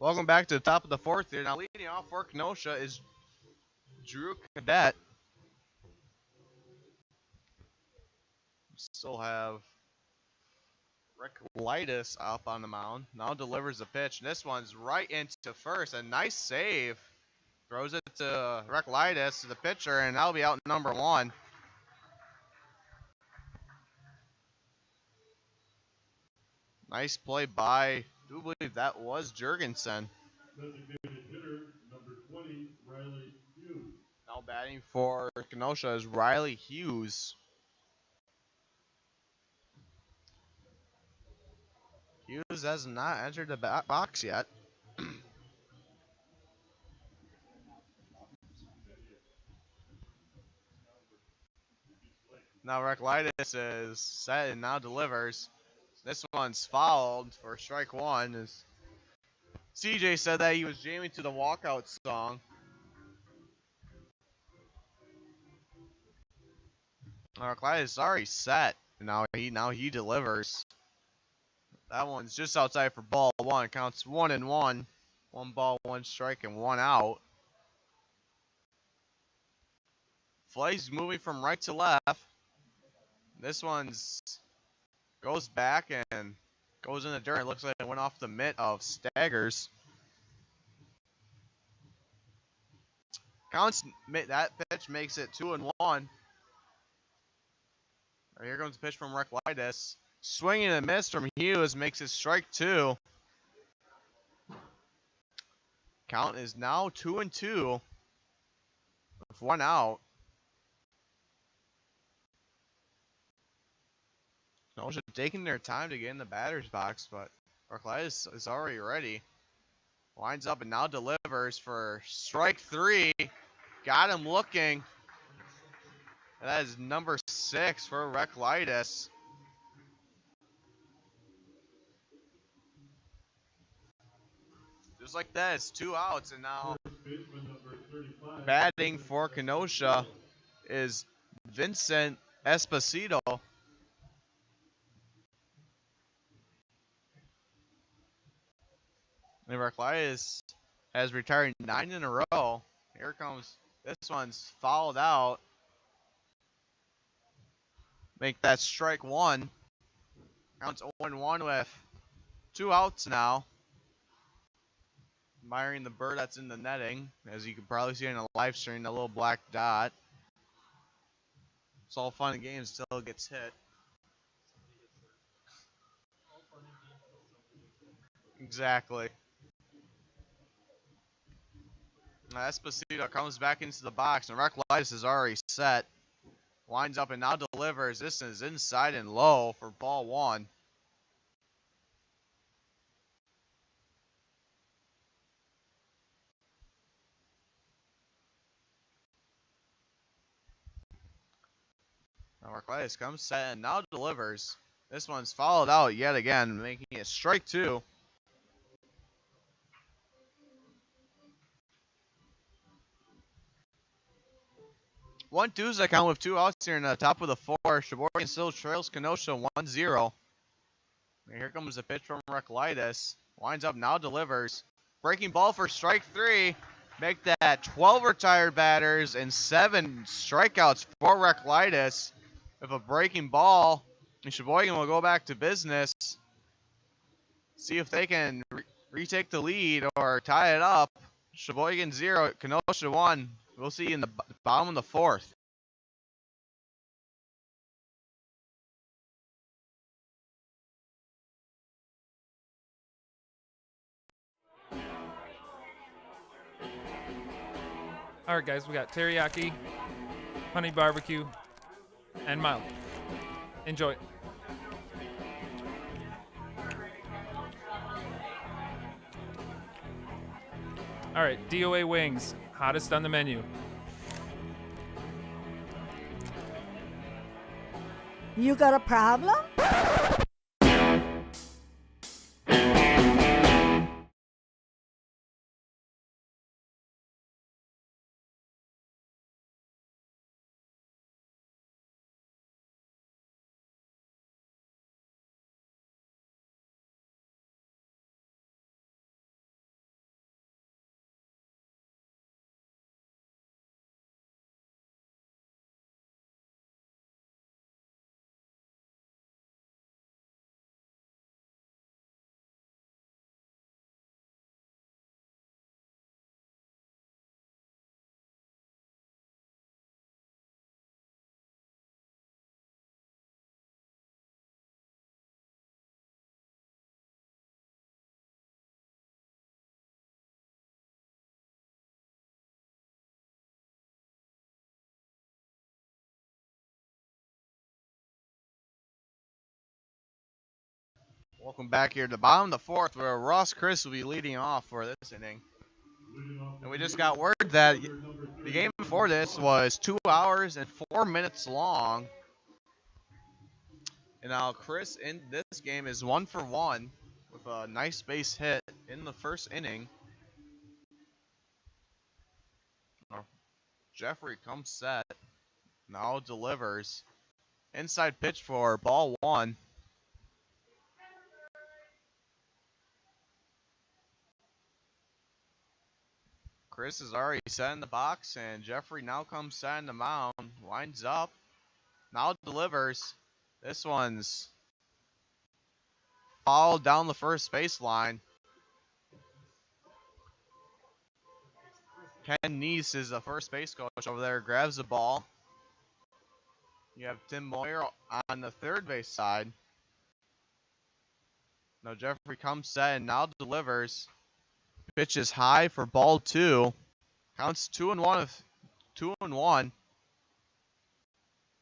Welcome back to the top of the fourth here. Now leading off for Kenosha is Drew Cadet. Still have Rick Lightus up on the mound. Now delivers the pitch. This one's right into first. A nice save. Throws it to Rick Lightus, the pitcher, and that'll be out number one. Nice play by, I do believe that was Jurgensen. Designated hitter, number 20, Riley Hughes. Now batting for Kenosha is Riley Hughes. Hughes has not entered the box yet. Now Rick Lightus is set and now delivers. This one's fouled for strike one. As CJ said that he was jamming to the walkout song. Rick Lightus is already set. Now he delivers. That one's just outside for ball one. Counts 1-1. 1 ball, 1 strike, and 1 out. Flay's moving from right to left. This one's goes back and goes in the dirt. It looks like it went off the mitt of Staggers. Counts that pitch makes it 2-1. Here comes the pitch from Rick Lightus. Swinging and a miss from Hughes makes it strike two. Count is now 2-2 with 1 out. Kenosha taking their time to get in the batter's box, but Rick Lightus is already ready. Winds up and now delivers for strike three. Got him looking. And that is number 6 for Rick Lightus. Just like that, it's 2 outs, and now batting for Kenosha is Vincent Esposito. And Rick Lightus has retired 9 in a row. Here comes, this one's fouled out. Make that strike one. Counts 0-1 with 2 outs now. Admiring the bird that's in the netting, as you can probably see in the live stream, the little black dot. It's all fun and games until it gets hit. Exactly. Now Esposito comes back into the box, and Rick Lightus is already set. Winds up and now delivers. This is inside and low for ball one. Now Arclides comes set and now delivers. This one's followed out yet again, making it strike 2. 1-2's the count with 2 outs here in the top of the 4. Sheboygan still trails Kenosha 1-0. Here comes the pitch from Arclides. Winds up, now delivers. Breaking ball for strike 3. Make that 12 retired batters and 7 strikeouts for Arclides. With a breaking ball, and Sheboygan will go back to business. See if they can retake the lead or tie it up. Sheboygan 0, Kenosha 1. We'll see in the bottom of the 4th. All right, guys, we got teriyaki, honey barbecue, and mild. Enjoy. All right, DOA wings, hottest on the menu. You got a problem? Welcome back here to the bottom of the 4th, where Ross Chris will be leading off for this inning. And we just got word that the game before this was 2 hours and 4 minutes long. And now Chris in this game is 1 for 1 with a nice base hit in the first inning. Jeffrey comes set, now delivers. Inside pitch for ball 1. Chris is already set in the box, and Jeffrey now comes set in the mound. Winds up, now delivers. This one's fouled down the first baseline. Ken Neese is the first base coach over there, grabs the ball. You have Tim Moyer on the third base side. Now Jeffrey comes set and now delivers. Pitch is high for ball 2. Counts 2-1. 2-1.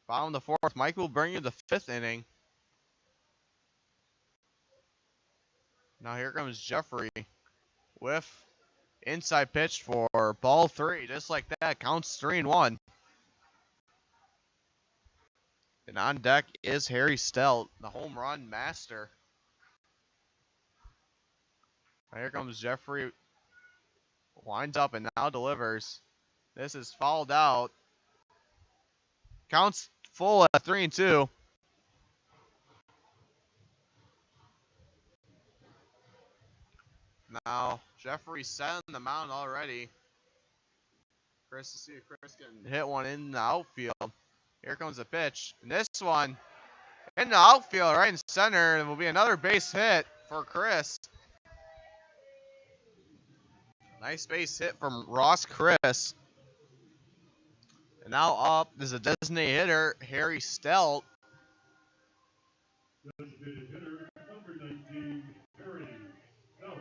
Bottom of the 4th. Mike will bring you the 5th inning. Now here comes Jeffrey with inside pitch for ball 3. Just like that, counts 3-1. And on deck is Harry Stelt, the home run master. Now here comes Jeffrey. Winds up and now delivers. This is fouled out. Counts full at 3-2. Now Jeffrey set on the mound already. Chris, to see if Chris can hit one in the outfield. Here comes the pitch. And this one in the outfield, right in center. It will be another base hit for Chris. Nice base hit from Ross Chris. And now up is a designated hitter, Harry Stelt. Designated hitter, number 19, Harry Stelt.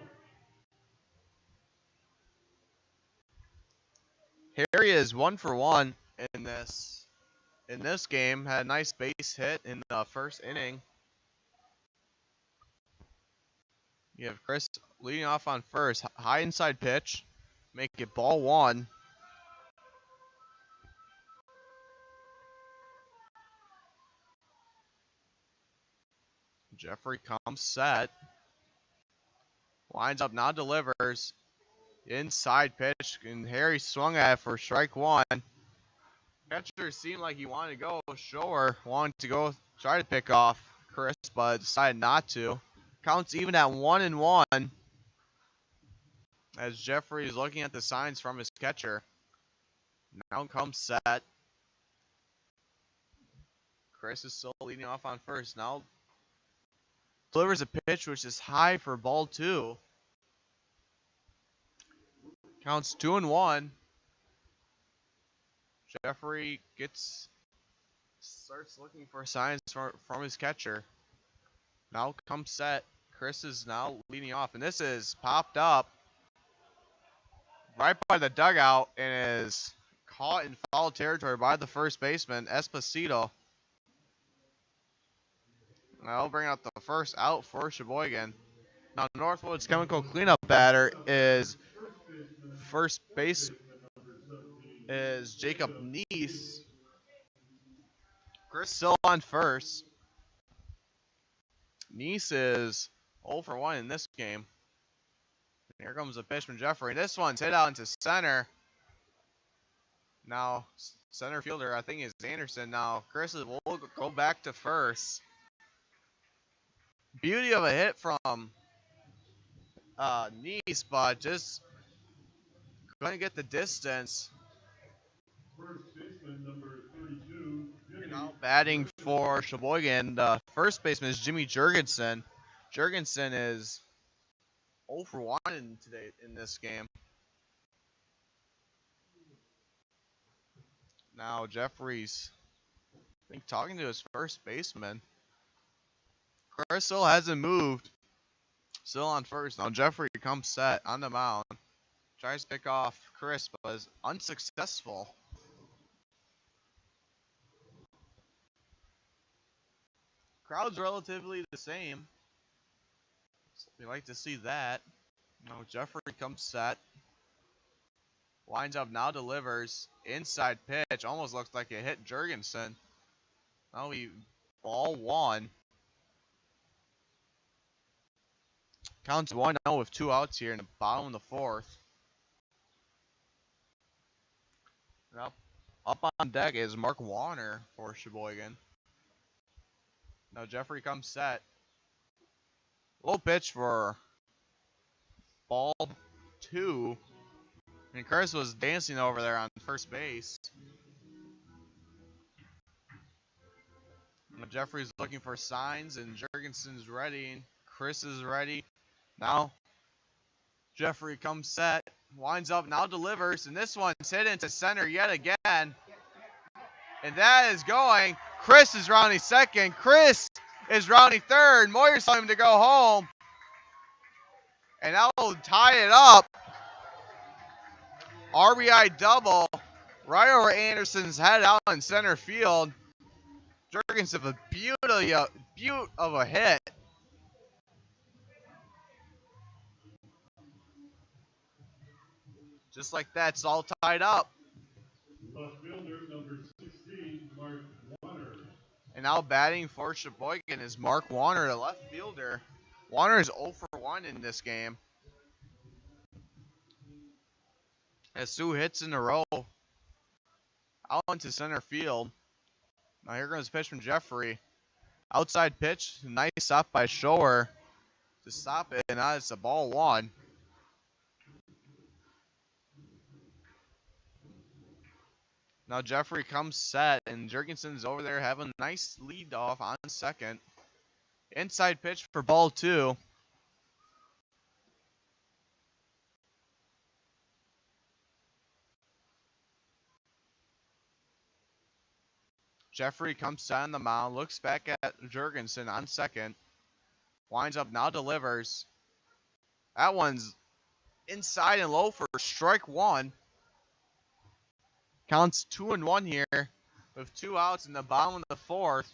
Harry is 1 for 1 in this game. Had a nice base hit in the first inning. You have Chris leading off on first. High inside pitch. Make it ball 1. Jeffrey comes set. Winds up, now delivers. Inside pitch, and Harry swung at it for strike one. Catcher seemed like he wanted to go. Shore wanted to go try to pick off Chris, but decided not to. Counts even at 1-1 as Jeffrey is looking at the signs from his catcher. Now comes set. Chris is still leading off on first. Now delivers a pitch which is high for ball 2. Counts 2-1. Jeffrey starts looking for signs from his catcher. Now comes set. Chris is now leading off, and this is popped up right by the dugout and is caught in foul territory by the first baseman, Esposito. Now I'll bring out the first out for Sheboygan. Now Northwood's chemical cleanup batter is first base is Jacob Neese. Chris still on first. Neese is 0 for 1 in this game. Here comes the pitch from Jeffrey. This one's hit out into center. Now center fielder, I think, is Anderson. Now Chris will go back to first. Beauty of a hit from Neese, but just couldn't get the distance. First baseman number 32. And now batting for Sheboygan, the first baseman is Jimmy Jurgensen. Jurgensen is 0 for 1 in this game. Now Jeffrey's, I think, talking to his first baseman. Chris still hasn't moved. Still on first. Now Jeffrey comes set on the mound. Tries to pick off Chris, but is unsuccessful. Crowd's relatively the same. So we like to see that. Now Jeffrey comes set. Winds up, now delivers. Inside pitch. Almost looks like it hit Jurgensen. Now we ball 1. Counts 1-0 with 2 outs here in the bottom of the 4th. And up on deck is Mark Warner for Sheboygan. Now Jeffrey comes set. Low pitch for ball 2. And Chris was dancing over there on first base. Now Jeffrey's looking for signs, and Jurgensen's ready, and Chris is ready. Now Jeffrey comes set, winds up, now delivers, and this one's hit into center yet again. And that is going. Chris is rounding second. Chris is rounding third. Moyer's telling him to go home. And that will tie it up. RBI double right over Anderson's head out in center field. Jurgensen, a beaut of a hit. Just like that, it's all tied up. Left fielder number 16, Mark Warner. And now batting for Sheboygan is Mark Warner, the left fielder. Warner is 0 for 1 in this game. Has 2 hits in a row. Out into center field. Now here comes the pitch from Jeffrey. Outside pitch, nice stop by Shore to stop it, and now it's a ball 1. Now Jeffrey comes set, and Jurgensen's over there having a nice lead off on second. Inside pitch for ball 2. Jeffrey comes set on the mound, looks back at Jurgensen on second. Winds up, now delivers. That one's inside and low for strike 1. Counts 2-1 here with 2 outs in the bottom of the 4th.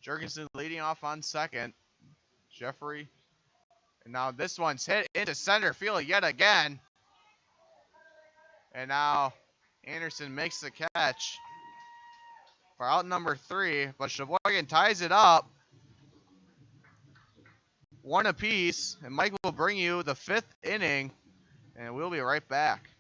Jurgensen leading off on second. Jeffrey. And now this one's hit into center field yet again. And now Anderson makes the catch. for out number 3, but Sheboygan ties it up. 1 apiece, and Mike will bring you the 5th inning, and we'll be right back.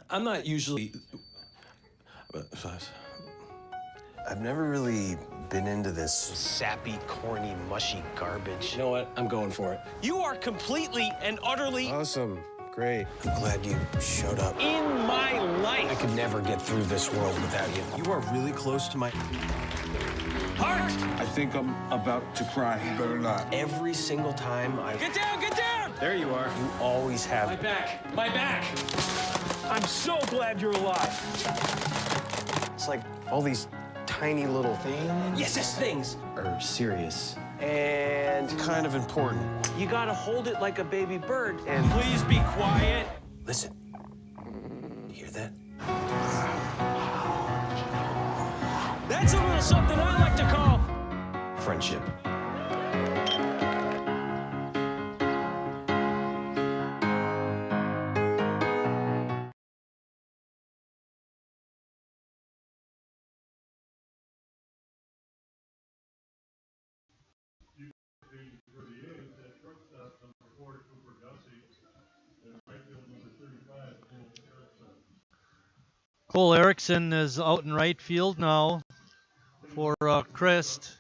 I'm not usually... I've never really been into this sappy, corny, mushy garbage. You know what? I'm going for it. You are completely and utterly... Awesome. Great. I'm glad you showed up. In my life! I could never get through this world without you. You are really close to my... heart! I think I'm about to cry. You better not. Every single time I... Get down! Get down! There you are. You always have... My back! My back! I'm so glad you're alive. It's like all these tiny little things. Yes, things are serious and kind of important. You gotta hold it like a baby bird and please be quiet. Listen, you hear that? That's a little something I like to call friendship. Cole Erickson is out in right field now for Christ.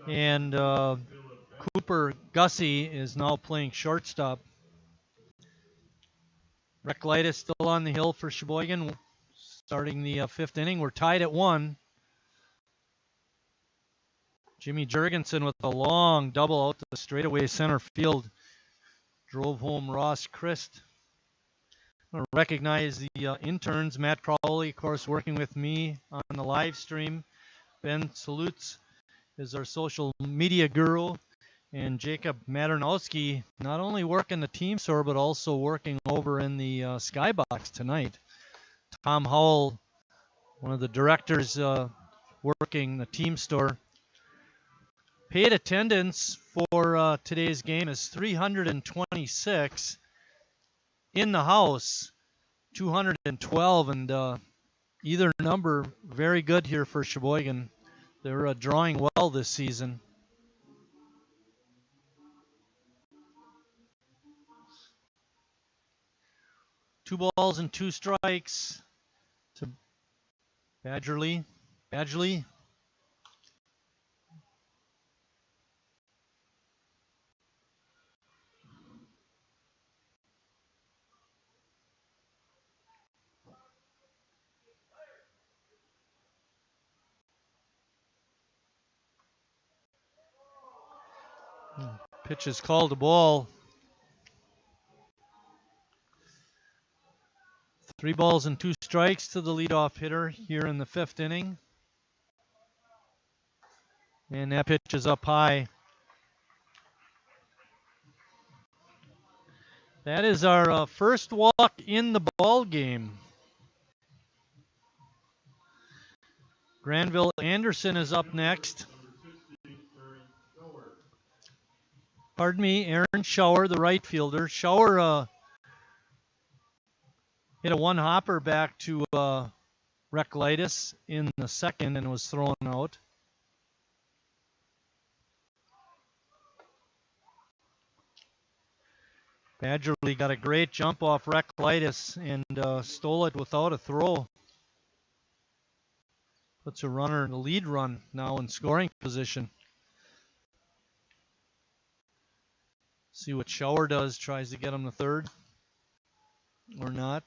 And Cooper Gussie is now playing shortstop. Reklitis still on the hill for Sheboygan, starting the 5th inning. We're tied at 1. Jimmy Jurgensen with a long double out to the straightaway center field. Drove home Ross Christ. I want to recognize the interns. Matt Crowley, of course, working with me on the live stream. Ben Salutes is our social media guru. And Jacob Maternowski not only working the team store, but also working over in the skybox tonight. Tom Howell, one of the directors working the team store. Paid attendance for today's game is 326. In the house, 212, and either number very good here for Sheboygan. They're drawing well this season. Two balls and 2 strikes to Badgerly. Badgley. Pitch is called a ball. 3 balls and 2 strikes to the leadoff hitter here in the 5th inning. And that pitch is up high. That is our first walk in the ball game. Granville Anderson is up next. Pardon me, Aaron Schauer, the right fielder. Schauer hit a 1-hopper back to Reklitis in the 2nd and was thrown out. Badgerly got a great jump off Reklitis and stole it without a throw. Puts a runner, the lead run now in scoring position. See what Schauer does, tries to get him to 3rd or not.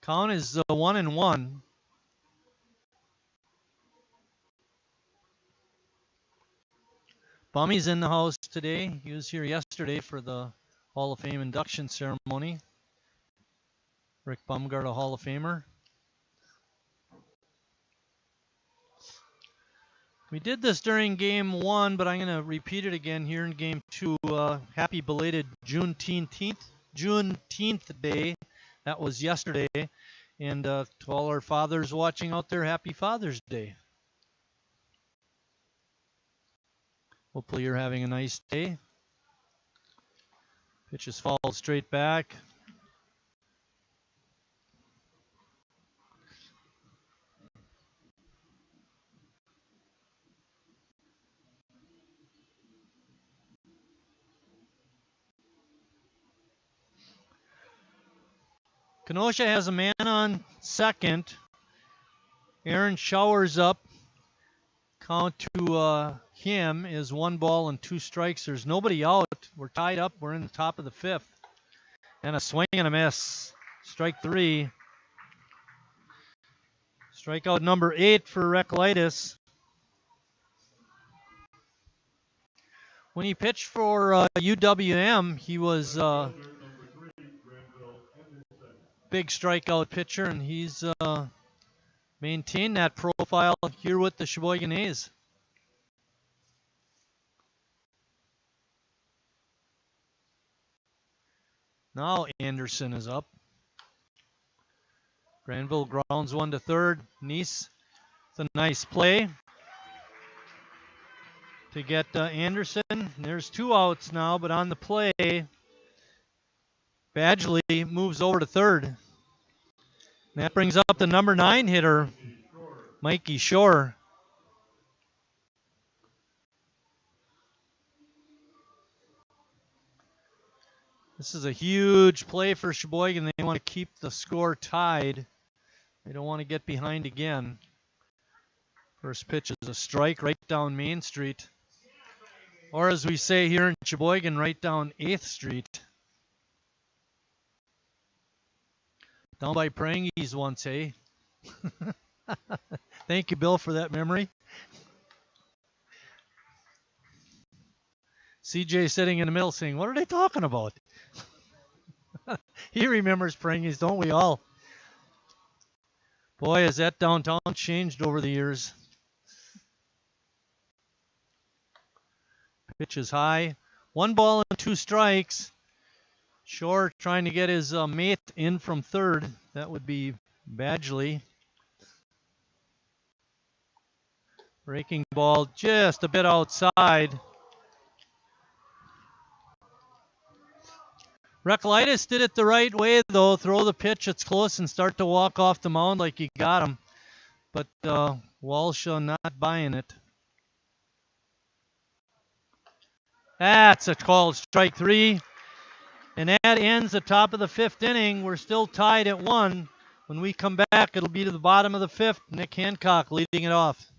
Count is 1-1. Bummy's in the house today. He was here yesterday for the Hall of Fame induction ceremony. Rick Bumgart, a Hall of Famer. We did this during Game 1, but I'm going to repeat it again here in Game 2. Happy belated Juneteenth Day. That was yesterday. And to all our fathers watching out there, happy Father's Day. Hopefully you're having a nice day. Pitches fall straight back. Kenosha has a man on second. Aaron Showers up. Count to him is 1 ball and 2 strikes. There's nobody out. We're tied up. We're in the top of the 5th. And a swing and a miss. Strike 3. Strikeout number 8 for Recolytis. When he pitched for UWM, he was big strikeout pitcher, and he's maintained that profile here with the Sheboygan A's. Now Anderson is up. Granville grounds 1 to third. Nice, it's a nice play to get Anderson. There's 2 outs now, but on the play, Badgley moves over to third. And that brings up the number 9 hitter, Mikey Shore. This is a huge play for Sheboygan. They want to keep the score tied. They don't want to get behind again. First pitch is a strike right down Main Street. Or as we say here in Sheboygan, right down 8th Street. Down by Prangies once, eh? Thank you, Bill, for that memory. CJ sitting in the middle saying, what are they talking about? He remembers Prangies, don't we all? Boy, has that downtown changed over the years. Pitch is high. 1 ball and 2 strikes. Shore trying to get his mate in from third. That would be Badgley. Breaking ball just a bit outside. Recolytis did it the right way, though. Throw the pitch, it's close, and start to walk off the mound like you got him. But Walsh not buying it. That's a called strike 3. And that ends the top of the 5th inning. We're still tied at 1. When we come back, it'll be to the bottom of the 5th. Nick Hancock leading it off.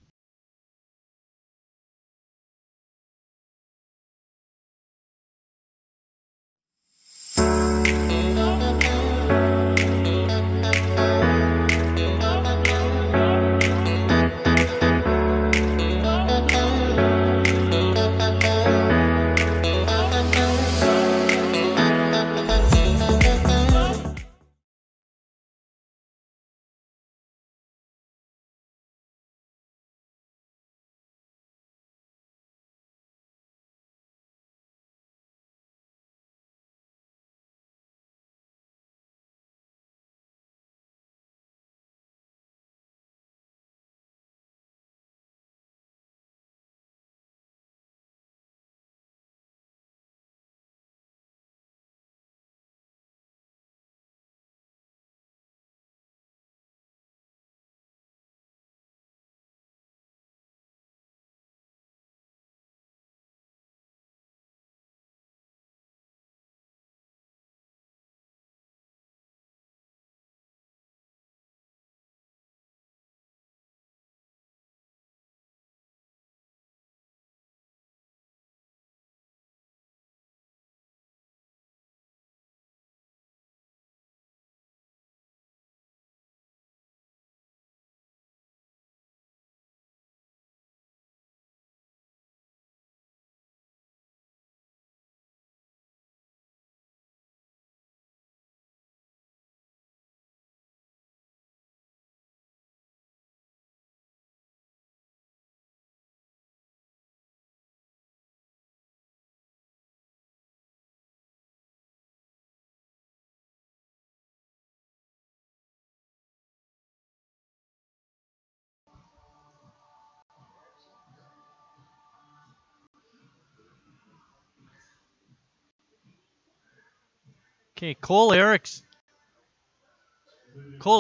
Okay, Cole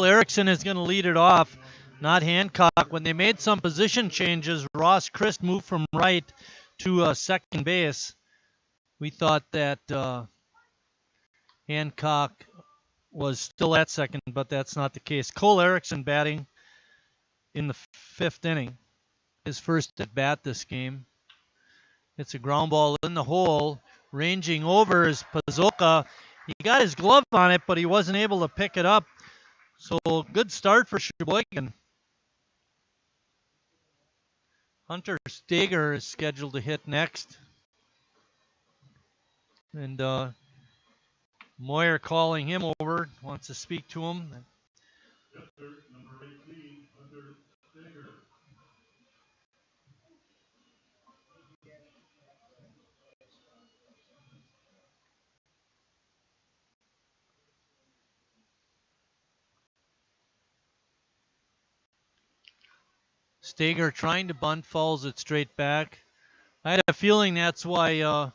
Erickson is going to lead it off, not Hancock. When they made some position changes, Ross Christ moved from right to second base. We thought that Hancock was still at second, but that's not the case. Cole Erickson batting in the fifth inning, his first at bat this game. It's a ground ball in the hole. Ranging over is Pazoka. He got his glove on it, but he wasn't able to pick it up. So good start for Sheboygan. Hunter Steger is scheduled to hit next. And Moyer calling him over, wants to speak to him. Yes, sir. Number 18, Hunter Stager. Steger trying to bunt, falls it straight back. I had a feeling that's why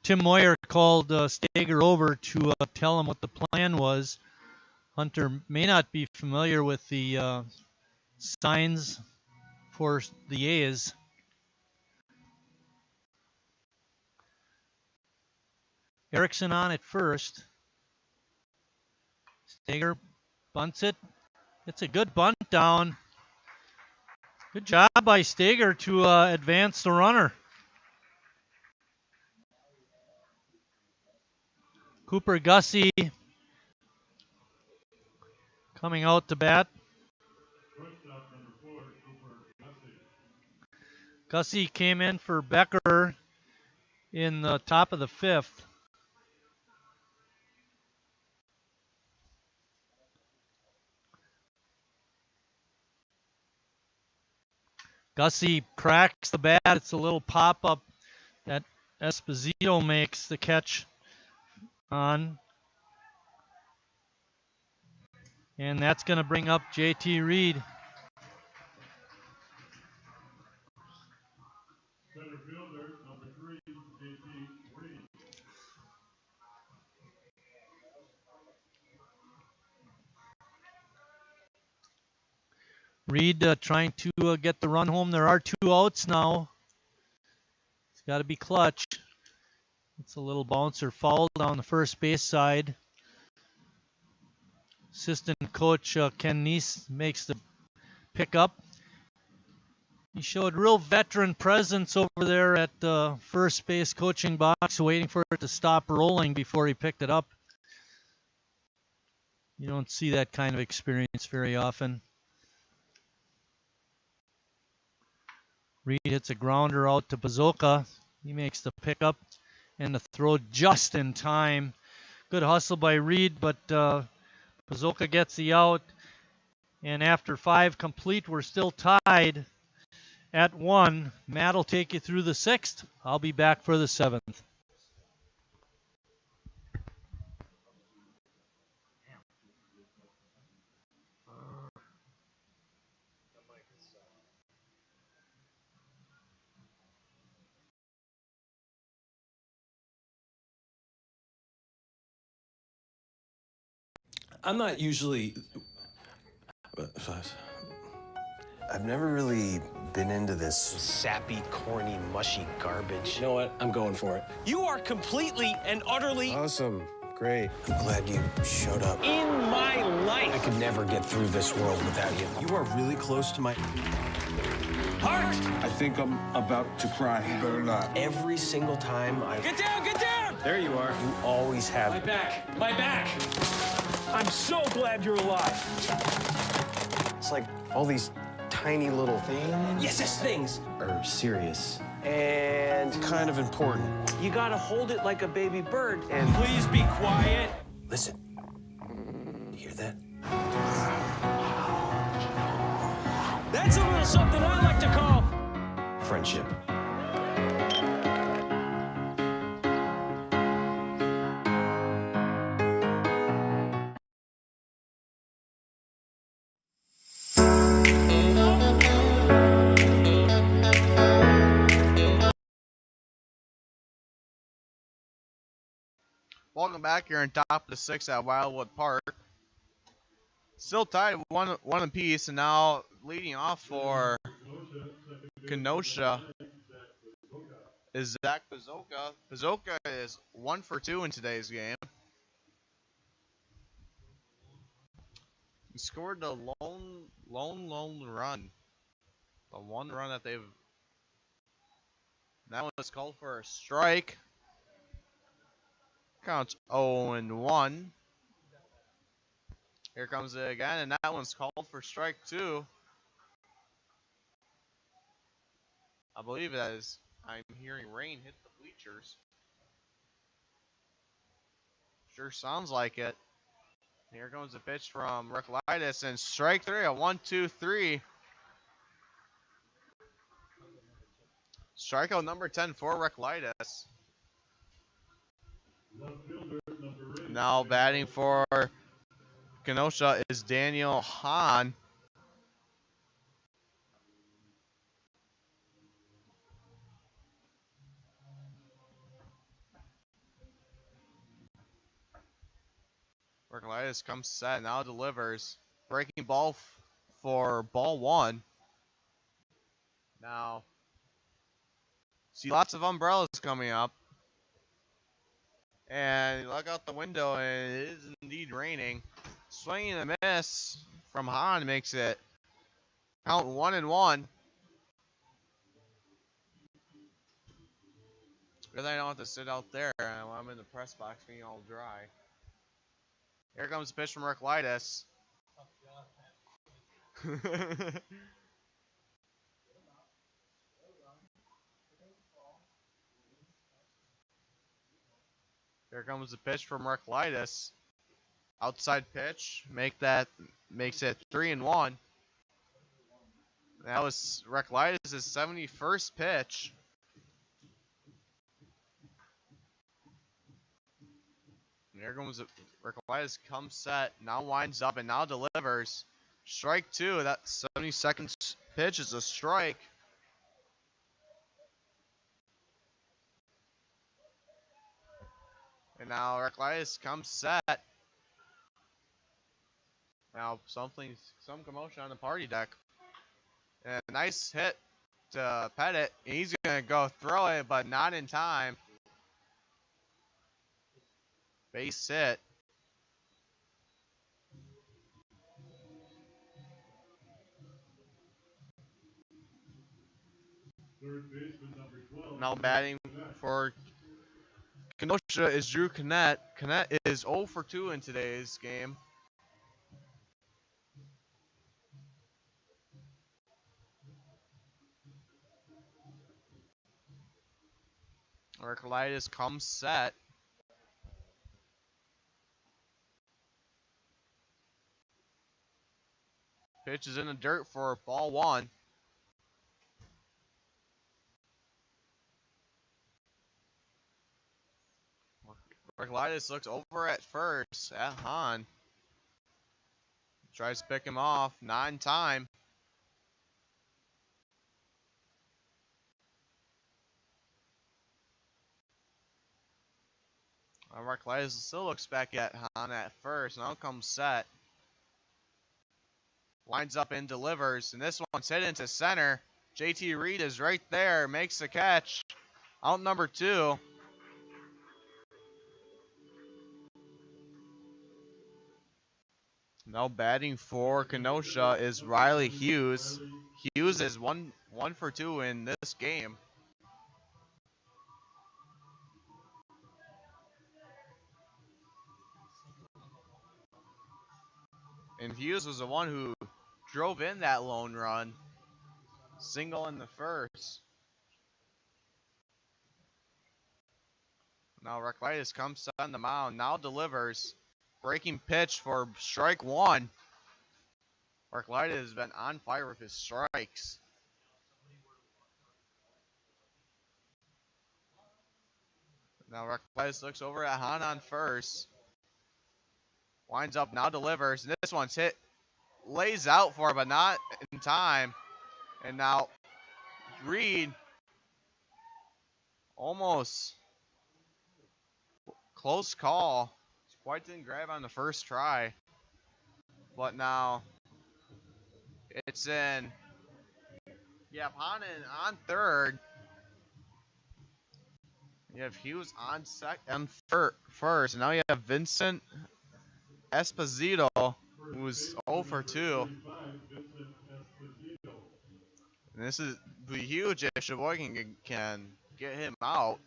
Tim Moyer called Steger over to tell him what the plan was. Hunter may not be familiar with the signs for the A's. Erickson on at first. Steger bunts it. It's a good bunt down. Good job by Steger to advance the runner. Cooper Gussie coming out to bat. Shortstop, number 4, Cooper Gussie. Gussie came in for Becker in the top of the fifth. Gussie cracks the bat. It's a little pop-up that Esposito makes the catch on. And that's going to bring up JT Reed. Center fielder, number 3, JT Reed. Reed trying to get the run home. There are 2 outs now. It's got to be clutch. It's a little bouncer foul down the first base side. Assistant coach Ken Neese makes the pickup. He showed real veteran presence over there at the first base coaching box, waiting for it to stop rolling before he picked it up. You don't see that kind of experience very often. Reed hits a grounder out to Pazoka. He makes the pickup and the throw just in time. Good hustle by Reed, but Pazoka gets the out. And after 5 complete, we're still tied at 1. Matt will take you through the 6th. I'll be back for the 7th. I'm not usually... I've never really been into this sappy, corny, mushy garbage. You know what? I'm going for it. You are completely and utterly... Awesome. Great. I'm glad you showed up. In my life! I could never get through this world without you. You are really close to my... Heart! I think I'm about to cry. You better not. Every single time I... Get down, get down! There you are. You always have... My back, my back! I'm so glad you're alive. It's like all these tiny little things. Yes, things are serious and kind of important. You gotta hold it like a baby bird. And please be quiet. Listen, you hear that? That's a little something I like to call Friendship. Welcome back here on top of the 6 at Wildwood Park. Still tied one apiece, and now leading off for Kenosha is Zach Pazoka. Pazoka is 1 for 2 in today's game. He scored the lone run. The one run that they've. That one was called for a strike. Counts 0-1. Here comes it again, and that one's called for strike 2. I believe that is. I'm hearing rain hit the bleachers. Sure sounds like it. Here comes the pitch from Recklitis, and strike 3, a 1-2-3. Strikeout number 10 for Recklitis. Now batting for Kenosha is Daniel Hahn. Recklitis comes set, now delivers. Breaking ball for ball 1. Now, see lots of umbrellas coming up. And look out the window, and it is indeed raining. Swinging and a miss from Hahn makes it count 1-1. Because I don't have to sit out there when I'm in the press box being all dry. Here comes the pitch from Recklitis. Here comes the pitch from Recklitis. Outside pitch, makes it 3-1. That was Recklitis' 71st pitch. Here comes Recklitis, comes set, now winds up and now delivers. Strike 2, that 72nd pitch is a strike. And now Recklitis comes set. Now some commotion on the party deck. And a nice hit to Pettit. He's going to go throw it, but not in time. Base hit. Third baseman number 12. Now batting for Kenosha is Drew Cannett. Cannett is 0 for 2 in today's game. Recklitis comes set. Pitch is in the dirt for ball 1. Recklitis looks over at first at Hahn. Tries to pick him off, not in time. Recklitis still looks back at Hahn at first. Now comes set. Lines up and delivers. And this one's hit into center. JT Reed is right there. Makes the catch. Out number 2. Now batting for Kenosha is Riley Hughes. Hughes is one for 2 in this game. And Hughes was the one who drove in that lone run. Single in the first. Now Recklitis comes on the mound. Now delivers. Breaking pitch for strike 1. Recklitis has been on fire with his strikes. Now Recklitis looks over at Hahn on first. Winds up, now delivers. And this one's hit. Lays out for it, but not in time. And now Reed almost close call. Quite didn't grab on the first try. But now it's in. You have Hanan on third. You have Hughes on second, first. And now you have Vincent Esposito, who's 0 for 2. And this is be huge if Sheboygan can get him out.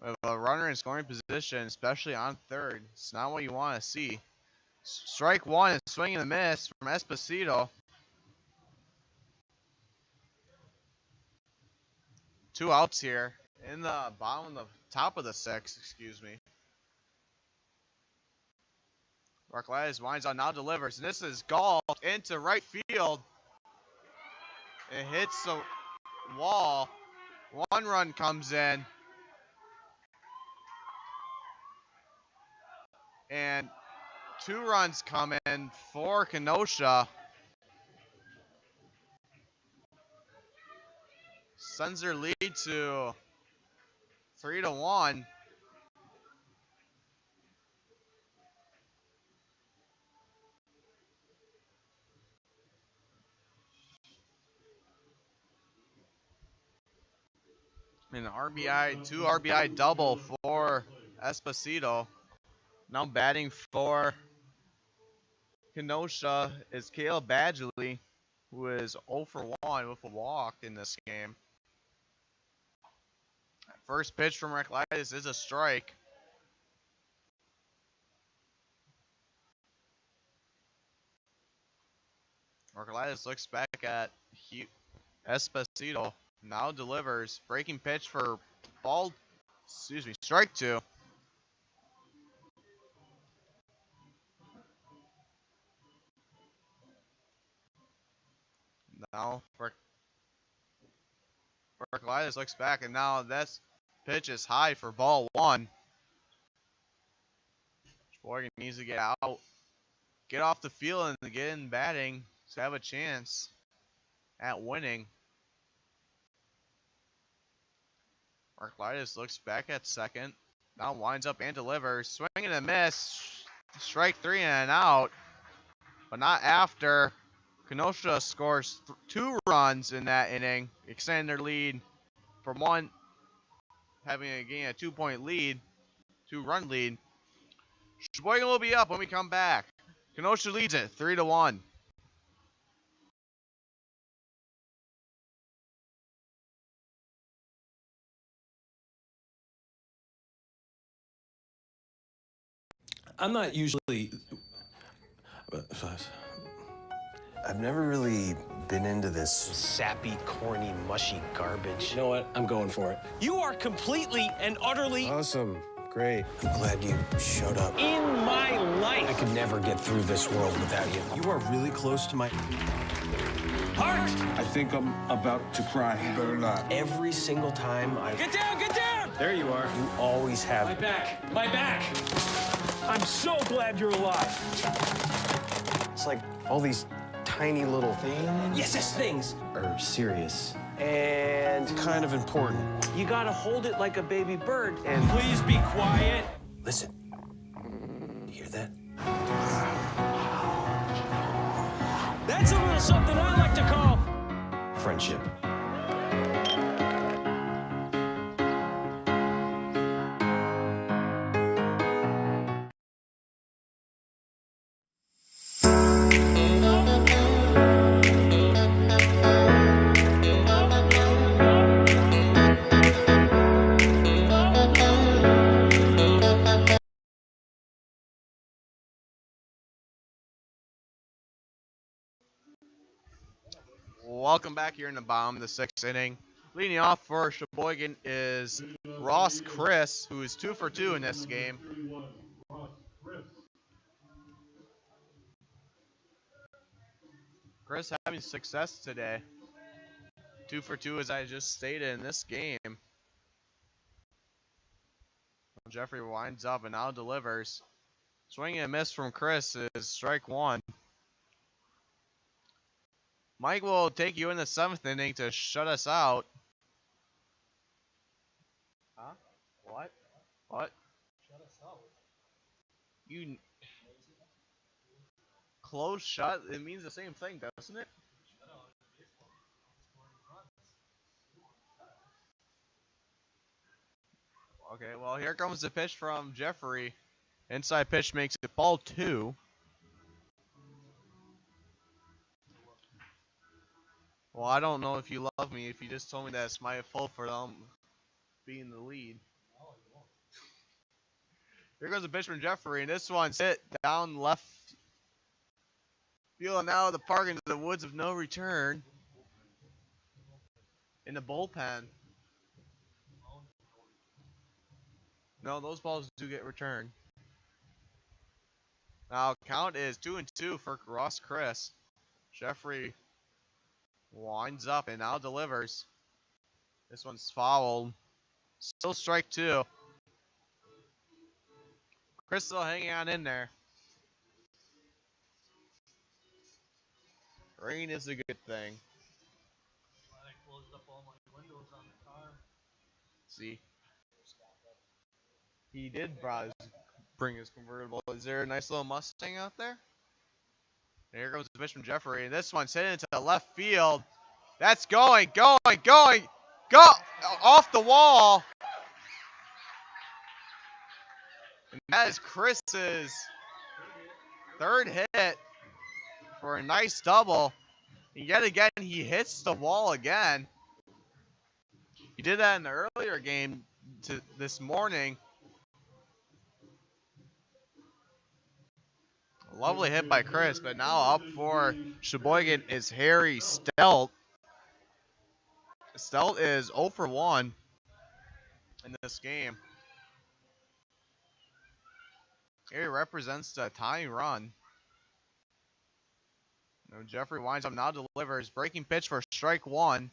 With a runner in scoring position, especially on third, it's not what you want to see. Strike one and swing and a miss from Esposito. 2 outs here in the top of the 6, excuse me. Barclays winds on, now delivers, and this is golfed into right field. It hits the wall. 1 run comes in. And 2 runs come in for Kenosha. Sends their lead to 3-1. An RBI, 2 RBI double for Esposito. Now batting for Kenosha is Caleb Badgley, who is 0 for 1 with a walk in this game. First pitch from Reclitis is a strike. Reclitis looks back at Esposito. Now delivers. Breaking pitch for strike 2. Now Reclitis looks back, and now this pitch is high for ball 1. Sheboygan needs to get out, get off the field, and get in batting to have a chance at winning. Reclitis looks back at second. Now winds up and delivers. Swing and a miss. Strike 3 and an out. But not after. Kenosha scores 2 runs in that inning, extending their lead from 1, having a 2-point lead, 2-run lead. Sheboygan will be up when we come back. Kenosha leads it 3-1. I'm not usually... I've never really been into this sappy, corny, mushy garbage. You know what? I'm going for it. You are completely and utterly... Awesome. Great. I'm glad you showed up. In my life! I could never get through this world without you. You are really close to my... heart! I think I'm about to cry. You better not. Every single time I... Get down! Get down! There you are. You always have... My back! My back! I'm so glad you're alive. It's like all these tiny little things. Yes, things are serious and kind of important. You gotta hold it like a baby bird and Please be quiet. listen. You hear that? That's a little something I like to call Friendship. Welcome back here in the bottom of the 6th inning. Leading off for Sheboygan is Ross Chris, who is 2 for 2 in this game. Chris having success today. 2 for 2, as I just stated, in this game. Jeffrey winds up and now delivers. Swing and a miss from Chris is strike 1. Mike will take you in the 7th inning to shut us out. What? What? You close shut? It means the same thing, doesn't it? Okay, well, here comes the pitch from Jeffrey. Inside pitch makes it ball 2. Well, I don't know if you love me if you just told me that it's my fault for them being the lead. Here goes the pitch from Jeffrey, and this one's hit down left field, and now the park into the woods of no return in the bullpen. No, those balls do get returned. Now count is 2-2 for Ross Chris. Jeffrey winds up and now delivers. This one's fouled. Still strike 2. Chris still hanging on in there. Rain is a good thing. See, he did bring his convertible. Is there a nice little Mustang out there? And here goes the pitch from Jeffrey, and this one's hit into the left field. That's going, go off the wall. And that is Chris's third hit for a nice double. And yet again, he hits the wall again. He did that in the earlier game this morning. Lovely hit by Chris, but now up for Sheboygan is Harry Stelt. Stelt is 0 for 1 in this game. Harry represents the tying run. Now Jeffrey winds up, now delivers. Breaking pitch for strike 1.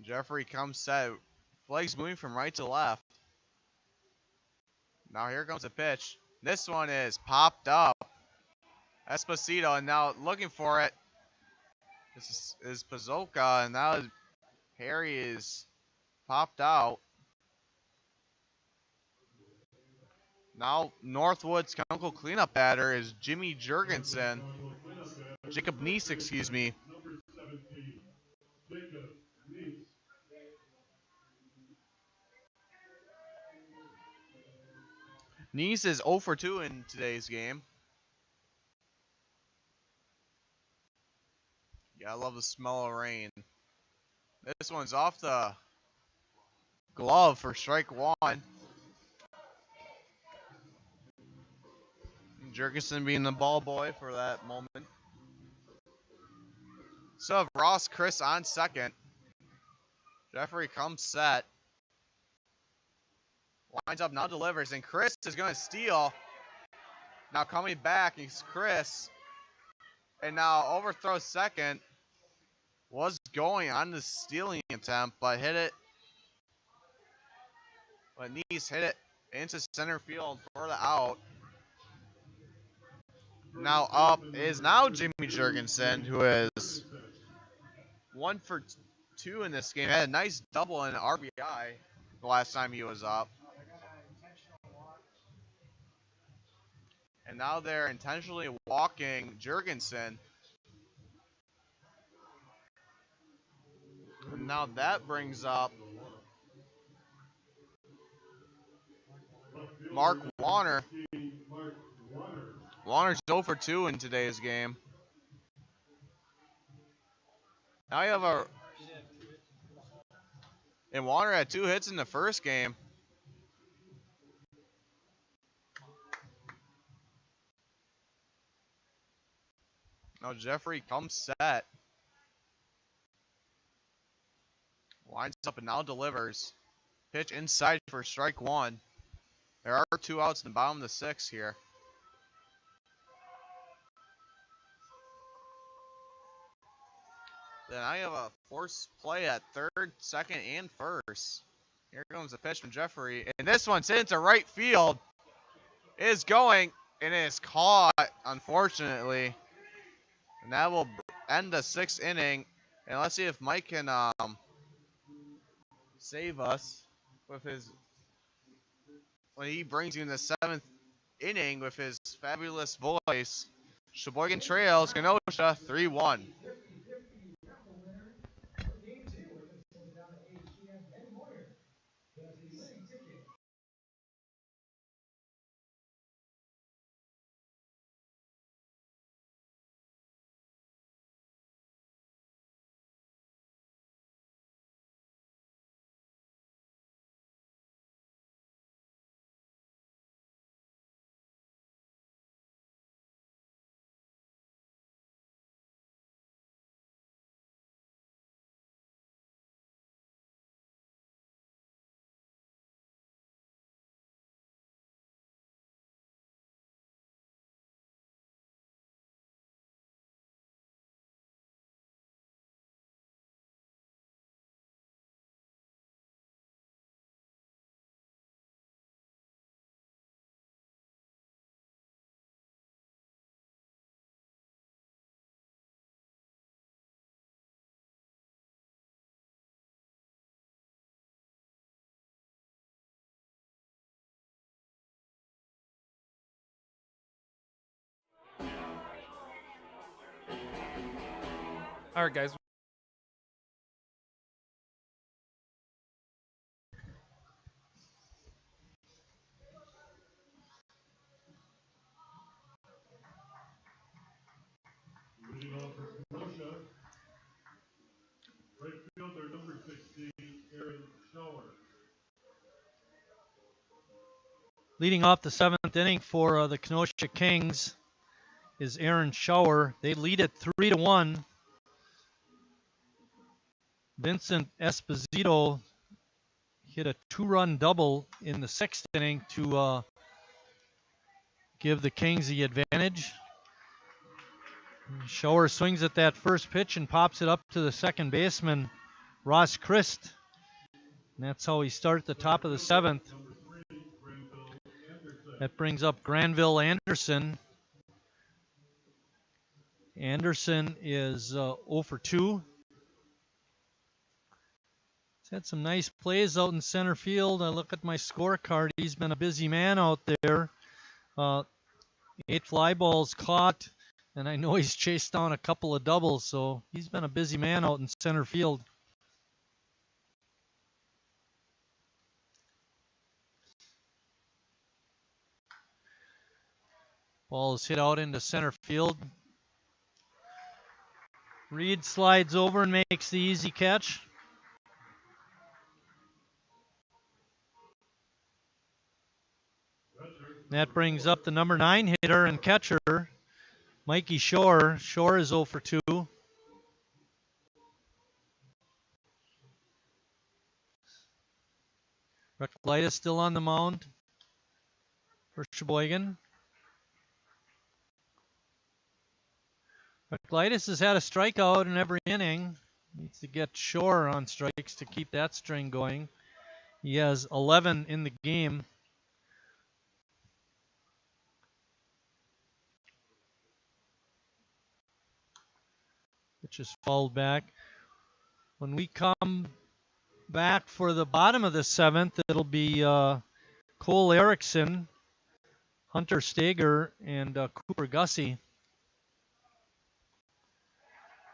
Jeffrey comes set. Flags moving from right to left. Now here comes a pitch. This one is popped up. Esposito, and now looking for it. This is Pazoka, and now Harry is popped out. Now Northwood's chemical cleanup batter is Jimmy Jurgensen. Jacob Neese, excuse me. Number 17, Jacob Neese. Neese is 0 for 2 in today's game. Yeah, I love the smell of rain. This one's off the glove for strike 1. Jurgensen being the ball boy for that moment. So have Ross Chris on second. Jeffrey comes set. Winds up, now delivers, and Chris is going to steal. Now coming back is Chris. And now overthrows second. Was going on the stealing attempt, but hit it. But Neese hit it into center field for the out. Now up is now Jimmy Jurgensen, who is 1 for 2 in this game. Had a nice double and RBI the last time he was up. And now they're intentionally walking Jurgensen. And now that brings up Mark Warner. Warner's 0 for 2 in today's game. Now you have and Warner had 2 hits in the first game. Now Jeffrey comes set. Winds up and now delivers. Pitch inside for strike 1. There are 2 outs in the bottom of the 6th here. Then I have a forced play at third, second, and first. Here comes the pitch from Jeffrey. And this one's hit into right field. It is going, and it is caught, unfortunately. And that will end the 6th inning. And let's see if Mike can save us with his when he brings you in the 7th inning with his fabulous voice. Sheboygan trails Kenosha 3-1. All right, guys. Leading off for Kenosha, right fielder number 16, Aaron Schauer. Leading off the 7th inning for the Kenosha Kings is Aaron Schauer. They lead it 3-1. Vincent Esposito hit a 2-run double in the 6th inning to give the Kings the advantage. Schauer swings at that first pitch and pops it up to the second baseman, Ross Christ. And that's how we start the top of the 7th. That brings up Granville Anderson. Anderson is 0 for 2. He's had some nice plays out in center field. I look at my scorecard. He's been a busy man out there. 8 fly balls caught, and I know he's chased down a couple of doubles, so he's been a busy man out in center field. Ball is hit out into center field. Reed slides over and makes the easy catch. That brings up the number 9 hitter and catcher, Mikey Shore. Shore is 0 for 2. Recklitis still on the mound for Sheboygan. Recklitis has had a strikeout in every inning. Needs to get Shore on strikes to keep that string going. He has 11 in the game. Pitch is fouled back. When we come back for the bottom of the 7th, it'll be Cole Erickson, Hunter Stager, and Cooper Gussie.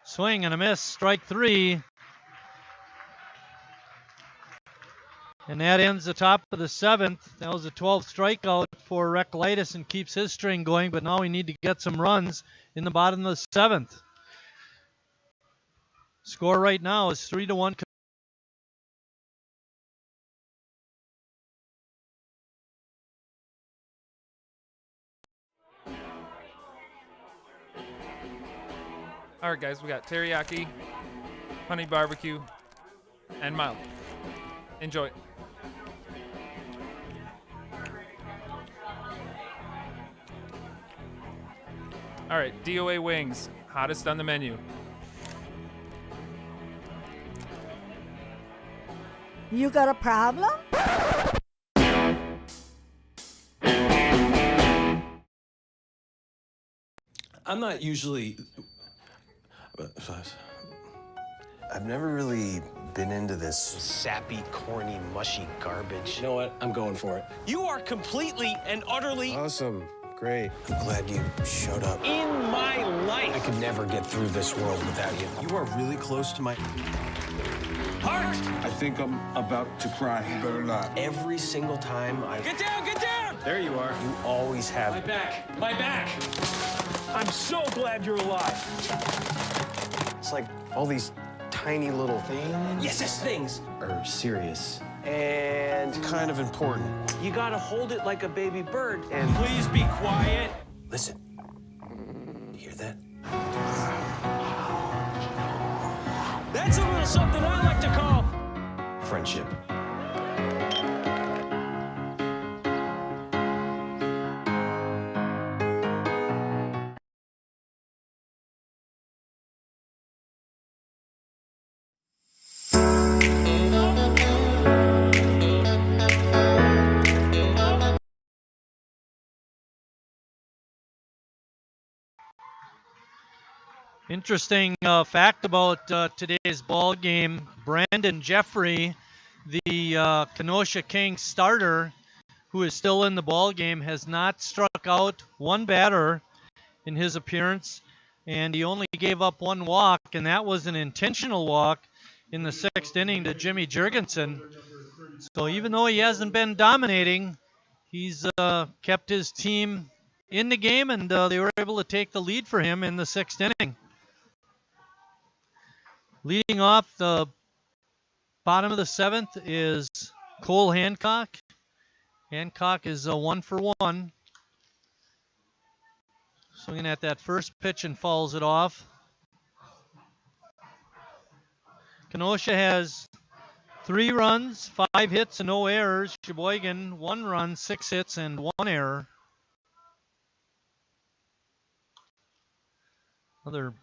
Swing and a miss, strike 3. And that ends the top of the 7th. That was the 12th strikeout for Recklitis and keeps his string going, but now we need to get some runs in the bottom of the 7th. Score right now is 3-1. All right, guys. We got teriyaki, honey barbecue, and mild. Enjoy. All right, DOA wings, hottest on the menu. You got a problem? I'm not usually I've never really been into this sappy, corny, mushy garbage. You know what? I'm going for it. You are completely and utterly awesome. Great. I'm glad you showed up. In my life. I could never get through this world without you. You are really close to my heart. I think I'm about to cry. You better not. Every single time I... Get down, get down! There you are. You always have... My back, my back! I'm so glad you're alive. It's like all these tiny little things. Yes, things. Are serious and kind of important. You gotta hold it like a baby bird. And please be quiet. listen. You hear that? That's a little something I like to call Friendship. Interesting fact about today's ball game: Brandon Jeffrey, the Kenosha Kings starter, who is still in the ball game, has not struck out one batter in his appearance, and he only gave up one walk, and that was an intentional walk in the sixth inning to Jimmy Jurgensen. So even though he hasn't been dominating, he's kept his team in the game, and they were able to take the lead for him in the sixth inning. Leading off the bottom of the seventh is Cole Hancock. Hancock is 1 for 1. Swinging at that first pitch and fouls it off. Kenosha has 3 runs, 5 hits, and no errors. Sheboygan, 1 run, 6 hits, and 1 error. Another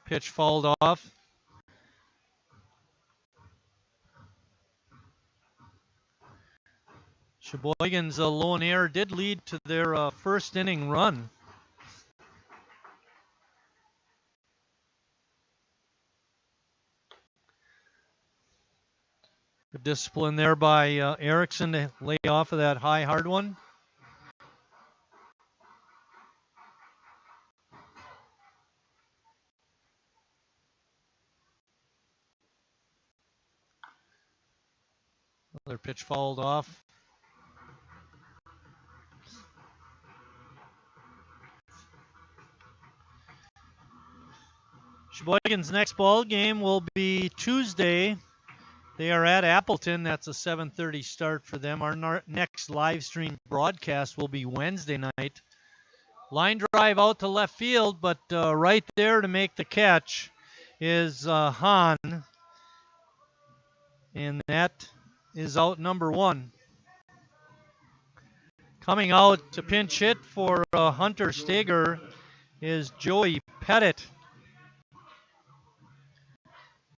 pitch fouled off. Sheboygan's lone error did lead to their first inning run. Good discipline there by Erickson to lay off of that high, hard one. Another pitch fouled off. Sheboygan's next ball game will be Tuesday. They are at Appleton. That's a 7:30 start for them. Our next live stream broadcast will be Wednesday night. Line drive out to left field, but right there to make the catch is Hahn. And that is out number 1. Coming out to pinch hit for Hunter Steger is Joey Pettit.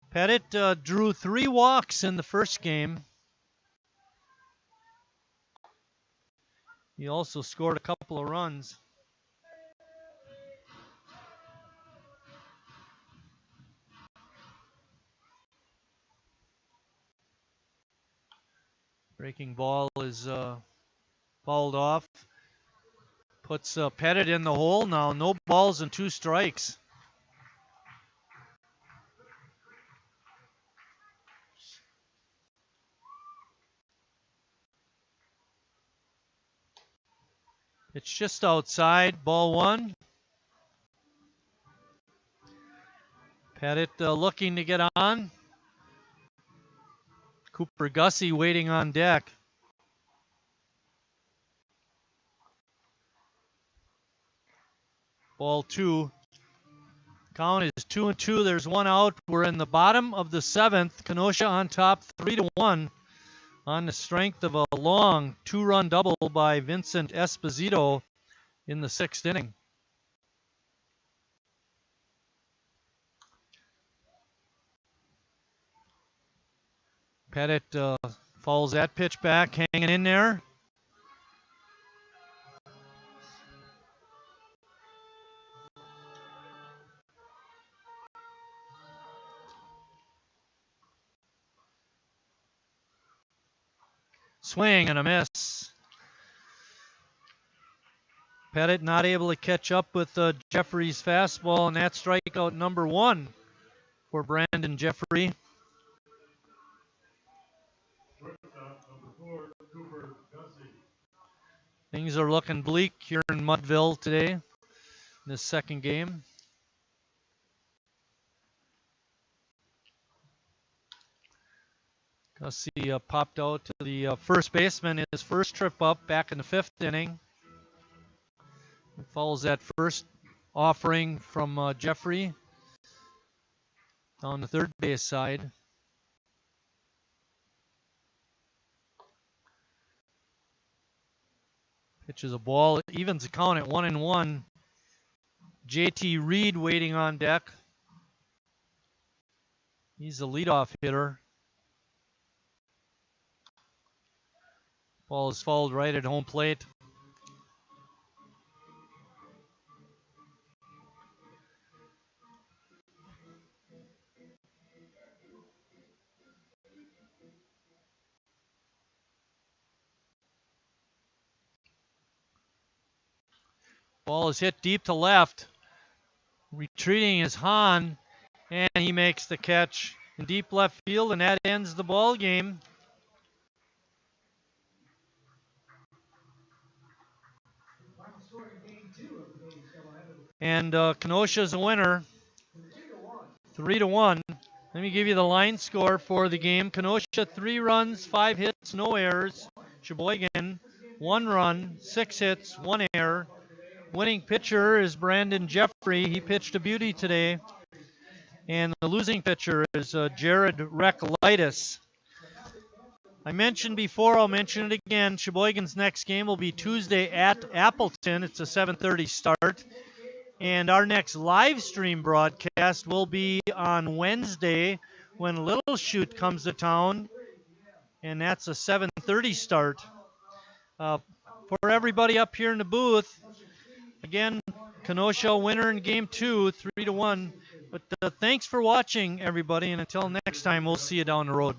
Pettit drew 3 walks in the first game. He also scored a couple of runs. Breaking ball is fouled off. Puts Pettit in the hole now. No balls and 2 strikes. It's just outside, ball 1. Pettit looking to get on. Cooper Gussie waiting on deck. Ball 2. Count is 2-2. There's 1 out. We're in the bottom of the 7th. Kenosha on top 3-1 on the strength of a long 2-run double by Vincent Esposito in the 6th inning. Pettit fouls that pitch back, hanging in there. Swing and a miss. Pettit not able to catch up with Jeffrey's fastball, and that's strikeout number 1 for Brandon Jeffrey. Shortstop, number 4, Cooper Gussie. Things are looking bleak here in Mudville today in this second game. Gussie popped out to the first baseman, his first trip up back in the 5th inning. He follows that first offering from Jeffrey down the third base side. Pitches a ball, evens the count at 1-1. JT Reed waiting on deck. He's the leadoff hitter. Ball is fouled right at home plate. Ball is hit deep to left. Retreating is Hahn, and he makes the catch in deep left field, and that ends the ball game. And Kenosha's a winner, 3-1. Let me give you the line score for the game. Kenosha 3 runs, 5 hits, no errors. Sheboygan 1 run, 6 hits, 1 error. Winning pitcher is Brandon Jeffrey. He pitched a beauty today. And the losing pitcher is Jared Reklitis. I mentioned before, I'll mention it again, Sheboygan's next game will be Tuesday at Appleton. It's a 7:30 start. And our next live stream broadcast will be on Wednesday when Little Chute comes to town. And that's a 7:30 start. For everybody up here in the booth, again, Kenosha winner in game 2, 3-1. But thanks for watching, everybody. And until next time, we'll see you down the road.